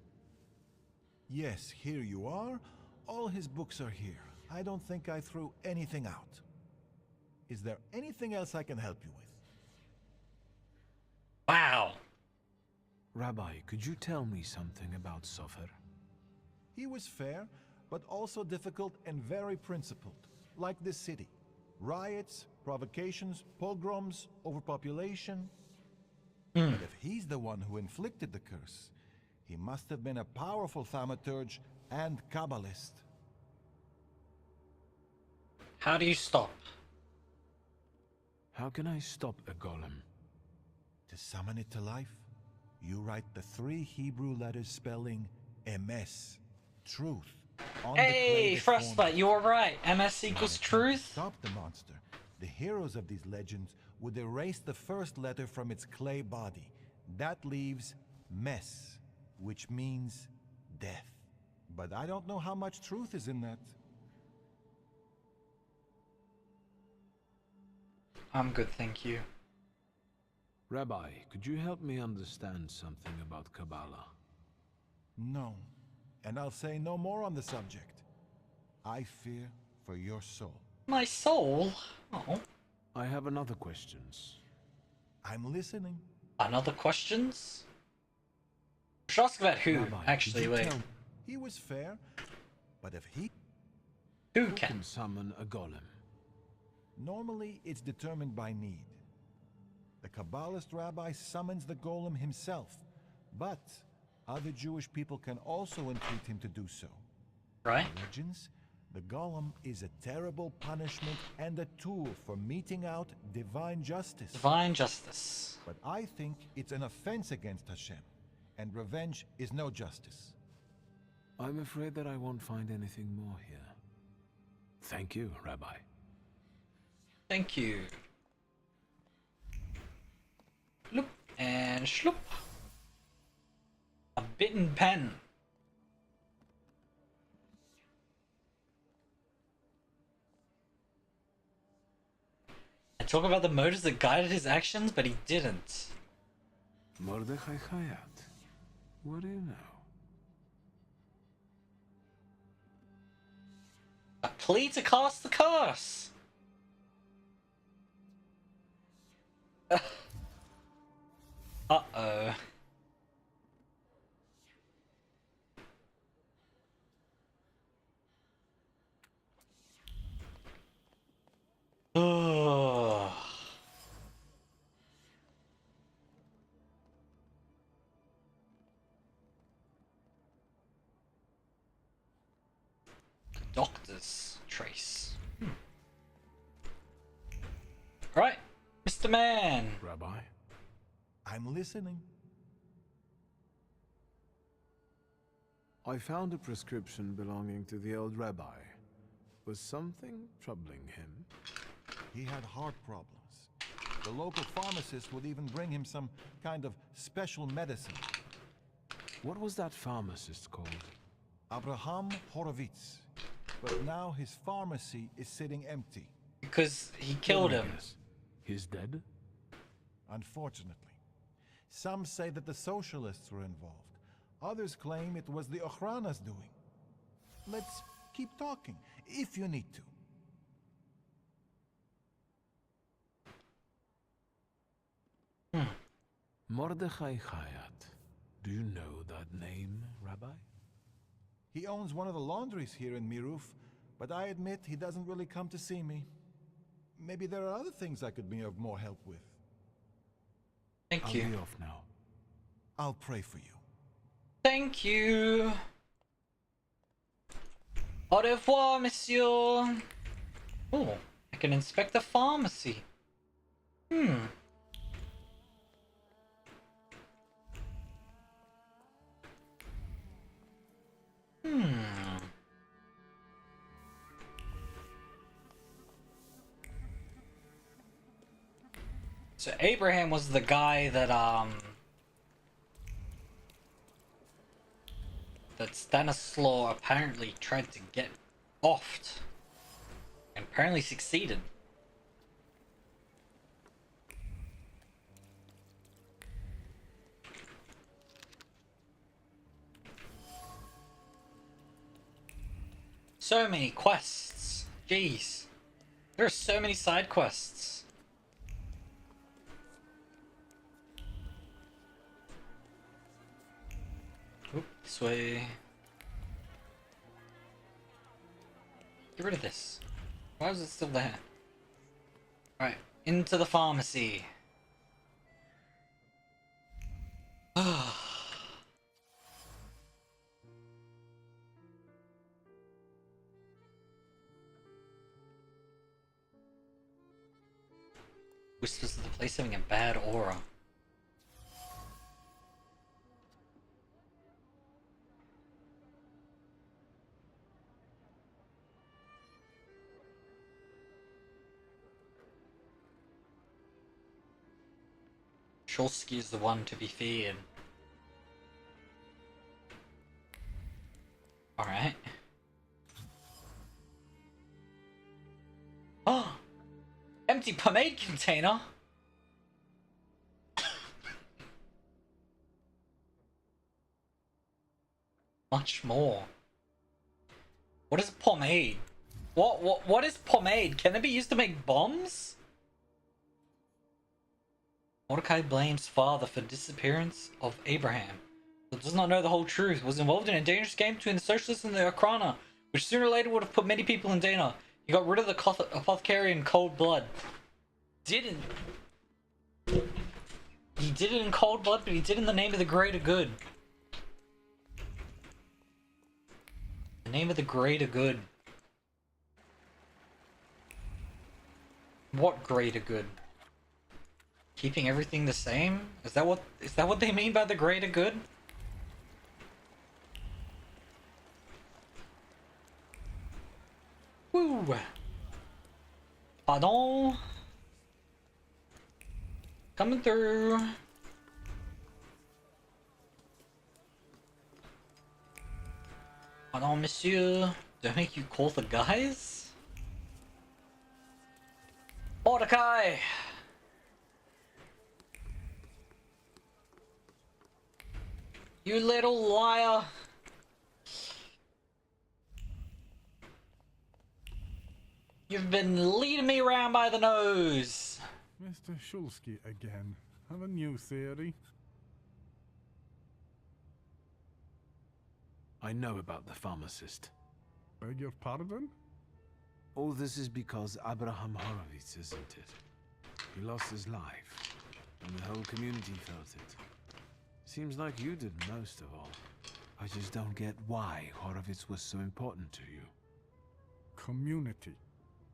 Yes, here you are. All his books are here. I don't think I threw anything out. Is there anything else I can help you with? Wow. Rabbi, could you tell me something about Sofer? He was fair, but also difficult and very principled, like this city. Riots, provocations, pogroms, overpopulation. But if he's the one who inflicted the curse, he must have been a powerful thaumaturge and Kabbalist. How do you stop? How can I stop a golem? To summon it to life, you write the 3 Hebrew letters spelling MS, truth. On Hey, Frostbite, you were right. MS equals truth. Stop the monster. The heroes of these legends would erase the first letter from its clay body. That leaves Mes, which means death. But I don't know how much truth is in that. I'm good, thank you. Rabbi, could you help me understand something about Kabbalah? No, and I'll say no more on the subject. I fear for your soul. My soul? Oh. I have another questions. I'm listening. Another questions? Should ask about who, Rabbi, actually, wait. He was fair, but if he... Who can summon a golem? Normally, it's determined by need. The Kabbalist rabbi summons the golem himself, but other Jewish people can also entreat him to do so. Right. In legends, the golem is a terrible punishment and a tool for meting out divine justice. Divine justice. But I think it's an offense against Hashem, and revenge is no justice. I'm afraid that I won't find anything more here. Thank you, Rabbi. Thank you. Loop and shloop. A bitten pen. I talk about the motives that guided his actions, but he didn't. Mordechai Chayat. What do you know? A plea to cast the curse. Uh-oh. Oh. Doctor's trace. Right, Mr. Man. Rabbi? I'm listening. I found a prescription belonging to the old rabbi. Was something troubling him? He had heart problems. The local pharmacist would even bring him some kind of special medicine. What was that pharmacist called? Abraham Horowitz. But now his pharmacy is sitting empty. Because he killed him. He's dead? Unfortunately. Some say that the socialists were involved. Others claim it was the Ochrana's doing. Let's keep talking, if you need to. Mordechai Chayat. Do you know that name, Rabbi? He owns one of the laundries here in Miruf, but I admit he doesn't really come to see me. Maybe there are other things I could be of more help with. Thank you. I'll be off now. I'll pray for you. Thank you. Au revoir, monsieur. Oh, I can inspect the pharmacy. So Abraham was the guy that Stanislaw apparently tried to get offed, and apparently succeeded. So many quests. Jeez. There are so many side quests. Oop, this way. Get rid of this. Why is it still there? Right, into the pharmacy. Whispers of the place having a bad aura. Szulski is the one to be feared. Alright. Oh! Empty pomade container? Much more. What is pomade? What is pomade? Can it be used to make bombs? Mordecai blames father for disappearance of Abraham, but does not know the whole truth. Was involved in a dangerous game between the socialists and the Okhrana, which sooner or later would have put many people in danger. He got rid of the apothecary in cold blood. Didn't. He did it in cold blood, but he did it in the name of the greater good. The name of the greater good. What greater good? Keeping everything the same? Is that what they mean by the greater good? Woo! Pardon? Coming through. Pardon, monsieur. Do I make you call the guys? Mordecai! You little liar! You've been leading me around by the nose! Mr. Szulski again. Have a new theory? I know about the pharmacist. Beg your pardon? All this is because Abraham Horowitz, isn't it? He lost his life, and the whole community felt it. Seems like you did most of all. I just don't get why Horowitz was so important to you. Community.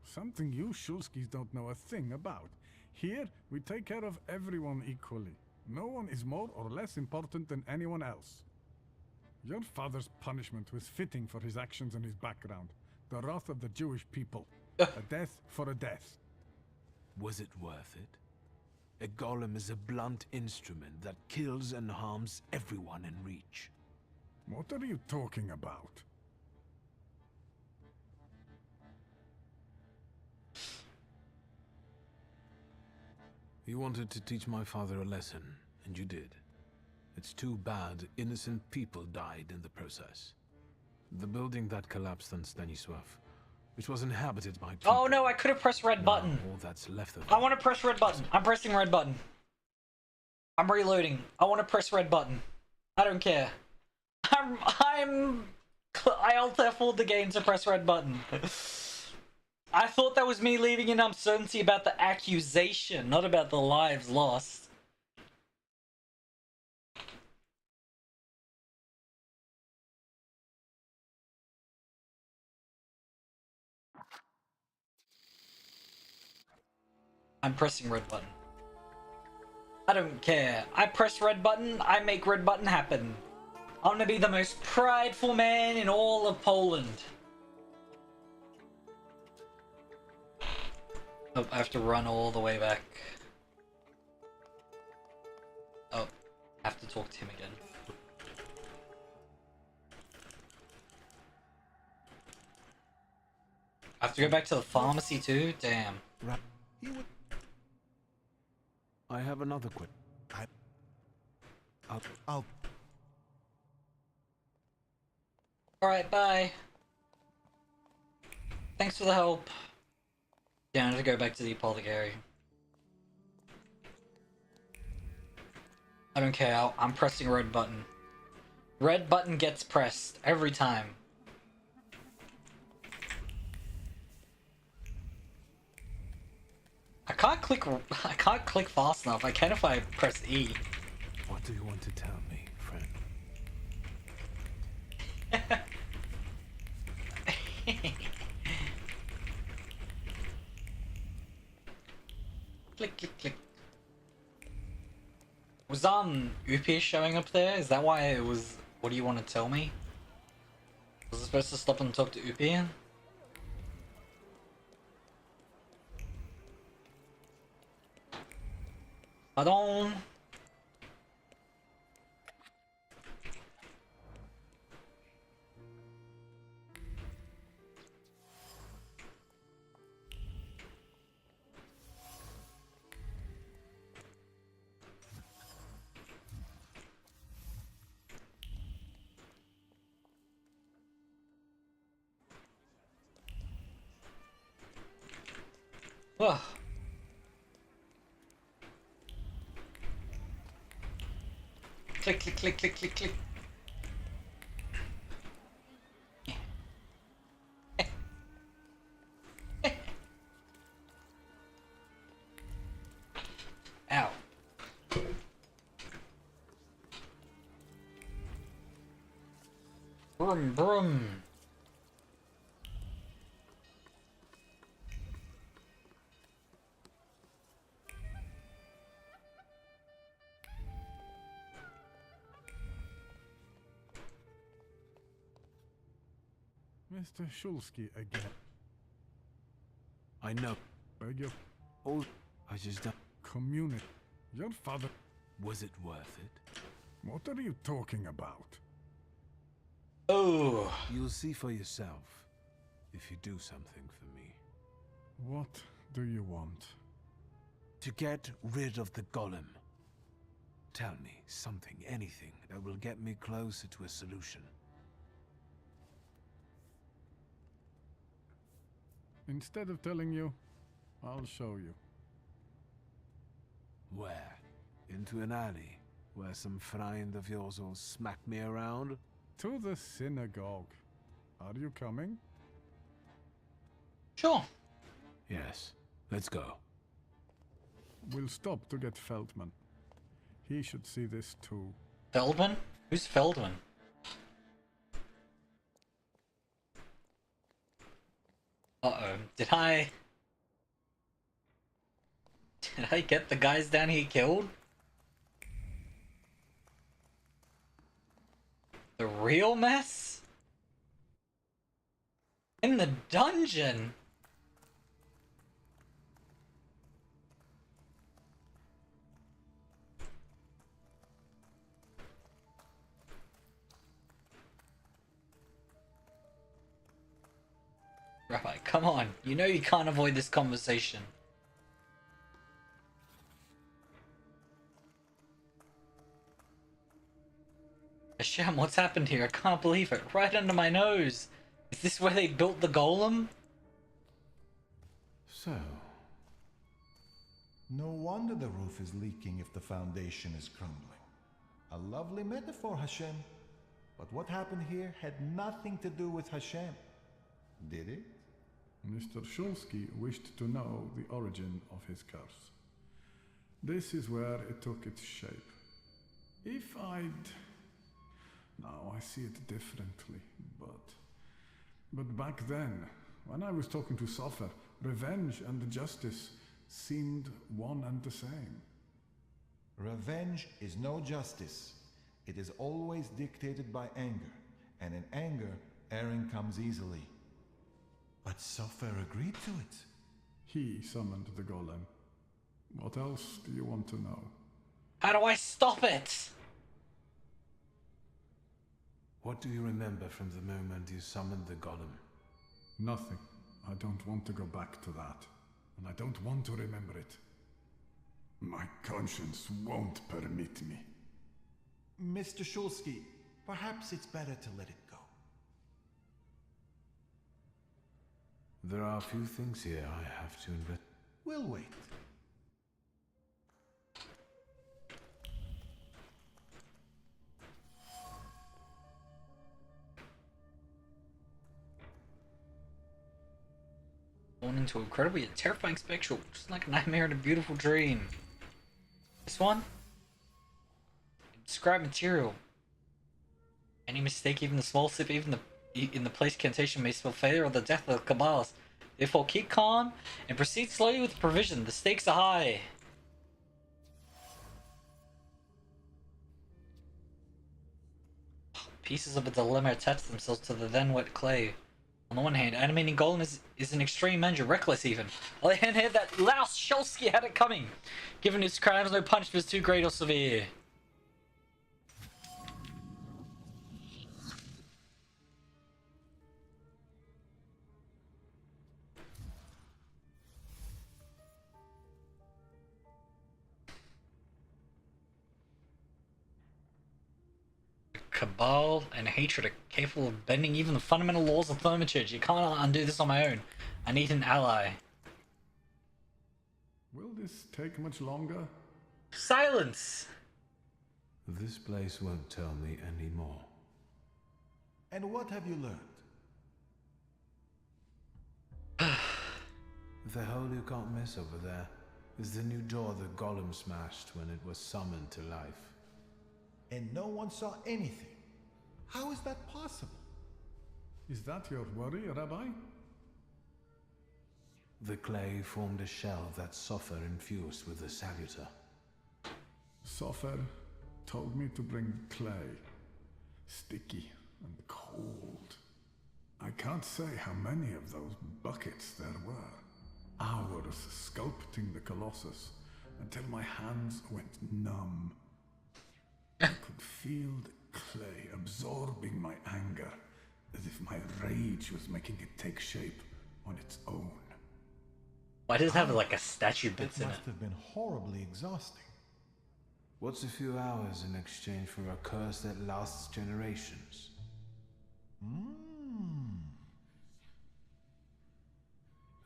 Something you Szulskis don't know a thing about. Here, we take care of everyone equally. No one is more or less important than anyone else. Your father's punishment was fitting for his actions and his background. The wrath of the Jewish people. A death for a death. Was it worth it? A golem is a blunt instrument that kills and harms everyone in reach. What are you talking about? You wanted to teach my father a lesson, and you did. It's too bad innocent people died in the process. The building that collapsed on Stanisław, which was inhabited by people. Oh no, I could have pressed red button. All that's left of it. I want to press red button. I'm pressing red button. I'm reloading. I want to press red button. I don't care. I alt F4'd the game to press red button. I thought that was me leaving in uncertainty about the accusation, not about the lives lost. I'm pressing red button. I don't care. I press red button, I make red button happen. I'm gonna be the most prideful man in all of Poland. Oh, I have to run all the way back. I have to talk to him again. I have to go back to the pharmacy too? Damn. I have another I'll... Alright, bye. Thanks for the help. Yeah, I have to go back to the apothecary. I don't care, I'm pressing red button. Red button gets pressed every time. I can't click fast enough. I can if I press E. What do you want to tell me, friend? Click, click, click. Was Upi showing up there? Is that why it was, what do you want to tell me? Was I supposed to stop and talk to Upi? Pardon? Ugh. Click, click, click, click, click, click. Ow. Brum, brum. Mr. Szulski again. I know. Beg your... Oh, I just don't... Community. Your father... Was it worth it? What are you talking about? Oh. You'll see for yourself if you do something for me. What do you want? To get rid of the golem. Tell me something, anything that will get me closer to a solution. Instead of telling you, I'll show you. Where? Into an alley, where some friend of yours will smack me around? To the synagogue. Are you coming? Sure. Yes, let's go. We'll stop to get Feldman. He should see this too. Feldman? Who's Feldman? Uh-oh. Did I get the guys down here killed? The real mess? In the dungeon? Rabbi, come on. You know you can't avoid this conversation. Hashem, what's happened here? I can't believe it. Right under my nose. Is this where they built the golem? So... No wonder the roof is leaking if the foundation is crumbling. A lovely metaphor, Hashem. But what happened here had nothing to do with Hashem. Did it? Mr. Szulski wished to know the origin of his curse. This is where it took its shape. If I'd... Now I see it differently, but back then, when I was talking to Sofer, revenge and justice seemed one and the same. Revenge is no justice. It is always dictated by anger, and in anger, erring comes easily. But Sofer agreed to it. He summoned the golem. What else do you want to know? How do I stop it? What do you remember from the moment you summoned the golem? Nothing. I don't want to go back to that. And I don't want to remember it. My conscience won't permit me. Mr. Szulski, perhaps it's better to let it go. There are a few things here I have to invent. We'll wait. Born into an incredibly terrifying spectral, just like a nightmare and a beautiful dream. This one? Describe material. Any mistake, even the smallest sip, even in the place cantation may spell failure or the death of the Cabalist. Therefore, keep calm and proceed slowly with provision. The stakes are high. Pieces of a dilemma attach themselves to the then wet clay. On the one hand, animating golem is an extreme measure, reckless even. On the other hand, that louse Szulski had it coming. Given his crimes, no punishment is too great or severe. Cabal and hatred are capable of bending even the fundamental laws of thaumaturge. You can't undo this on my own. I need an ally. Will this take much longer? Silence! This place won't tell me anymore. And what have you learned? The hole you can't miss over there is the new door the golem smashed when it was summoned to life. And no one saw anything. How is that possible? Is that your worry, Rabbi? The clay formed a shell that Sofer infused with the salutor. Sofer told me to bring clay. Sticky and cold. I can't say how many of those buckets there were. Hours sculpting the Colossus until my hands went numb. I could feel the clay absorbing my anger, as if my rage was making it take shape on its own. Why does it have like a statue bits in it? Must have been horribly exhausting. What's a few hours in exchange for a curse that lasts generations?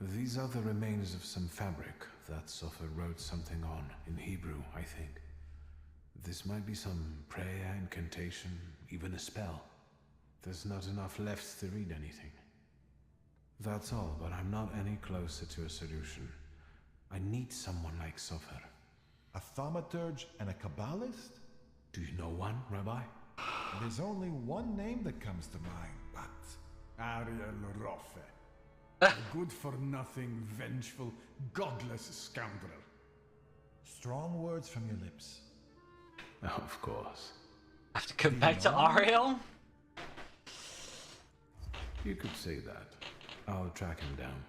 These are the remains of some fabric that Sofer wrote something on, in Hebrew, I think. This might be some prayer, incantation, even a spell. There's not enough left to read anything. That's all, but I'm not any closer to a solution. I need someone like Sofer. A thaumaturge and a Kabbalist? Do you know one, Rabbi? There's only one name that comes to mind, but... Ariel Roffe. A good-for-nothing, vengeful, godless scoundrel. Strong words from your lips. Of course. I have to come back to Ariel? You could say that. I'll track him down.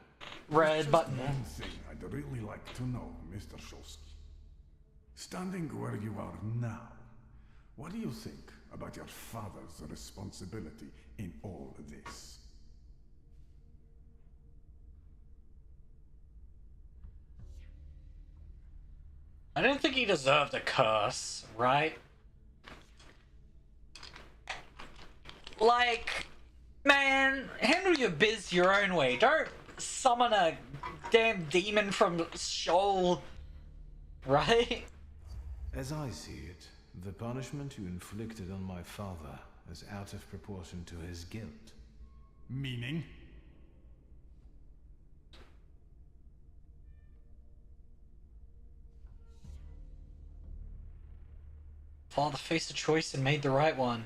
Red button. One thing I'd really like to know, Mr. Szulski. Standing where you are now, what do you think about your father's responsibility in all this? I don't think he deserved a curse, right? Like, man, handle your biz your own way. Don't summon a damn demon from Sheol, right? As I see it, the punishment you inflicted on my father is out of proportion to his guilt. Meaning? Father faced a choice and made the right one.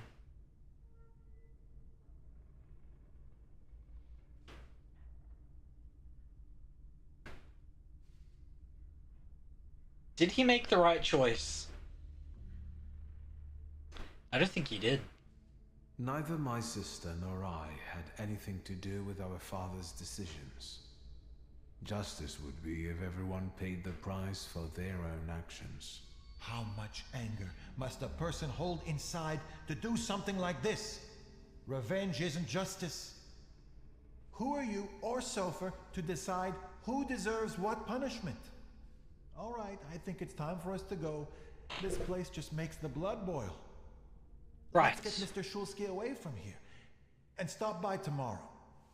Did he make the right choice? I don't think he did. Neither my sister nor I had anything to do with our father's decisions. Justice would be if everyone paid the price for their own actions. How much anger must a person hold inside to do something like this? Revenge isn't justice. Who are you or Sofer to decide who deserves what punishment? All right, I think it's time for us to go. This place just makes the blood boil. Right. Let's get Mr. Szulski away from here. And stop by tomorrow.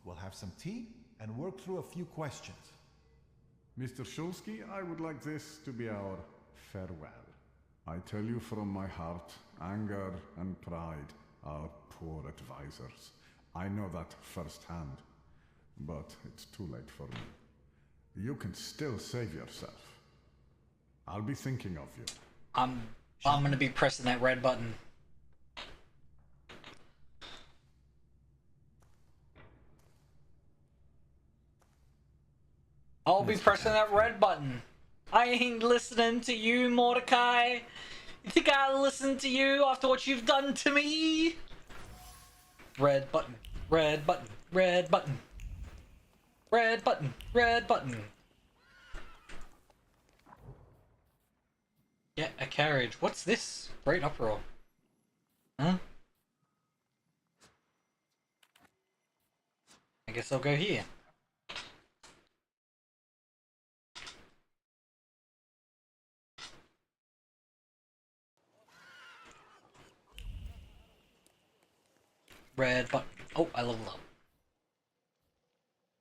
We'll have some tea and work through a few questions. Mr. Szulski, I would like this to be our farewell. I tell you from my heart, anger and pride are poor advisors. I know that firsthand, but it's too late for me. You can still save yourself. I'll be thinking of you. I'm gonna be pressing that red button. I'll be pressing that red button. I ain't listening to you, Mordecai. You think I'll listen to you after what you've done to me? Red button, red button, red button. Red button, red button. Get a carriage. What's this? Great uproar. Huh? I guess I'll go here. Red button. Oh, I leveled up.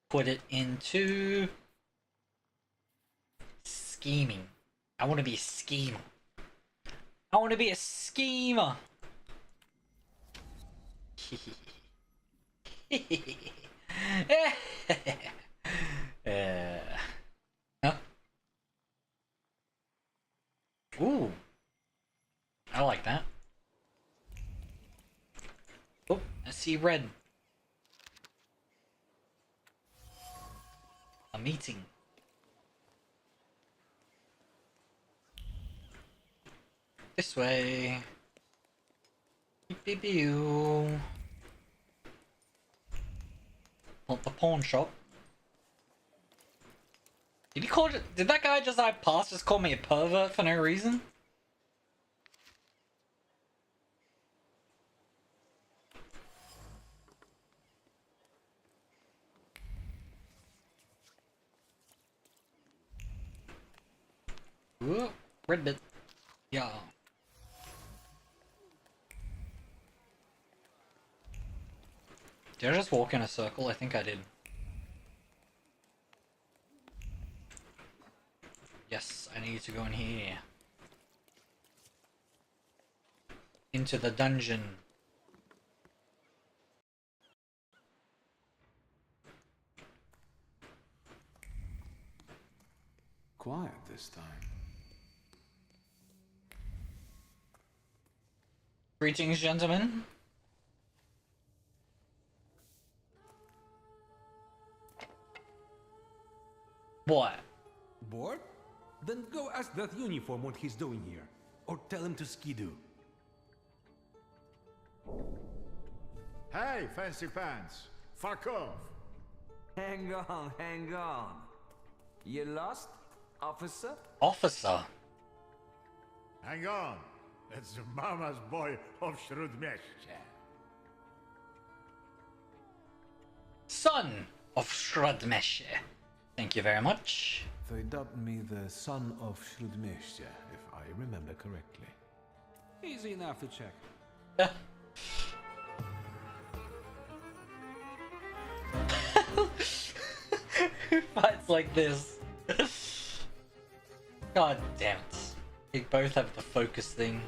Put it into scheming. I want to be a schemer. I want to be a schemer. Huh? Ooh. I like that. Oh, I see red. A meeting. This way. Beep beep beep. Not the pawn shop. Did he call it? Did that guy just I passed just call me a pervert for no reason? Ooh, red bit. Yeah. Did I just walk in a circle? I think I did. Yes, I need to go in here. Into the dungeon. Quiet this time. Greetings, gentlemen. What? Bored? Then go ask that uniform what he's doing here. Or tell him to skidoo. Hey, fancy pants! Fuck off! Hang on, hang on. You lost, officer? Officer? Hang on. That's the mama's boy of Shrudmeshche. Son of Shrudmeshche. Thank you very much. They dubbed me the son of Shrudmeshche, if I remember correctly. Easy enough to check. Who fights like this? God damn it. They both have the focus thing.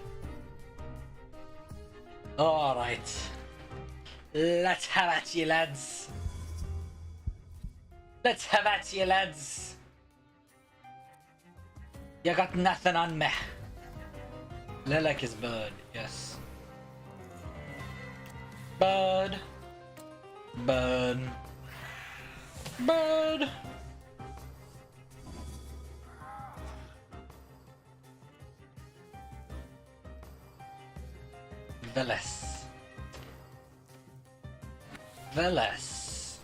Alright. Let's have at you, lads. Let's have at you, lads. You got nothing on me. Lilac is bird, yes. Bird. Bird. Bird. Veles. Veles.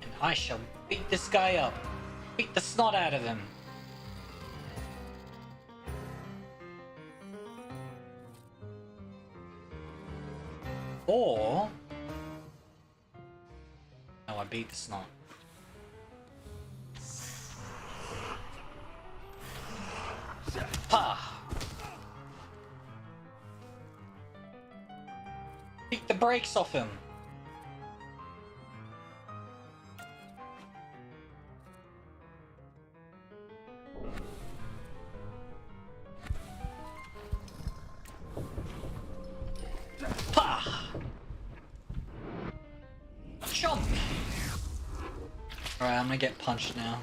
And I shall beat this guy up. Beat the snot out of him. Or... Oh, I beat the snot. Pa! Beat the brakes off him. Pa! Jump! Alright, I'm gonna get punched now.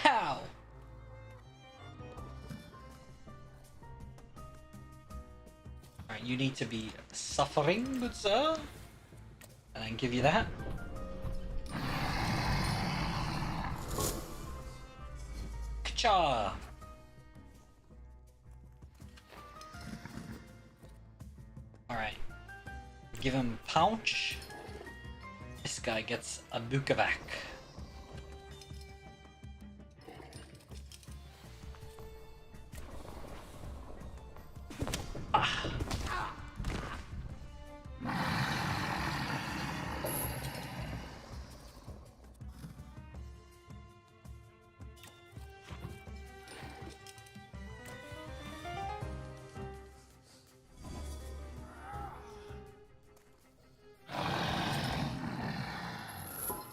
Ow! Alright, you need to be suffering, good sir. And I can give you that. Ka-cha! Alright. Give him pouch. This guy gets a Bukavak. Ah.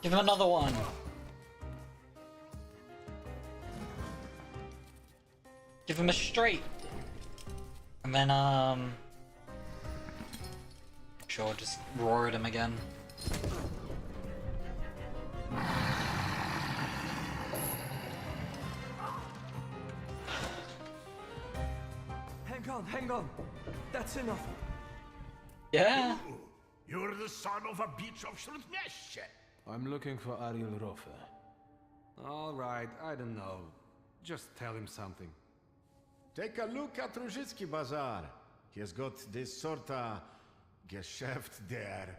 Give him another one. Give him a straight. And then, sure, just roar at him again. Hang on. That's enough. Yeah? You're the son of a bitch of Shlutmesh. I'm looking for Ariel Rofe. Alright, I don't know. Just tell him something. Take a look at Ruzhitsky Bazaar. He has got this sorta Geschäft there.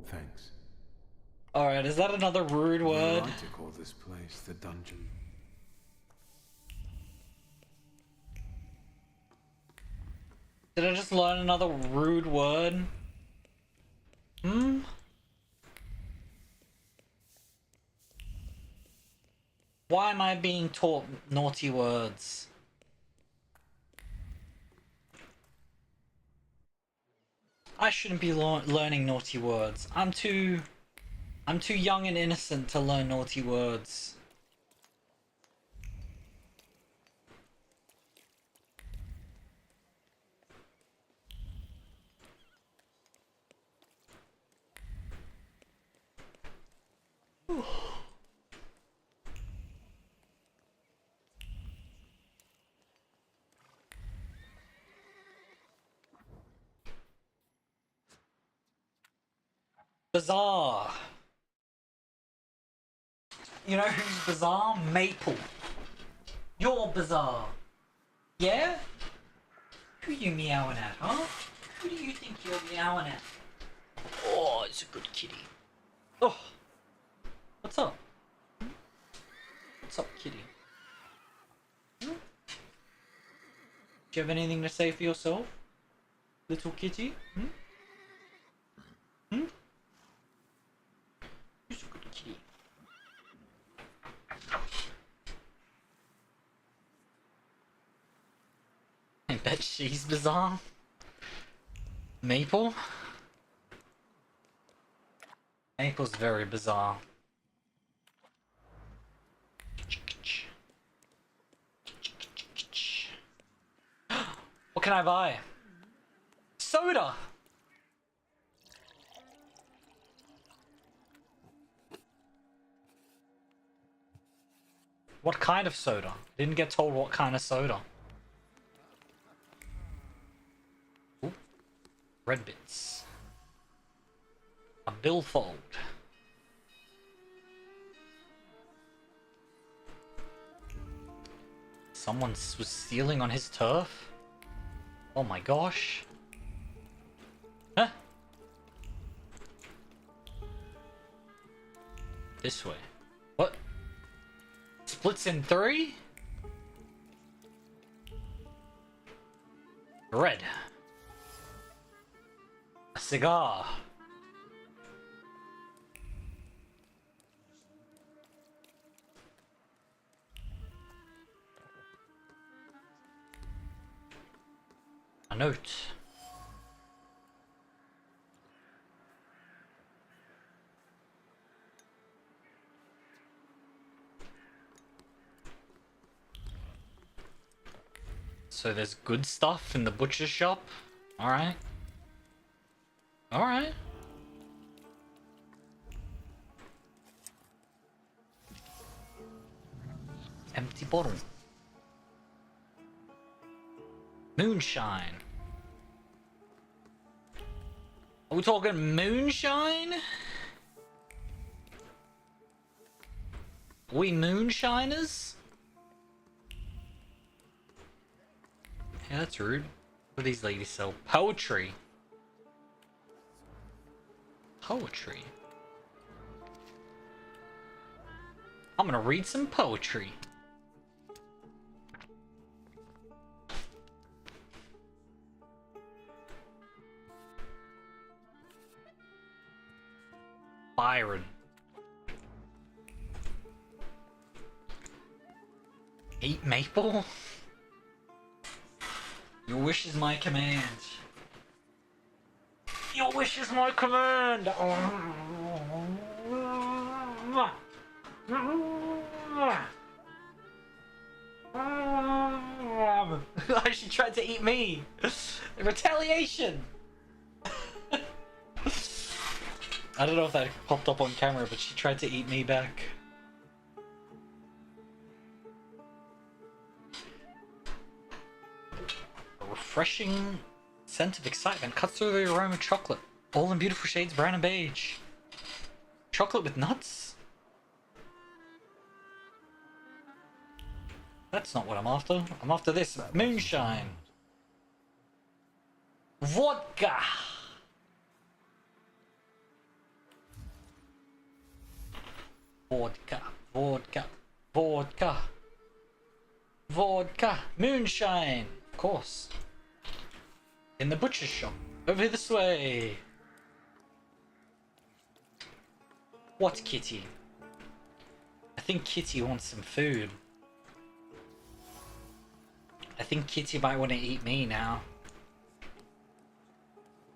Thanks. Alright, is that another rude word? I like to call this place the dungeon. Did I just learn another rude word? Hmm? Why am I being taught naughty words? I shouldn't be learning naughty words. I'm too young and innocent to learn naughty words. Bizarre. You know who's bizarre? Maple. You're bizarre. Yeah? Who you meowing at, huh? Who do you think you're meowing at? Oh, it's a good kitty. Oh. What's up? What's up, kitty? Hmm? Do you have anything to say for yourself? Little kitty? Hmm? Hmm? Who's a good kitty? I bet she's bizarre. Maple? Maple's very bizarre. What can I buy? Soda! What kind of soda? Didn't get told what kind of soda. Ooh. Red bits. A billfold. Someone was stealing on his turf? Oh my gosh. Huh? This way. What? Splits in 3? Red. cigar. A note. So there's good stuff in the butcher's shop? Alright. Alright. Empty bottle. Moonshine. Are we talking moonshine? We moonshiners? Yeah, that's rude. What do these ladies sell? Poetry. Poetry. I'm gonna read some poetry. Byron. Eat maple? Your wish is my command. Your wish is my command! She tried to eat me! Retaliation! I don't know if that popped up on camera, but she tried to eat me back. A refreshing scent of excitement cuts through the aroma of chocolate, all in beautiful shades brown and beige. Chocolate with nuts? That's not what I'm after. I'm after this. Moonshine. Vodka. Vodka. Vodka. Vodka. Vodka. Moonshine. Of course. In the butcher's shop. Over this way. What, Kitty? I think Kitty wants some food. I think Kitty might want to eat me now.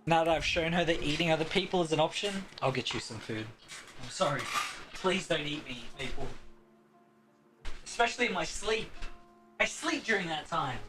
Now that I've shown her that eating other people is an option, I'll get you some food. I'm sorry. Please don't eat me, people. Especially in my sleep. I sleep during that time.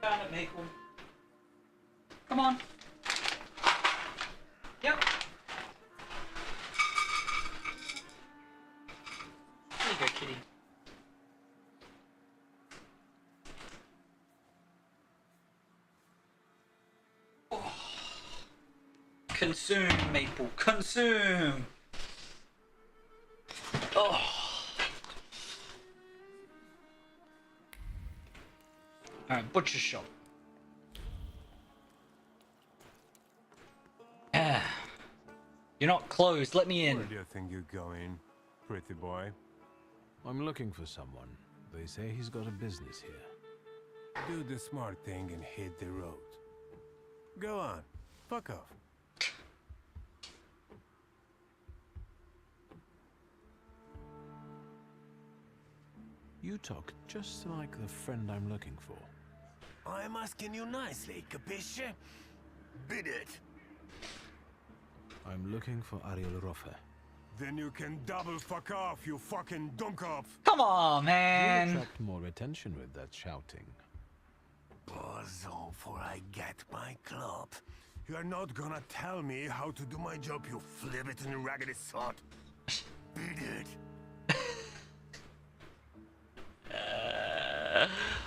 Found it, Maple. Come on. Yep. There you go, kitty. Oh. Consume, Maple. Consume. Oh. Alright, butcher shop. Ah. You're not closed, let me in. Where do you think you're going, pretty boy? I'm looking for someone. They say he's got a business here. Do the smart thing and hit the road. Go on. Fuck off. You talk just like the friend I'm looking for. I'm asking you nicely, capisce? Bid it. I'm looking for Ariel Rofe. Then you can double fuck off, you fucking dummkopf! Come on, You'll man. attract more attention with that shouting. Buzz on for I get my club. You are not gonna tell me how to do my job, you flibbit and raggedy sod. Beat it.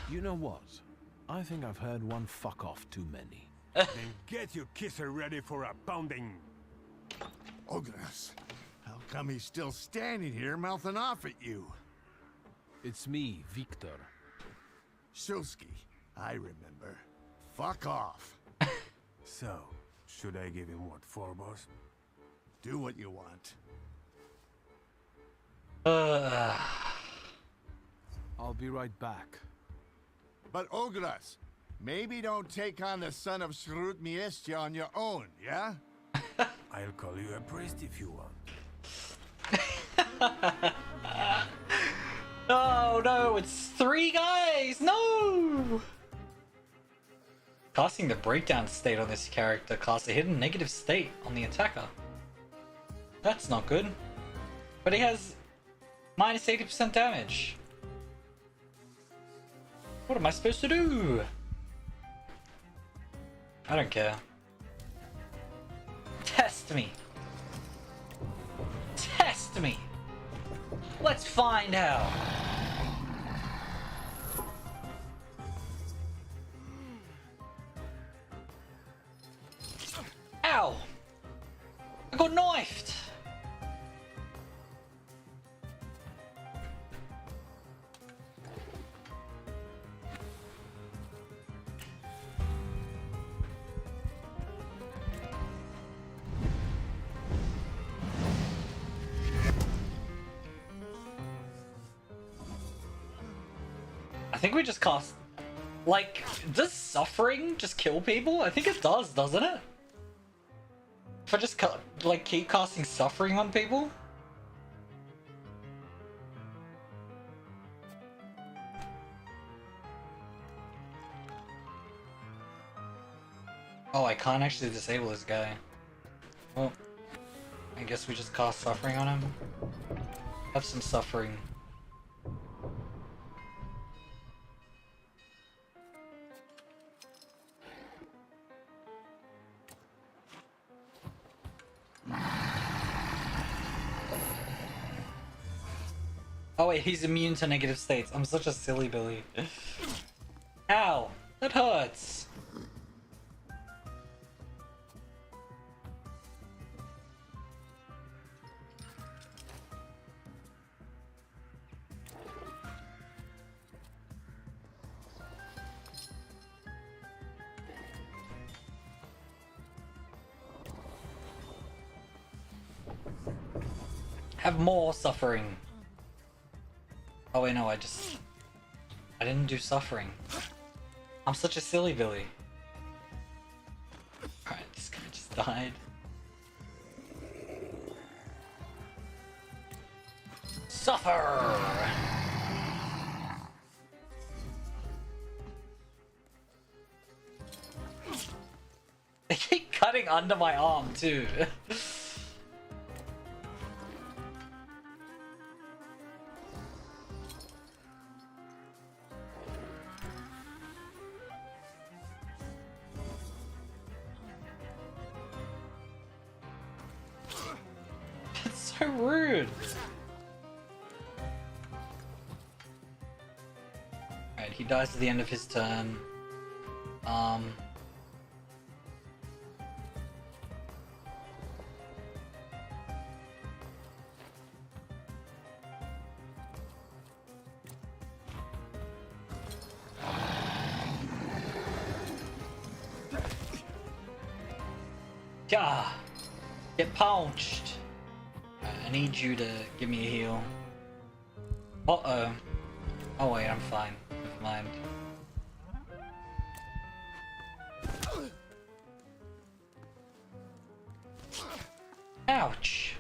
You know what? I think I've heard one fuck off too many. Then get your kisser ready for a pounding. Ogres, how come he's still standing here mouthing off at you? It's me, Wiktor. Szulski, I remember. Fuck off. So, should I give him what for, boss? Do what you want. I'll be right back. But Ogres, maybe don't take on the son of Shrut Miestia on your own, yeah? I'll call you a priest if you want. Oh no, it's 3 guys! No! Casting the breakdown state on this character casts a hidden negative state on the attacker. That's not good. But he has minus 80% damage. What am I supposed to do? I don't care. Test me. Test me. Let's find out. Ow! I got knifed! I think we just cast... Like, does suffering just kill people? I think it does, doesn't it? If I just like keep casting suffering on people? Oh, I can't actually disable this guy. Well, I guess we just cast suffering on him. Have some suffering. Oh wait, he's immune to negative states. I'm such a silly Billy. Ow! That hurts! Have more suffering. Oh wait, no, I didn't do suffering. I'm such a silly Billy. Alright, this guy just died. Suffer! They keep cutting under my arm too. So rude. Alright, he dies at the end of his turn. Yeah, get pounched. I need you to give me a heal. Uh-oh. Oh wait, I'm fine. Never mind. Ouch.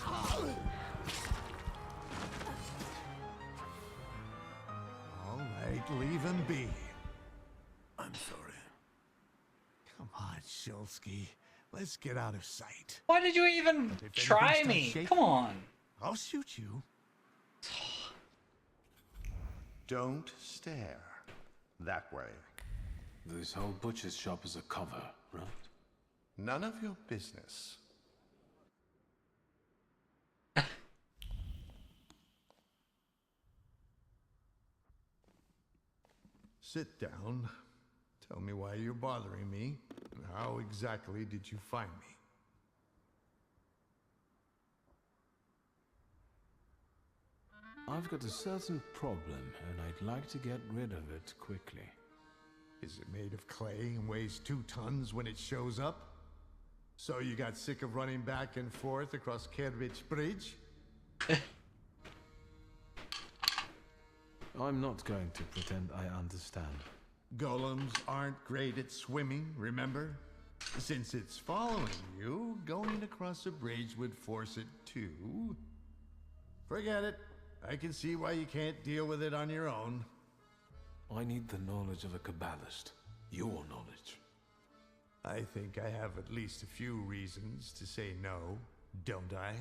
All right, leave him be. I'm sorry. Szulski, let's get out of sight. Why did you even try me? Come on. I'll shoot you. Don't stare. That way. This whole butcher's shop is a cover, right? None of your business. Sit down. Tell me why you're bothering me, and how exactly did you find me? I've got a certain problem, and I'd like to get rid of it quickly. Is it made of clay and weighs 2 tons when it shows up? So you got sick of running back and forth across Kervich Bridge? I'm not going to pretend I understand. Golems aren't great at swimming, remember? Since it's following you, going across a bridge would force it to... Forget it. I can see why you can't deal with it on your own. I need the knowledge of a Kabbalist. Your knowledge. I think I have at least a few reasons to say no, don't I?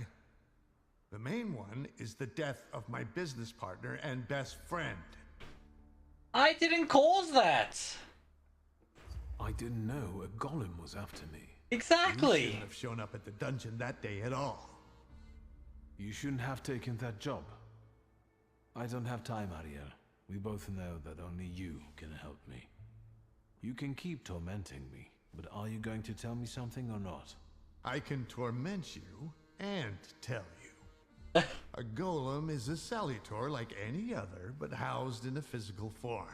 The main one is the death of my business partner and best friend. I didn't cause that. I didn't know a golem was after me. Exactly. You shouldn't have shown up at the dungeon that day at all. You shouldn't have taken that job. I don't have time, Ariel. We both know that only you can help me. You can keep tormenting me, but are you going to tell me something or not? I can torment you and tell you. A golem is a salutor like any other, but housed in a physical form.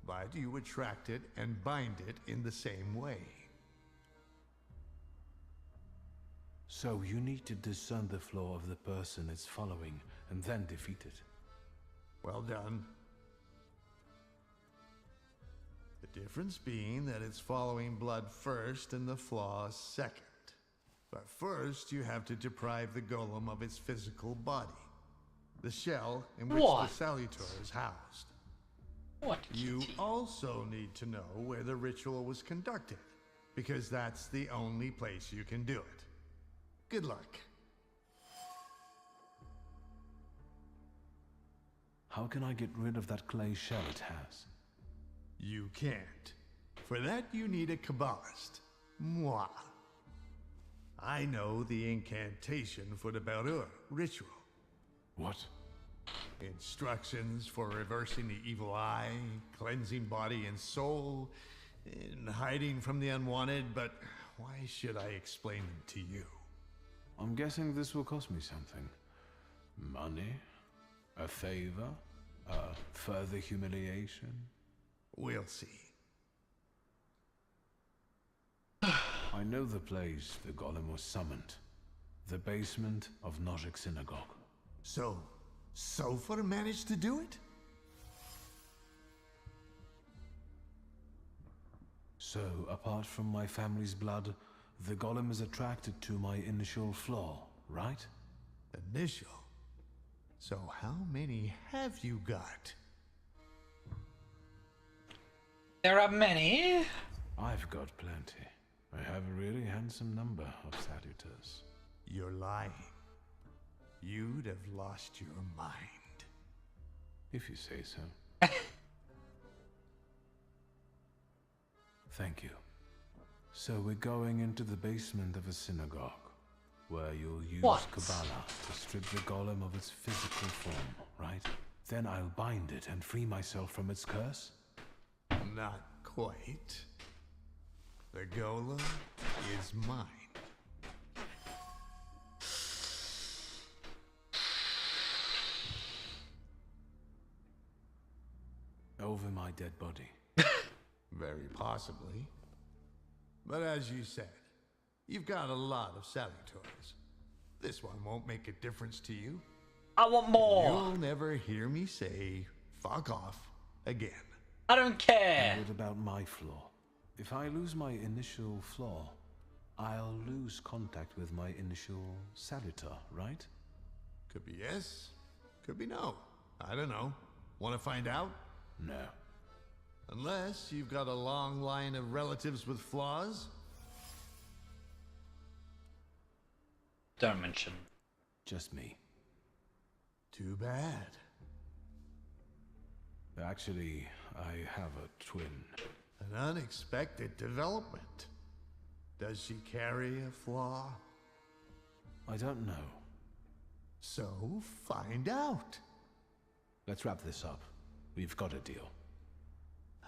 But you attract it and bind it in the same way. So you need to discern the flaw of the person it's following and then defeat it. Well done. The difference being that it's following blood first and the flaw second. But first, you have to deprive the golem of its physical body, the shell in which the salutor is housed. What? You also need to know where the ritual was conducted, because that's the only place you can do it. Good luck. How can I get rid of that clay shell it has? You can't. For that, you need a Kabbalist. Moi. I know the incantation for the Berur ritual. What? Instructions for reversing the evil eye, cleansing body and soul, and hiding from the unwanted, but why should I explain them to you? I'm guessing this will cost me something. Money? A favor? A further humiliation? We'll see. I know the place the golem was summoned. The basement of Nozhik Synagogue. So, Sofer managed to do it? So, apart from my family's blood, the golem is attracted to my initial flaw, right? Initial? So how many have you got? There are many. I've got plenty. I have a really handsome number of salutors. You're lying. You'd have lost your mind. If you say so. Thank you. So we're going into the basement of a synagogue, where you'll use Kabbalah to strip the golem of its physical form, right? Then I'll bind it and free myself from its curse? Not quite. The golem is mine. Over my dead body. Very possibly. But as you said, you've got a lot of salutors. This one won't make a difference to you. I want more. You'll never hear me say, fuck off, again. I don't care. And what about my flaw? If I lose my initial flaw, I'll lose contact with my initial salutor, right? Could be yes, could be no. I don't know. Want to find out? No. Unless you've got a long line of relatives with flaws? Don't mention. Just me. Too bad. Actually, I have a twin. An unexpected development. Does she carry a flaw? I don't know. So, find out. Let's wrap this up. We've got a deal.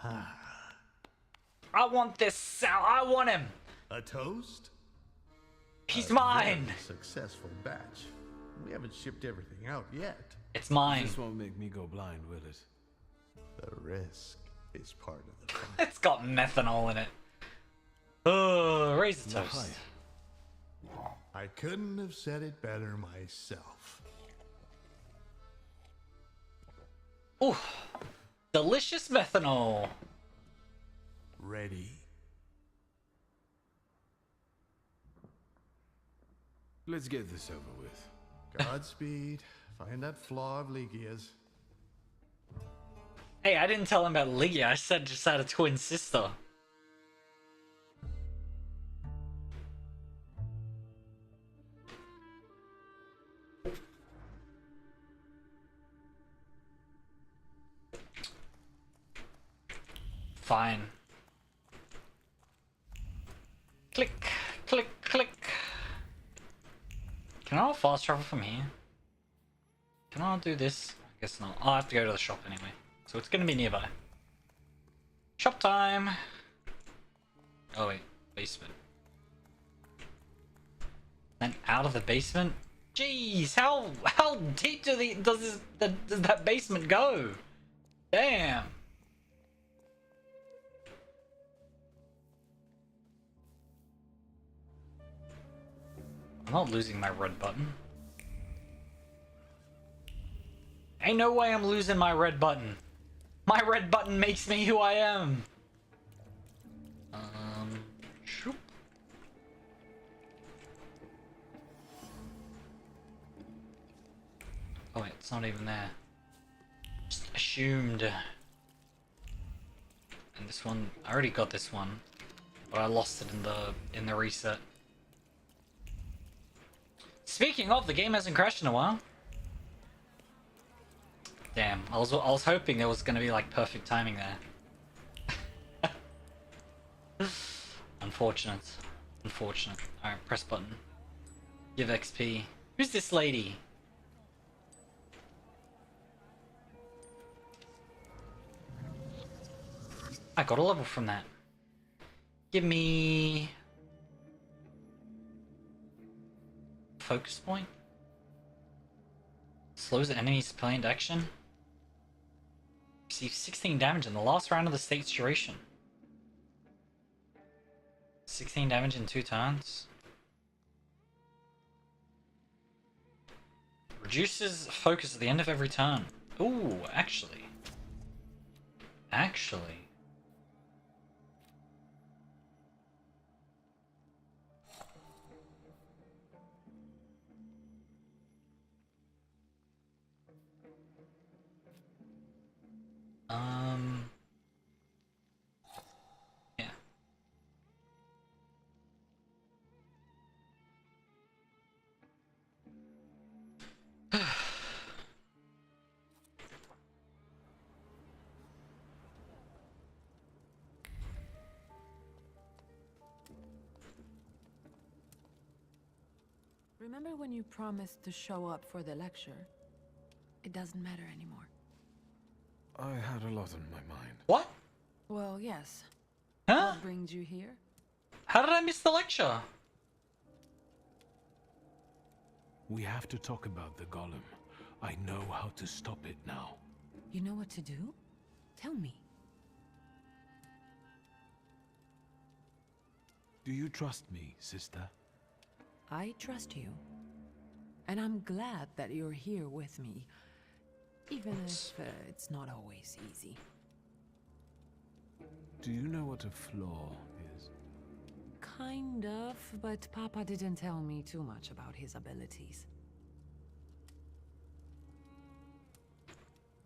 I want this Sal. I want him. A toast? He's A mine. very successful batch. We haven't shipped everything out yet. It's mine. This won't make me go blind, will it? The risk is part of the fun. It's got methanol in it. Oh, razor toast. I couldn't have said it better myself. Ooh, delicious methanol. Ready. Let's get this over with. Godspeed. Find that flaw of Ligia's. Hey, I didn't tell him about Ligia. I said just had a twin sister. Fine. Click, click, click. Can I fast travel from here? Can I do this? I guess not. I'll have to go to the shop anyway. So it's gonna be nearby. Shop time! Oh wait, basement. And out of the basement? Jeez, how deep does that basement go? Damn. I'm not losing my red button. Ain't no way I'm losing my red button. My red button makes me who I am. Shoop. Oh wait, it's not even there. Just assumed. And this one, I already got this one, but I lost it in the reset. Speaking of, the game hasn't crashed in a while. Damn, I was hoping there was gonna be like perfect timing there. Unfortunate. Unfortunate. Alright, press button. Give XP. Who's this lady? I got a level from that. Give me... focus point? Slows the enemy's planned action. Receive 16 damage in the last round of the state's duration. 16 damage in 2 turns. Reduces focus at the end of every turn. Ooh, actually. Actually. Yeah. Remember when you promised to show up for the lecture? It doesn't matter anymore. I had a lot on my mind. What? Well, yes. Huh? What brings you here? How did I miss the lecture? We have to talk about the golem. I know how to stop it now. You know what to do? Tell me. Do you trust me, sister? I trust you. And I'm glad that you're here with me. Even if it's not always easy. Do you know what a flaw is? Kind of, but Papa didn't tell me too much about his abilities.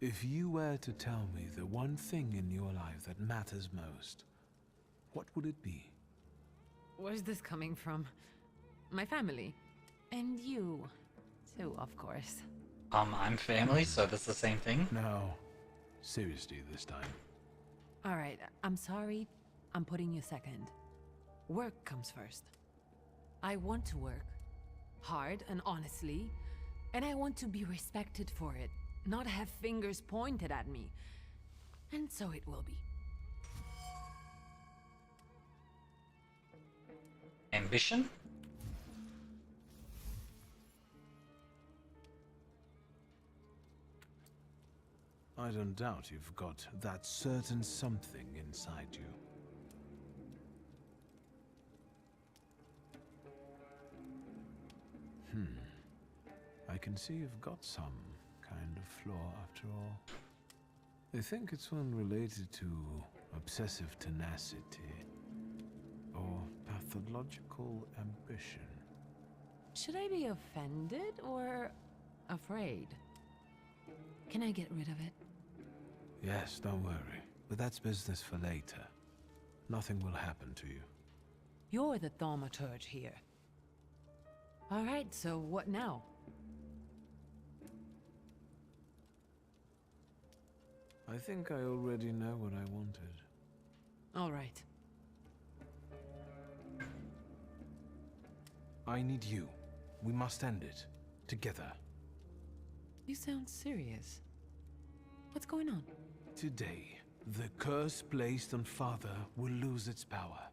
If you were to tell me the one thing in your life that matters most, what would it be? Where's this coming from? My family? And you, too, of course. I'm family, so that's the same thing. No, seriously this time. Alright, I'm sorry. I'm putting you second. Work comes first. I want to work. Hard and honestly. And I want to be respected for it. Not have fingers pointed at me. And so it will be. Ambition? I don't doubt you've got that certain something inside you. I can see you've got some kind of flaw after all. I think it's one related to obsessive tenacity or pathological ambition. Should I be offended or afraid? Can I get rid of it? Yes, don't worry. But that's business for later. Nothing will happen to you. You're the thaumaturge here. Alright, so what now? I think I already know what I wanted. Alright. I need you. We must end it. Together. You sound serious. What's going on? Today, the curse placed on Father will lose its power.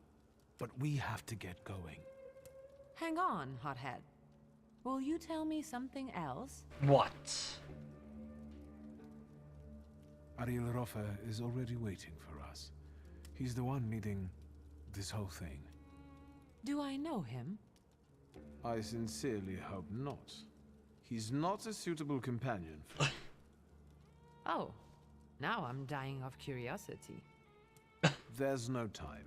But we have to get going. Hang on, hothead. Will you tell me something else? What? Ariel Roffe is already waiting for us. He's the one leading this whole thing. Do I know him? I sincerely hope not. He's not a suitable companion for Oh, now I'm dying of curiosity. There's no time.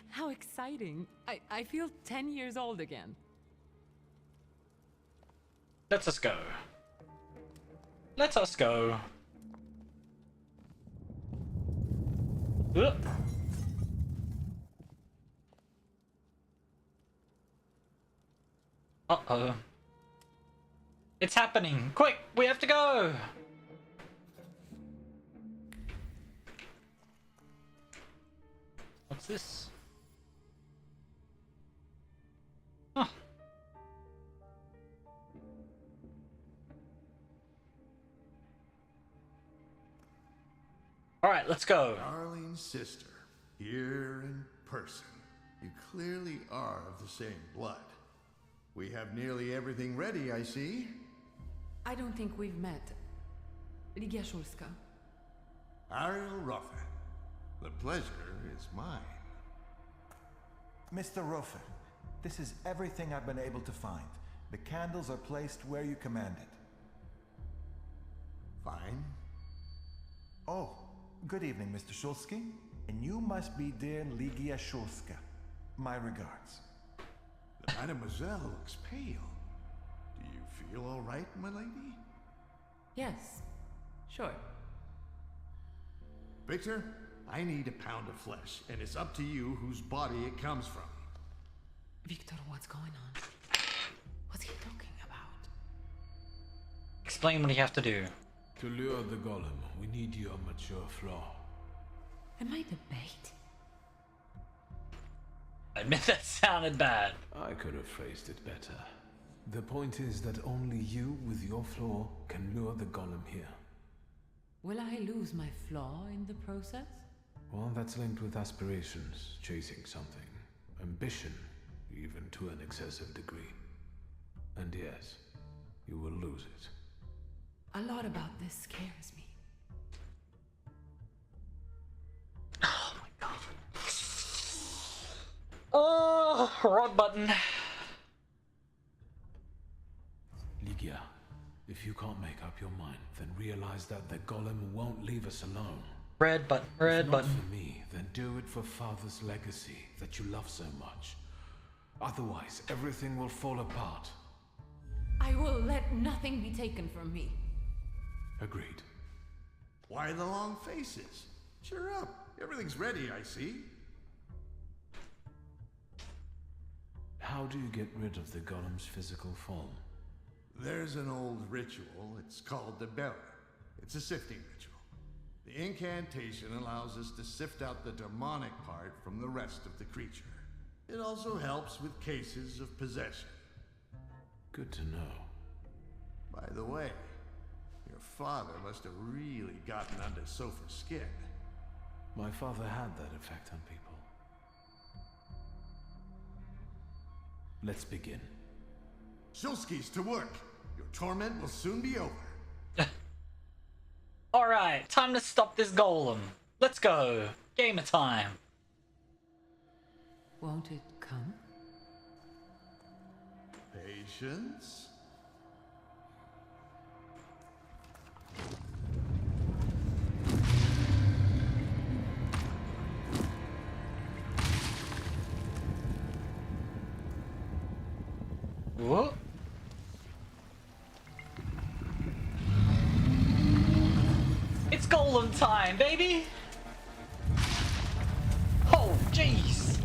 How exciting. I feel 10 years old again. Let us go. Let us go. Ugh. Uh-oh. It's happening! Quick! We have to go! What's this? Huh. Alright, let's go. Darling sister, here in person. You clearly are of the same blood. We have nearly everything ready, I see. I don't think we've met. Wiktor Szulski. Ariel Roffe. The pleasure is mine. Mr. Roffe, this is everything I've been able to find. The candles are placed where you commanded. Fine. Oh, good evening, Mr. Szulski. And you must be dear Wiktor Szulski. My regards. The Mademoiselle looks pale. Do you feel all right, my lady? Yes, sure. Victor, I need a pound of flesh, and it's up to you whose body it comes from. Wiktor, what's going on? What's he talking about? Explain what you have to do. To lure the golem, we need your mature flaw. Am I the bait? I admit that sounded bad. I could have phrased it better. The point is that only you with your flaw can lure the golem here. Will I lose my flaw in the process? Well, that's linked with aspirations, chasing something. Ambition, even to an excessive degree. And yes, you will lose it. A lot about this scares me. Oh my god. Oh, wrong button. Ligia, if you can't make up your mind, then realize that the golem won't leave us alone. Red button, red if button. Not for me, then do it for Father's legacy that you love so much. Otherwise, everything will fall apart. I will let nothing be taken from me. Agreed. Why the long faces? Cheer up. Everything's ready, I see. How How do you get rid of the golem's physical form? There's an old ritual. It's called the bearer. It's a sifting ritual. The incantation allows us to sift out the demonic part from the rest of the creature. It also helps with cases of possession. Good to know. By the way, your father must have really gotten under Sopher's skin. My father had that effect on people. Let's begin. Szulski's to work. Your torment will soon be over. Alright, time to stop this golem. Let's go. Gamer time. Won't it come? Patience. What? It's golem time, baby! Oh, jeez!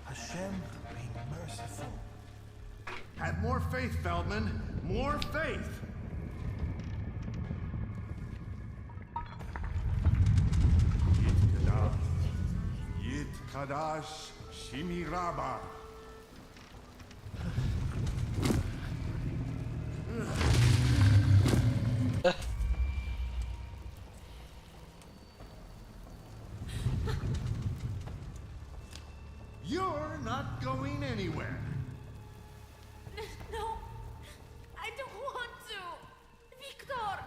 Hashem, be merciful. Have more faith, Feldman. More faith. Yit Kadash Shimiraba. You're not going anywhere. No, I don't want to. Wiktor!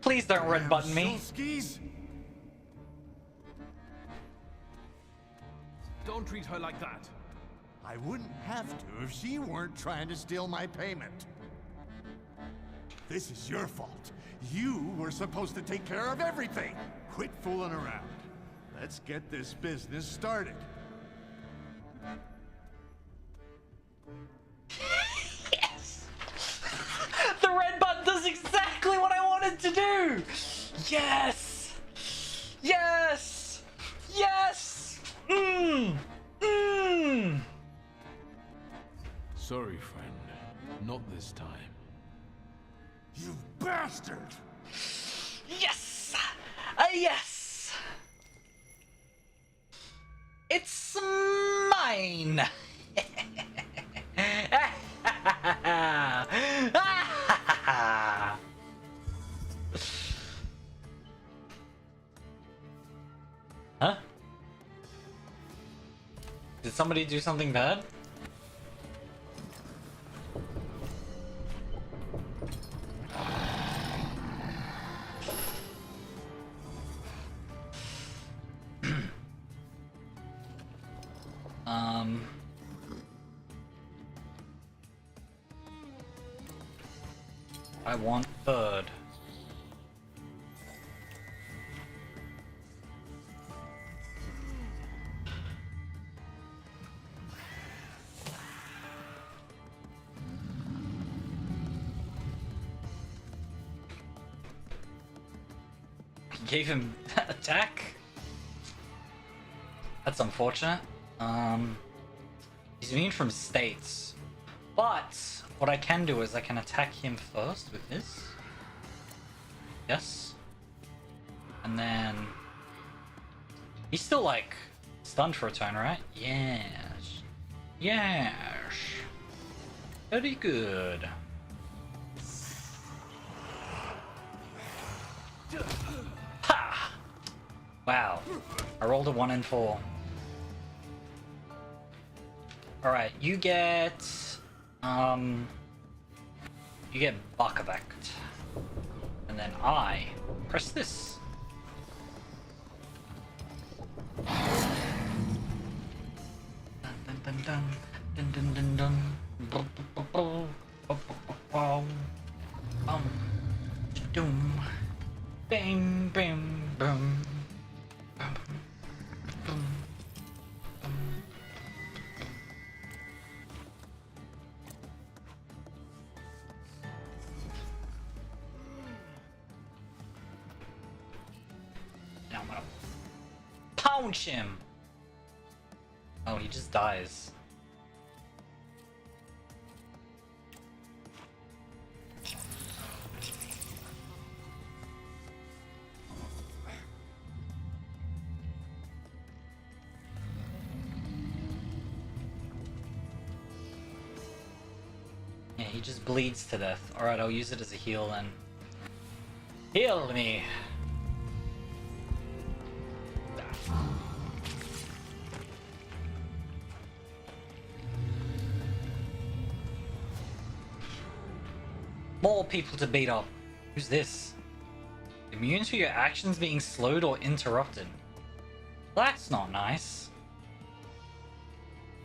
Please don't red button me. Szulski's? Don't treat her like that. I wouldn't have to if she weren't trying to steal my payment. This is your fault. You were supposed to take care of everything. Quit fooling around. Let's get this business started. Yes! The red button does exactly what I wanted to do! Yes! Yes! Yes! Mmm! Mmm! Sorry, friend. Not this time. You bastard! Yes! Yes! It's mine! Huh? Did somebody do something bad? I want third. Gave him attack? That's unfortunate. He's immune from states. But what I can do is I can attack him first with this. Yes. And then he's still like stunned for a turn, right? Yes. Yes. Very good. Ha! Wow. I rolled a 1 and 4. Alright, you get Bakavect. And then I press this. Dun dun dun dun dun dun dun dun. Doom. Bam bam boom. gonna punch him. Oh, he just dies. Yeah, he just bleeds to death. Alright, I'll use it as a heal then. Heal me! More people to beat up. Who's this? Immune to your actions being slowed or interrupted. That's not nice.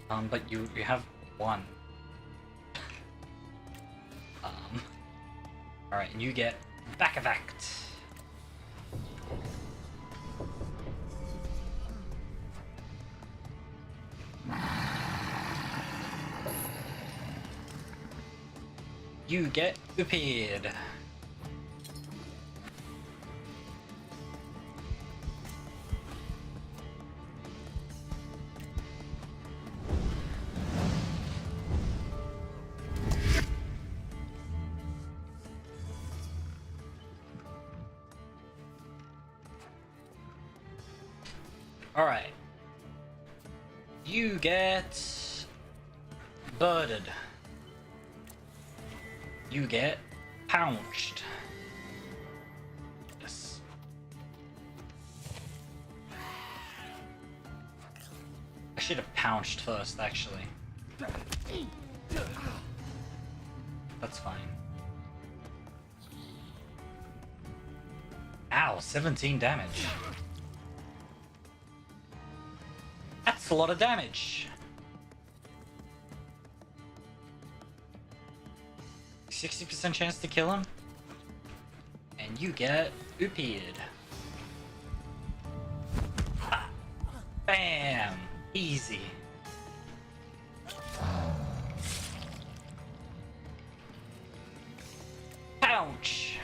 But you have one. Alright, and you get back effect. You get appeared. Alright. You get birded. You get pounched. Yes. I should have pounched first, actually. That's fine. Ow, 17 damage. That's a lot of damage. 60% chance to kill him. And you get appeared. Bam! Easy. Ouch!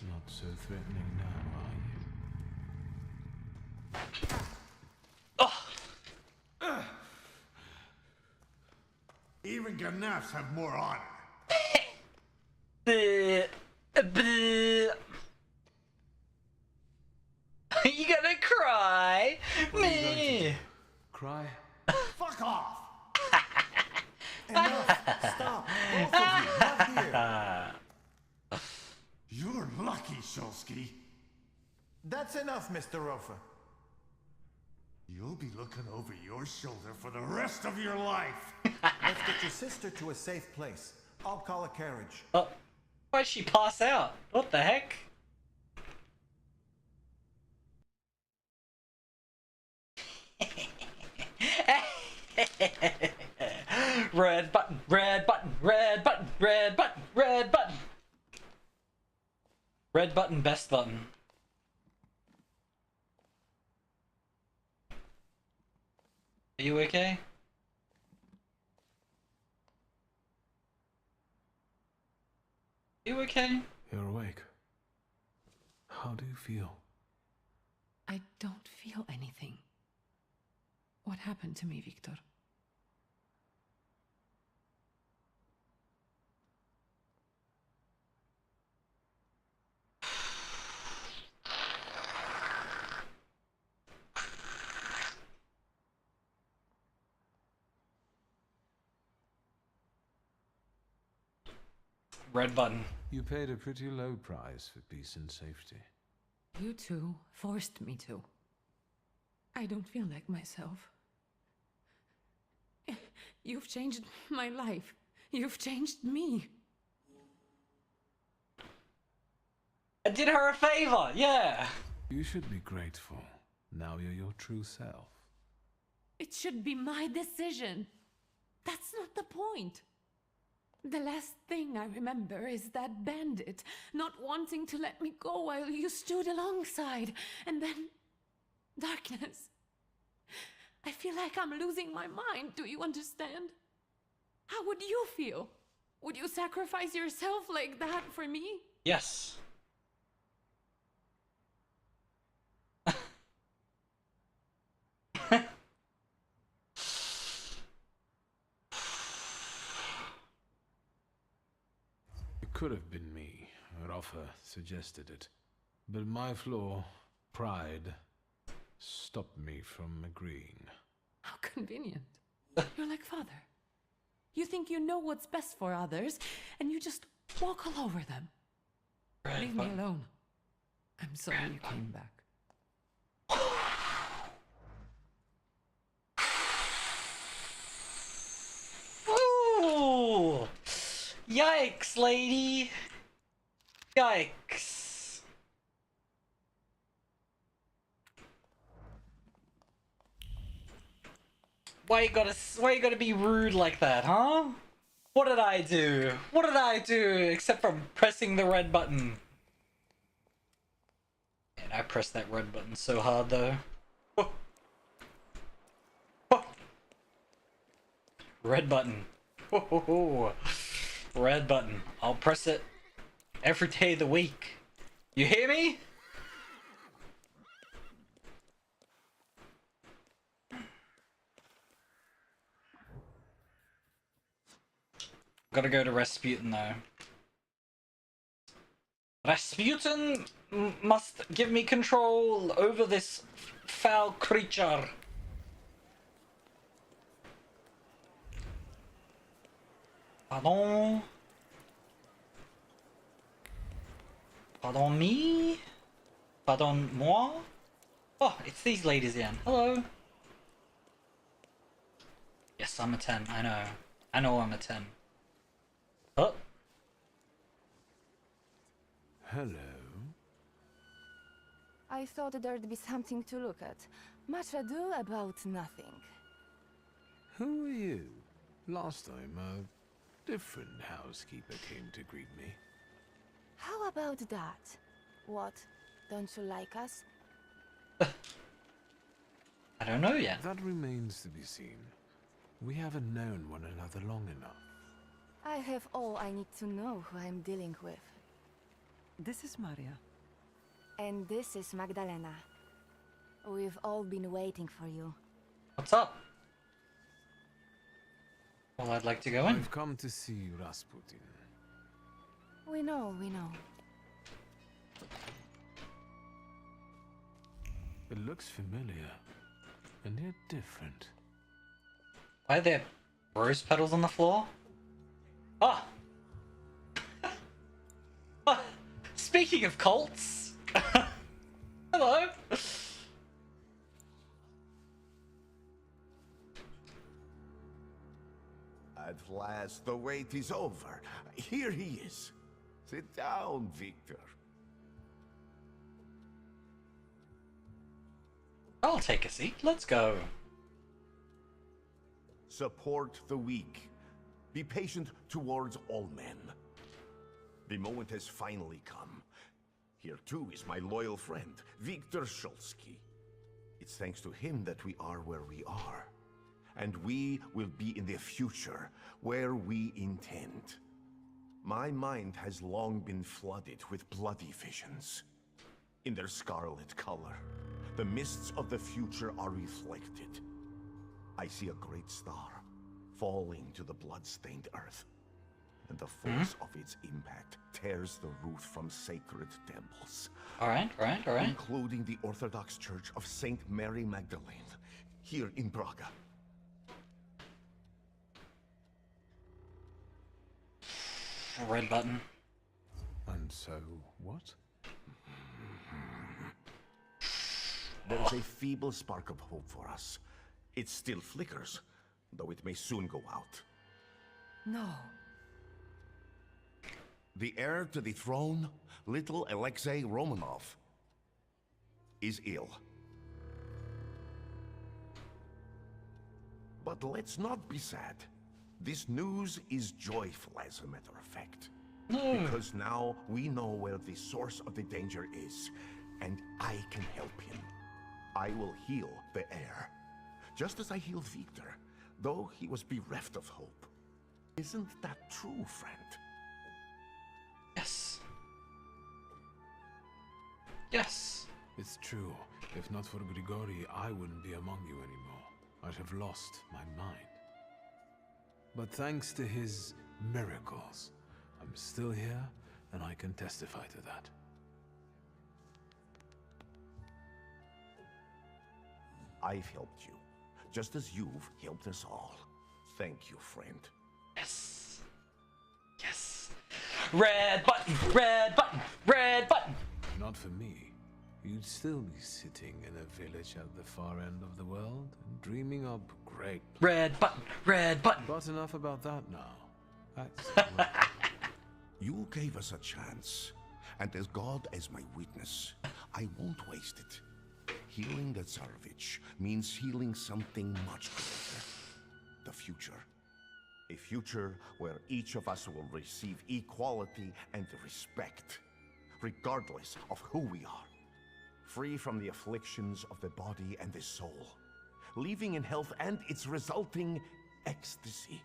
Not so threatening now, are you? Even Ganaffs have more honor. You gonna cry? Me. Cry? Fuck off! Enough! Stop! Both of you, not here! You're lucky, Szulski. That's enough, Mr. Rofer. You'll be looking over your shoulder for the rest of your life. Let's get your sister to a safe place. I'll call a carriage. Oh, why'd she pass out? What the heck? Red button, red button, red button, red button, red button. Red button, best button. Are you okay? You okay? You're awake. How do you feel? I don't feel anything. What happened to me, Wiktor? Red button. You paid a pretty low price for peace and safety. You two forced me to. I don't feel like myself. You've changed my life. You've changed me. I did her a favor, yeah. You should be grateful. Now you're your true self. It should be my decision. That's not the point. The last thing I remember is that bandit not wanting to let me go while you stood alongside, and then darkness. I feel like I'm losing my mind, do you understand? How would you feel? Would you sacrifice yourself like that for me? Yes. It could have been me. Rafa suggested it. But my flaw, pride, stopped me from agreeing. How convenient. You're like father. You think you know what's best for others, and you just walk all over them. Leave me alone. I'm sorry you came back. Ooh! Yikes, lady! Yikes. Why you gotta be rude like that, huh? What did I do? What did I do except for pressing the red button? And I pressed that red button so hard though. Oh. Oh. Red button. Oh. Red button. I'll press it every day of the week. You hear me? Gotta go to Rasputin though. Rasputin must give me control over this foul creature. Pardon? Pardon me? Pardon moi? Oh, it's these ladies again. Hello. Yes, I'm a 10. I know. I know I'm a 10. Oh. Hello. I thought there'd be something to look at. Much ado about nothing. Who are you? Last time, a different housekeeper came to greet me. How about that? What? Don't you like us? I don't know yet. That remains to be seen. We haven't known one another long enough. I have all I need to know who I'm dealing with. This is Maria. And this is Magdalena. We've all been waiting for you. What's up? Well, I'd like to go in. I've come to see Rasputin. We know, we know. It looks familiar, and yet different. Why are there rose petals on the floor? Ah! Oh. Speaking of cults! Hello! At last, the wait is over. Here he is. Sit down, Wiktor. I'll take a seat. Let's go. Support the weak. Be patient towards all men. The moment has finally come. Here too is my loyal friend, Wiktor Szulski. It's thanks to him that we are where we are. And we will be in the future, where we intend. My mind has long been flooded with bloody visions. In their scarlet color, the mists of the future are reflected. I see a great star falling to the blood-stained earth, and the force of its impact tears the roof from sacred temples. Alright. Including the Orthodox Church of Saint Mary Magdalene, here in Praga. Red button. And so, what? There's a feeble spark of hope for us. It still flickers, though it may soon go out. No. The heir to the throne, little Alexei Romanov, is ill. But let's not be sad. This news is joyful, as a matter of fact. No. Because now we know where the source of the danger is, and I can help him. I will heal the heir, just as I healed Wiktor, though he was bereft of hope. Isn't that true, friend? Yes. Yes. It's true. If not for Grigori, I wouldn't be among you anymore. I'd have lost my mind. But thanks to his miracles, I'm still here, and I can testify to that. I've helped you, just as you've helped us all. Thank you, friend. Yes. Yes. Red button, red button, red button. Not for me. You'd still be sitting in a village at the far end of the world and dreaming up great plans. Red button, red button. But enough about that now. You gave us a chance, and as God as my witness, I won't waste it. Healing the Tsarevich means healing something much greater. The future. A future where each of us will receive equality and respect, regardless of who we are. Free from the afflictions of the body and the soul, living in health and its resulting ecstasy.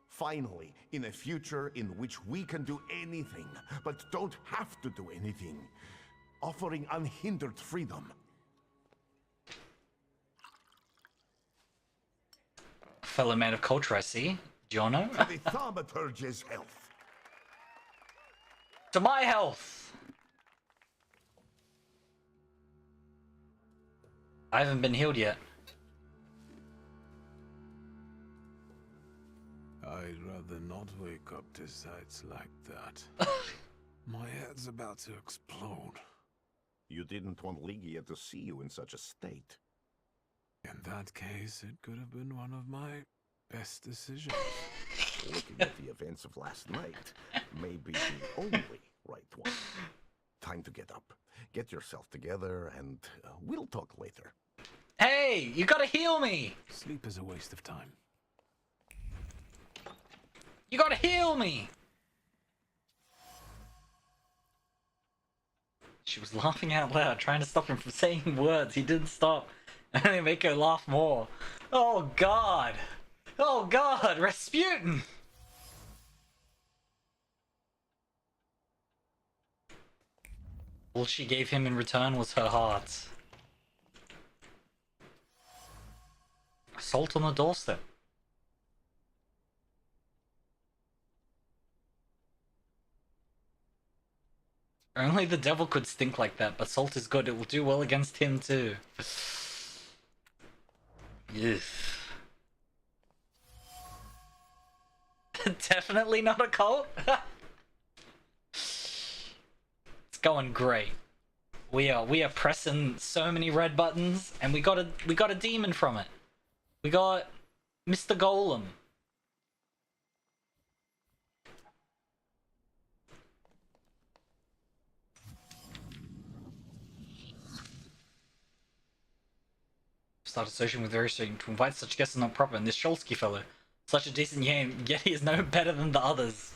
Finally, in a future in which we can do anything, but don't have to do anything, offering unhindered freedom. Fellow man of culture, I see. Jono? To the Thaumaturge's health. To my health! I haven't been healed yet. I'd rather not wake up to sights like that. My head's about to explode. You didn't want Ligia to see you in such a state. In that case, it could have been one of my best decisions. Looking at the events of last night may be the only right one. Time to get up. Get yourself together, and we'll talk later. Hey, you gotta heal me! Sleep is a waste of time. You gotta heal me! She was laughing out loud, trying to stop him from saying words. He didn't stop. And they make her laugh more. Oh god! Oh god! Rasputin! All she gave him in return was her heart. Salt on the doorstep. Only the devil could stink like that, but salt is good. It will do well against him too. Yes. Definitely not a cult. It's going great. We are pressing so many red buttons, and we got a demon from it. We got Mr. Golem. Started searching with very soon. To invite such guests is not proper, and this Szulski fellow, such a decent game, yet he is no better than the others.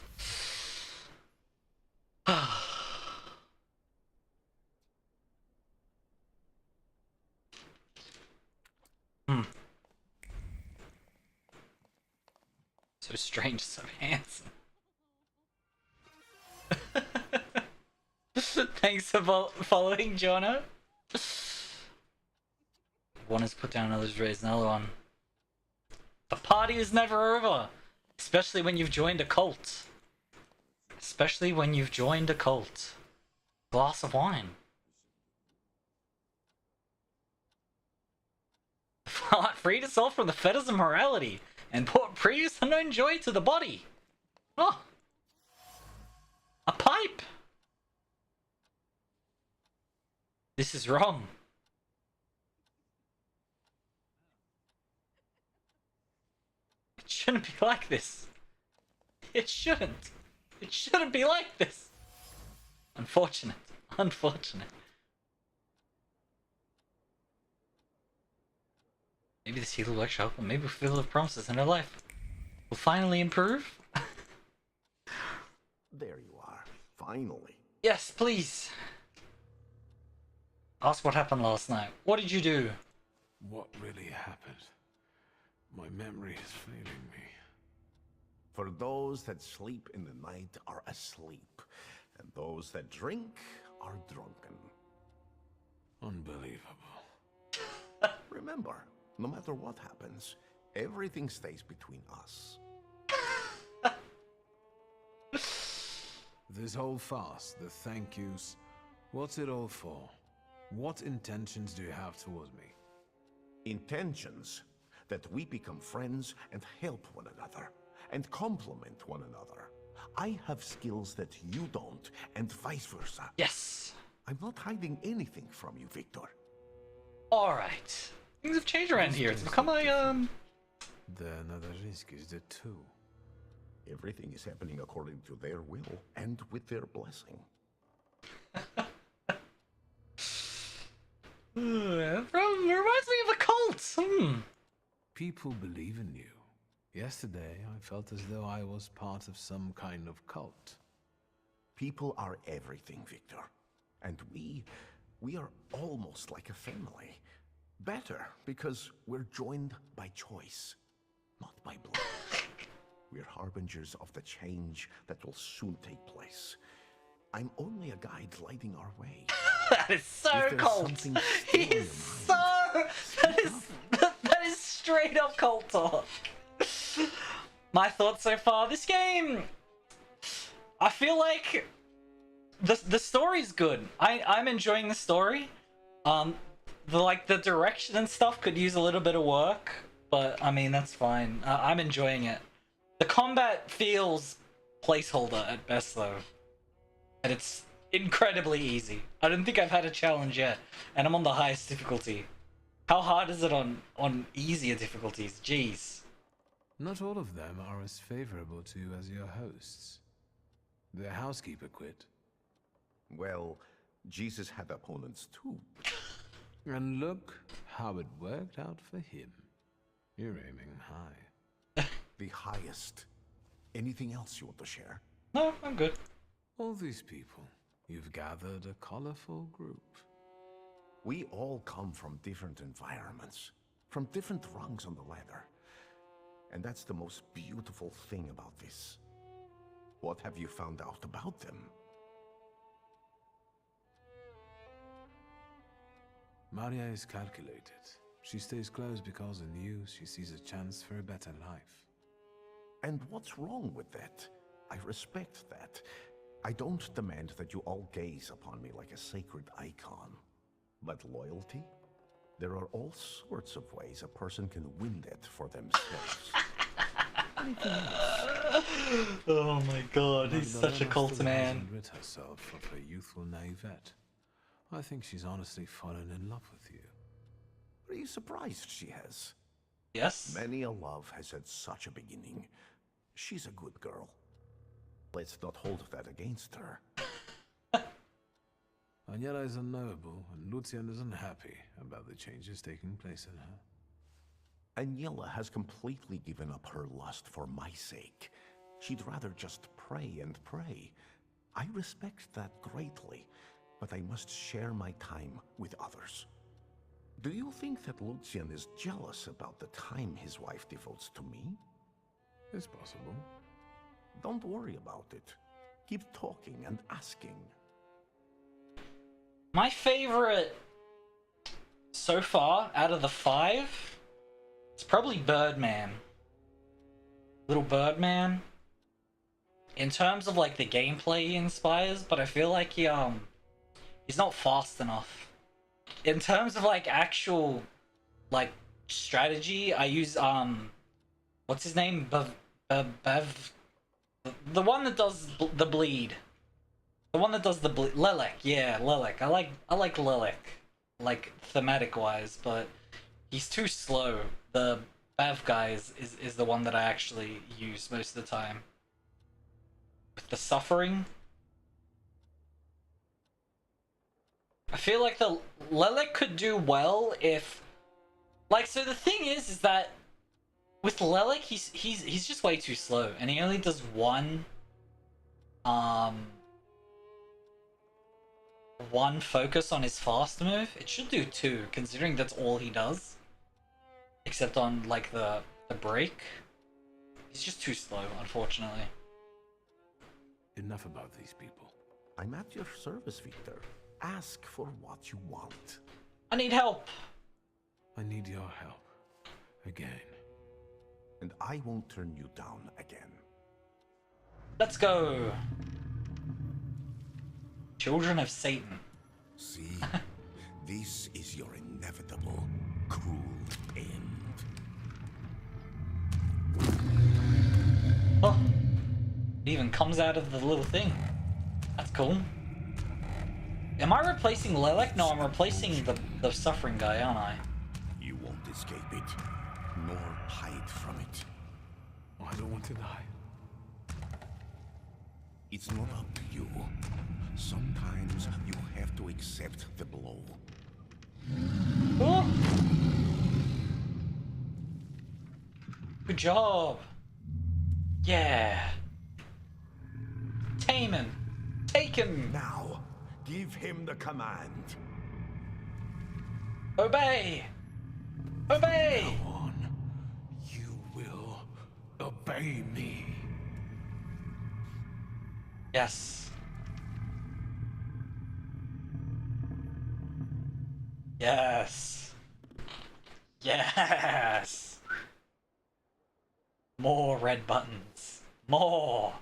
So strange, so handsome. Thanks for following, Jono. One is put down, others raise another one. The party is never over, especially when you've joined a cult. Especially when you've joined a cult. Glass of wine. Heart freed itself from the fetters of morality and brought previous unknown joy to the body. Oh, a pipe. This is wrong. It shouldn't be like this. It shouldn't. It shouldn't be like this. Unfortunate. Unfortunate. Maybe this healer will actually help, or maybe fulfill the promises in her life. will finally improve. There you are. Finally. Yes, please. Ask what happened last night. What did you do? What really happened? My memory is failing me. For those that sleep in the night are asleep, and those that drink are drunken. Unbelievable. Remember, no matter what happens, everything stays between us. This whole farce, the thank yous, what's it all for? What intentions do you have towards me? Intentions that we become friends and help one another, and complement one another. I have skills that you don't, and vice versa. Yes. I'm not hiding anything from you, Wiktor. Alright. Things have changed around here. It's become a, The Nadarzinskis did too. Everything is happening according to their will, and with their blessing. Reminds me of a cult. People believe in you. Yesterday, I felt as though I was part of some kind of cult. People are everything, Wiktor. And we are almost like a family. Better, because we're joined by choice, not by blood. We're harbingers of the change that will soon take place. I'm only a guide lighting our way. That is so cult. He is so... That is straight up cult talk. My thoughts so far. This game... I feel like... The story's good. I'm enjoying the story. The direction and stuff could use a little bit of work, but I mean that's fine. I'm enjoying it. The combat feels placeholder at best though, and it's incredibly easy. I don't think I've had a challenge yet, and I'm on the highest difficulty. How hard is it on easier difficulties? Jeez. Not all of them are as favorable to you as your hosts. Their housekeeper quit. Well, Jesus had opponents too. And look how it worked out for him. You're aiming high. The highest. Anything else you want to share? No, I'm good. All these people, you've gathered a colorful group. We all come from different environments, from different rungs on the ladder. And that's the most beautiful thing about this. What have you found out about them? Maria is calculated. She stays close because in you she sees a chance for a better life. And what's wrong with that? I respect that. I don't demand that you all gaze upon me like a sacred icon. But loyalty? There are all sorts of ways a person can win that for themselves. Anything else? Oh my god, he's such a cult man. Hasn't rid herself of her youthful naivete. I think she's honestly fallen in love with you. Are you surprised she has? Yes. Many a love has had such a beginning. She's a good girl. Let's not hold that against her. Aniela is unknowable, and Lucian is unhappy about the changes taking place in her. Aniela has completely given up her lust for my sake. She'd rather just pray and pray. I respect that greatly, but I must share my time with others. Do you think that Lucian is jealous about the time his wife devotes to me? It's possible. Don't worry about it. Keep talking and asking. My favorite so far out of the 5, it's probably Birdman. Little Birdman. In terms of like the gameplay he inspires, but I feel like he's not fast enough. In terms of like actual like strategy, I use what's his name? Bev, the one that does the bleed. The one that does the bleed. Lelek, yeah, Lelek. I like Lelek, like thematic wise, but he's too slow. The Bev guy is the one that I actually use most of the time. With the suffering, I feel like the Lelek could do well if, like, so the thing is that With Lelek, he's just way too slow, and he only does one focus on his fast move. It should do two, considering that's all he does. Except on like the break. He's just too slow, unfortunately. Enough about these people. I'm at your service, Wiktor. Ask for what you want. I need help. I need your help. Again. And I won't turn you down again. Let's go. Children of Satan. See? This is your inevitable, cruel end. Oh. It even comes out of the little thing. That's cool. Am I replacing Lelek? No, I'm replacing the suffering guy, aren't I? You won't escape it, nor hide from it. I don't want to die. It's not up to you. Sometimes you have to accept the blow. Oh. Good job. Yeah. Tame him. Take him. Now, give him the command. Obey. Obey. From now on, you will obey me. Yes. Yes. Yes. More red buttons. More.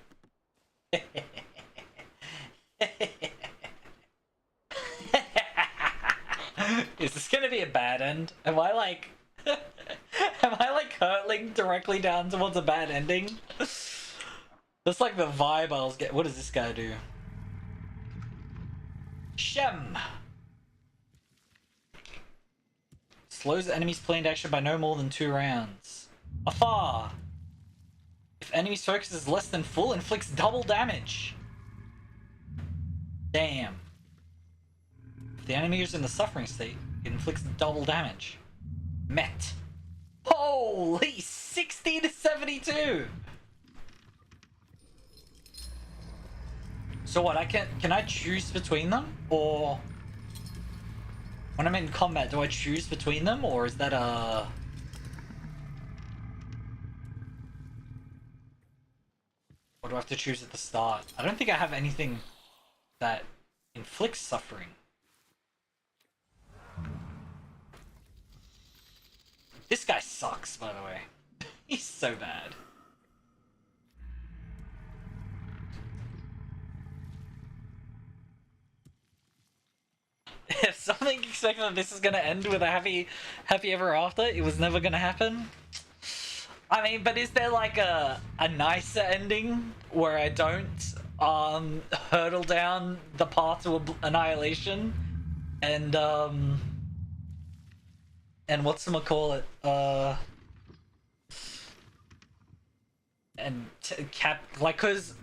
Is this gonna be a bad end? Am I like hurtling directly down towards a bad ending? That's like the vibe I was getting. What does this guy do? Shem! Slows the enemy's planned action by no more than 2 rounds. Afar! If enemy's focus is less than full, inflicts double damage. Damn. If the enemy is in the suffering state, it inflicts double damage. Met. Holy 60 to 72! So what, can I choose between them? Or when I'm in combat, do I choose between them? Or is that a... Or do I have to choose at the start? I don't think I have anything that inflicts suffering. This guy sucks, by the way. He's so bad. If something expected that this is gonna end with a happy ever after, it was never gonna happen. I mean, but is there like a nicer ending where I don't hurtle down the path to annihilation and whatchamacallit, and cap, like, cause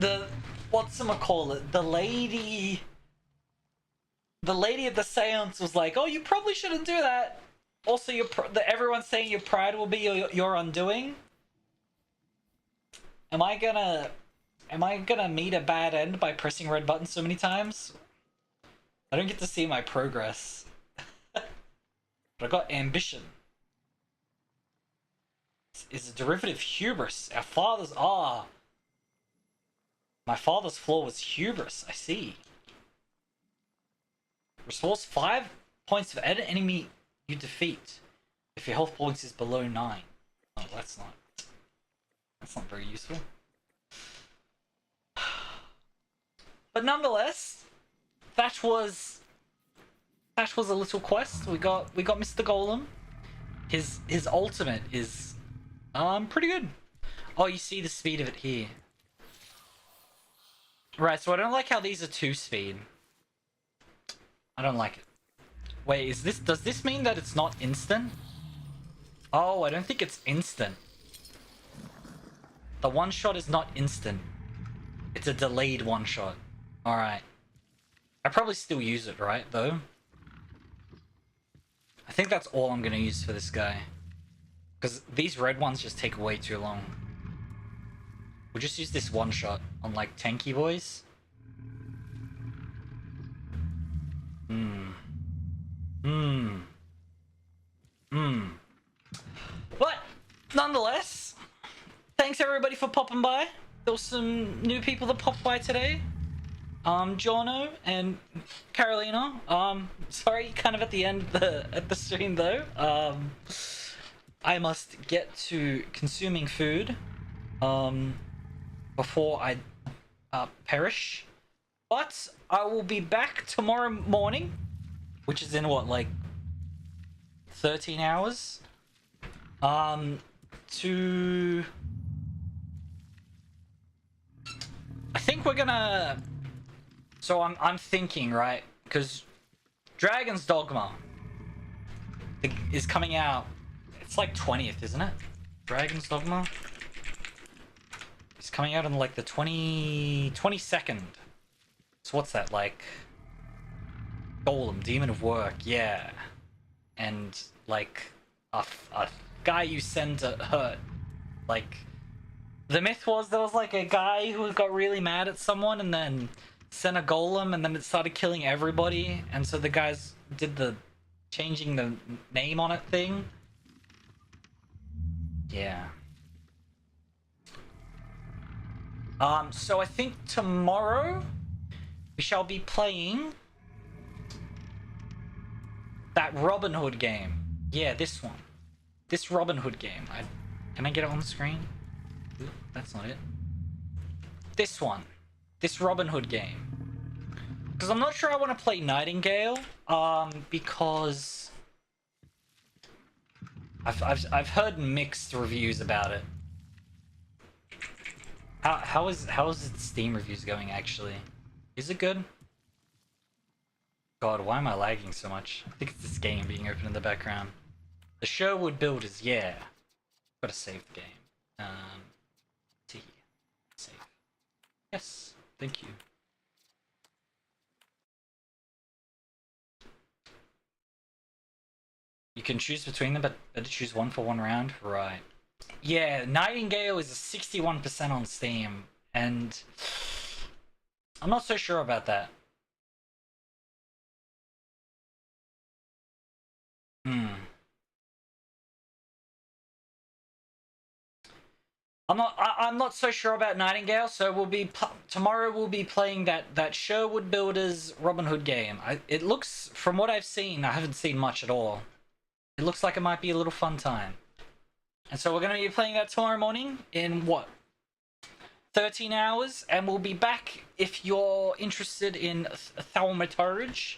the whatchamacallit, the lady of the seance was like, oh, you probably shouldn't do that. Also, everyone's saying your pride will be your undoing. Am I gonna meet a bad end by pressing red buttons so many times? I don't get to see my progress. But I got ambition. It's a derivative hubris. Our fathers are. My father's flaw was hubris. I see. Restores 5 points of enemy you defeat if your health points is below 9. Oh, that's not very useful. But nonetheless, that was a little quest. We got Mr. Golem. His ultimate is pretty good. Oh, you see the speed of it here. Right, so I don't like how these are 2 speed. I don't like it. Wait, does this mean that it's not instant? Oh, I don't think it's instant. The one shot is not instant. It's a delayed one shot. Alright. I probably still use it, right, though? I think that's all I'm gonna use for this guy. Because these red ones just take way too long. We'll just use this one shot on like tanky boys. But nonetheless, thanks everybody for popping by. There was some new people that popped by today. Jono and Carolina. Sorry, kind of at the end of the stream though. I must get to consuming food before I perish. But I will be back tomorrow morning, which is in what, like 13 hours? To I think we're gonna. So I'm thinking, right? Because Dragon's Dogma is coming out. It's like 20th, isn't it? Dragon's Dogma. It's coming out on like the 22nd. So what's that, like? Golem, Demon of Work, yeah. And like a guy you send to hurt. Like the myth was there was like a guy who got really mad at someone and then sent a golem and then it started killing everybody, and so the guys did the changing the name on it thing. Yeah. So I think tomorrow we shall be playing that Robin Hood game. Yeah, this one. This Robin Hood game. Can I get it on the screen? Ooh, that's not it. This one. This Robin Hood game. Because I'm not sure I want to play Nightingale. Because I've heard mixed reviews about it. How is its Steam reviews going actually? Is it good? God, why am I lagging so much? I think it's this game being open in the background. The Sherwood Builders, yeah. Gotta save the game. T. Save. Yes, thank you. You can choose between them, but better choose one for one round? Right. Yeah, Nightingale is a 61% on Steam, and I'm not so sure about that. I'm not so sure about Nightingale, so we'll be tomorrow we'll be playing that Sherwood Builders Robin Hood game. It looks, from what I've seen, I haven't seen much at all. It looks like it might be a little fun time. And so we're going to be playing that tomorrow morning in what? 13 hours, and we'll be back if you're interested in Thaumaturge.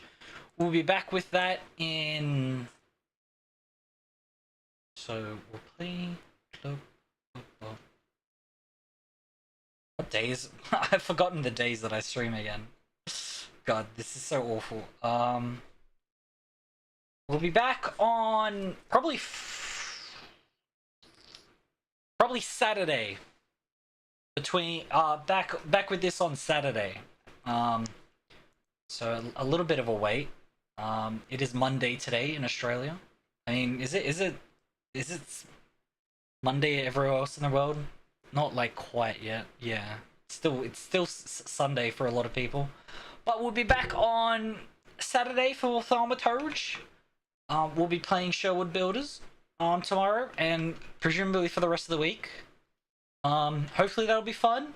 We'll be back with that in. So we'll play. What days? I've forgotten the days that I stream again. God, this is so awful. We'll be back on probably Saturday. Between back with this on Saturday. So a little bit of a wait. It is Monday today in Australia. I mean, is it Monday everywhere else in the world? Not like quite yet. Yeah. It's still Sunday for a lot of people. But we'll be back on Saturday for Thaumaturge. We'll be playing Sherwood Builders tomorrow and presumably for the rest of the week. Hopefully that'll be fun.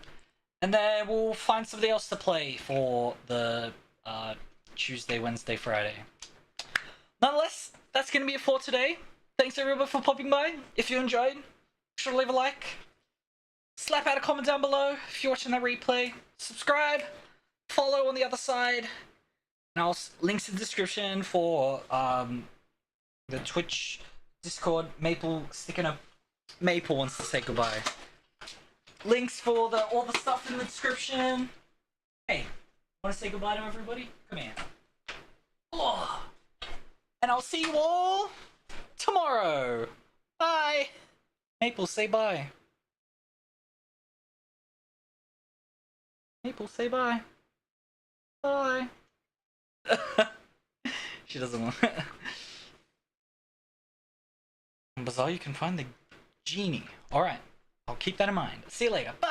And then we'll find somebody else to play for the Tuesday, Wednesday, Friday. Nonetheless, that's going to be it for today. Thanks everyone for popping by. If you enjoyed, be sure to leave a like. Slap out a comment down below if you're watching that replay. Subscribe. Follow on the other side. And I'll links in the description for the Twitch, Discord. Maple sticking up. Maple wants to say goodbye. Links for all the stuff in the description. Hey, want to say goodbye to everybody? Come here. Oh. And I'll see you all tomorrow. Bye. Maple, say bye. Maple, say bye. Bye. She doesn't want. Bizarre, you can find the Genie. All right. I'll keep that in mind. See you later. Bye.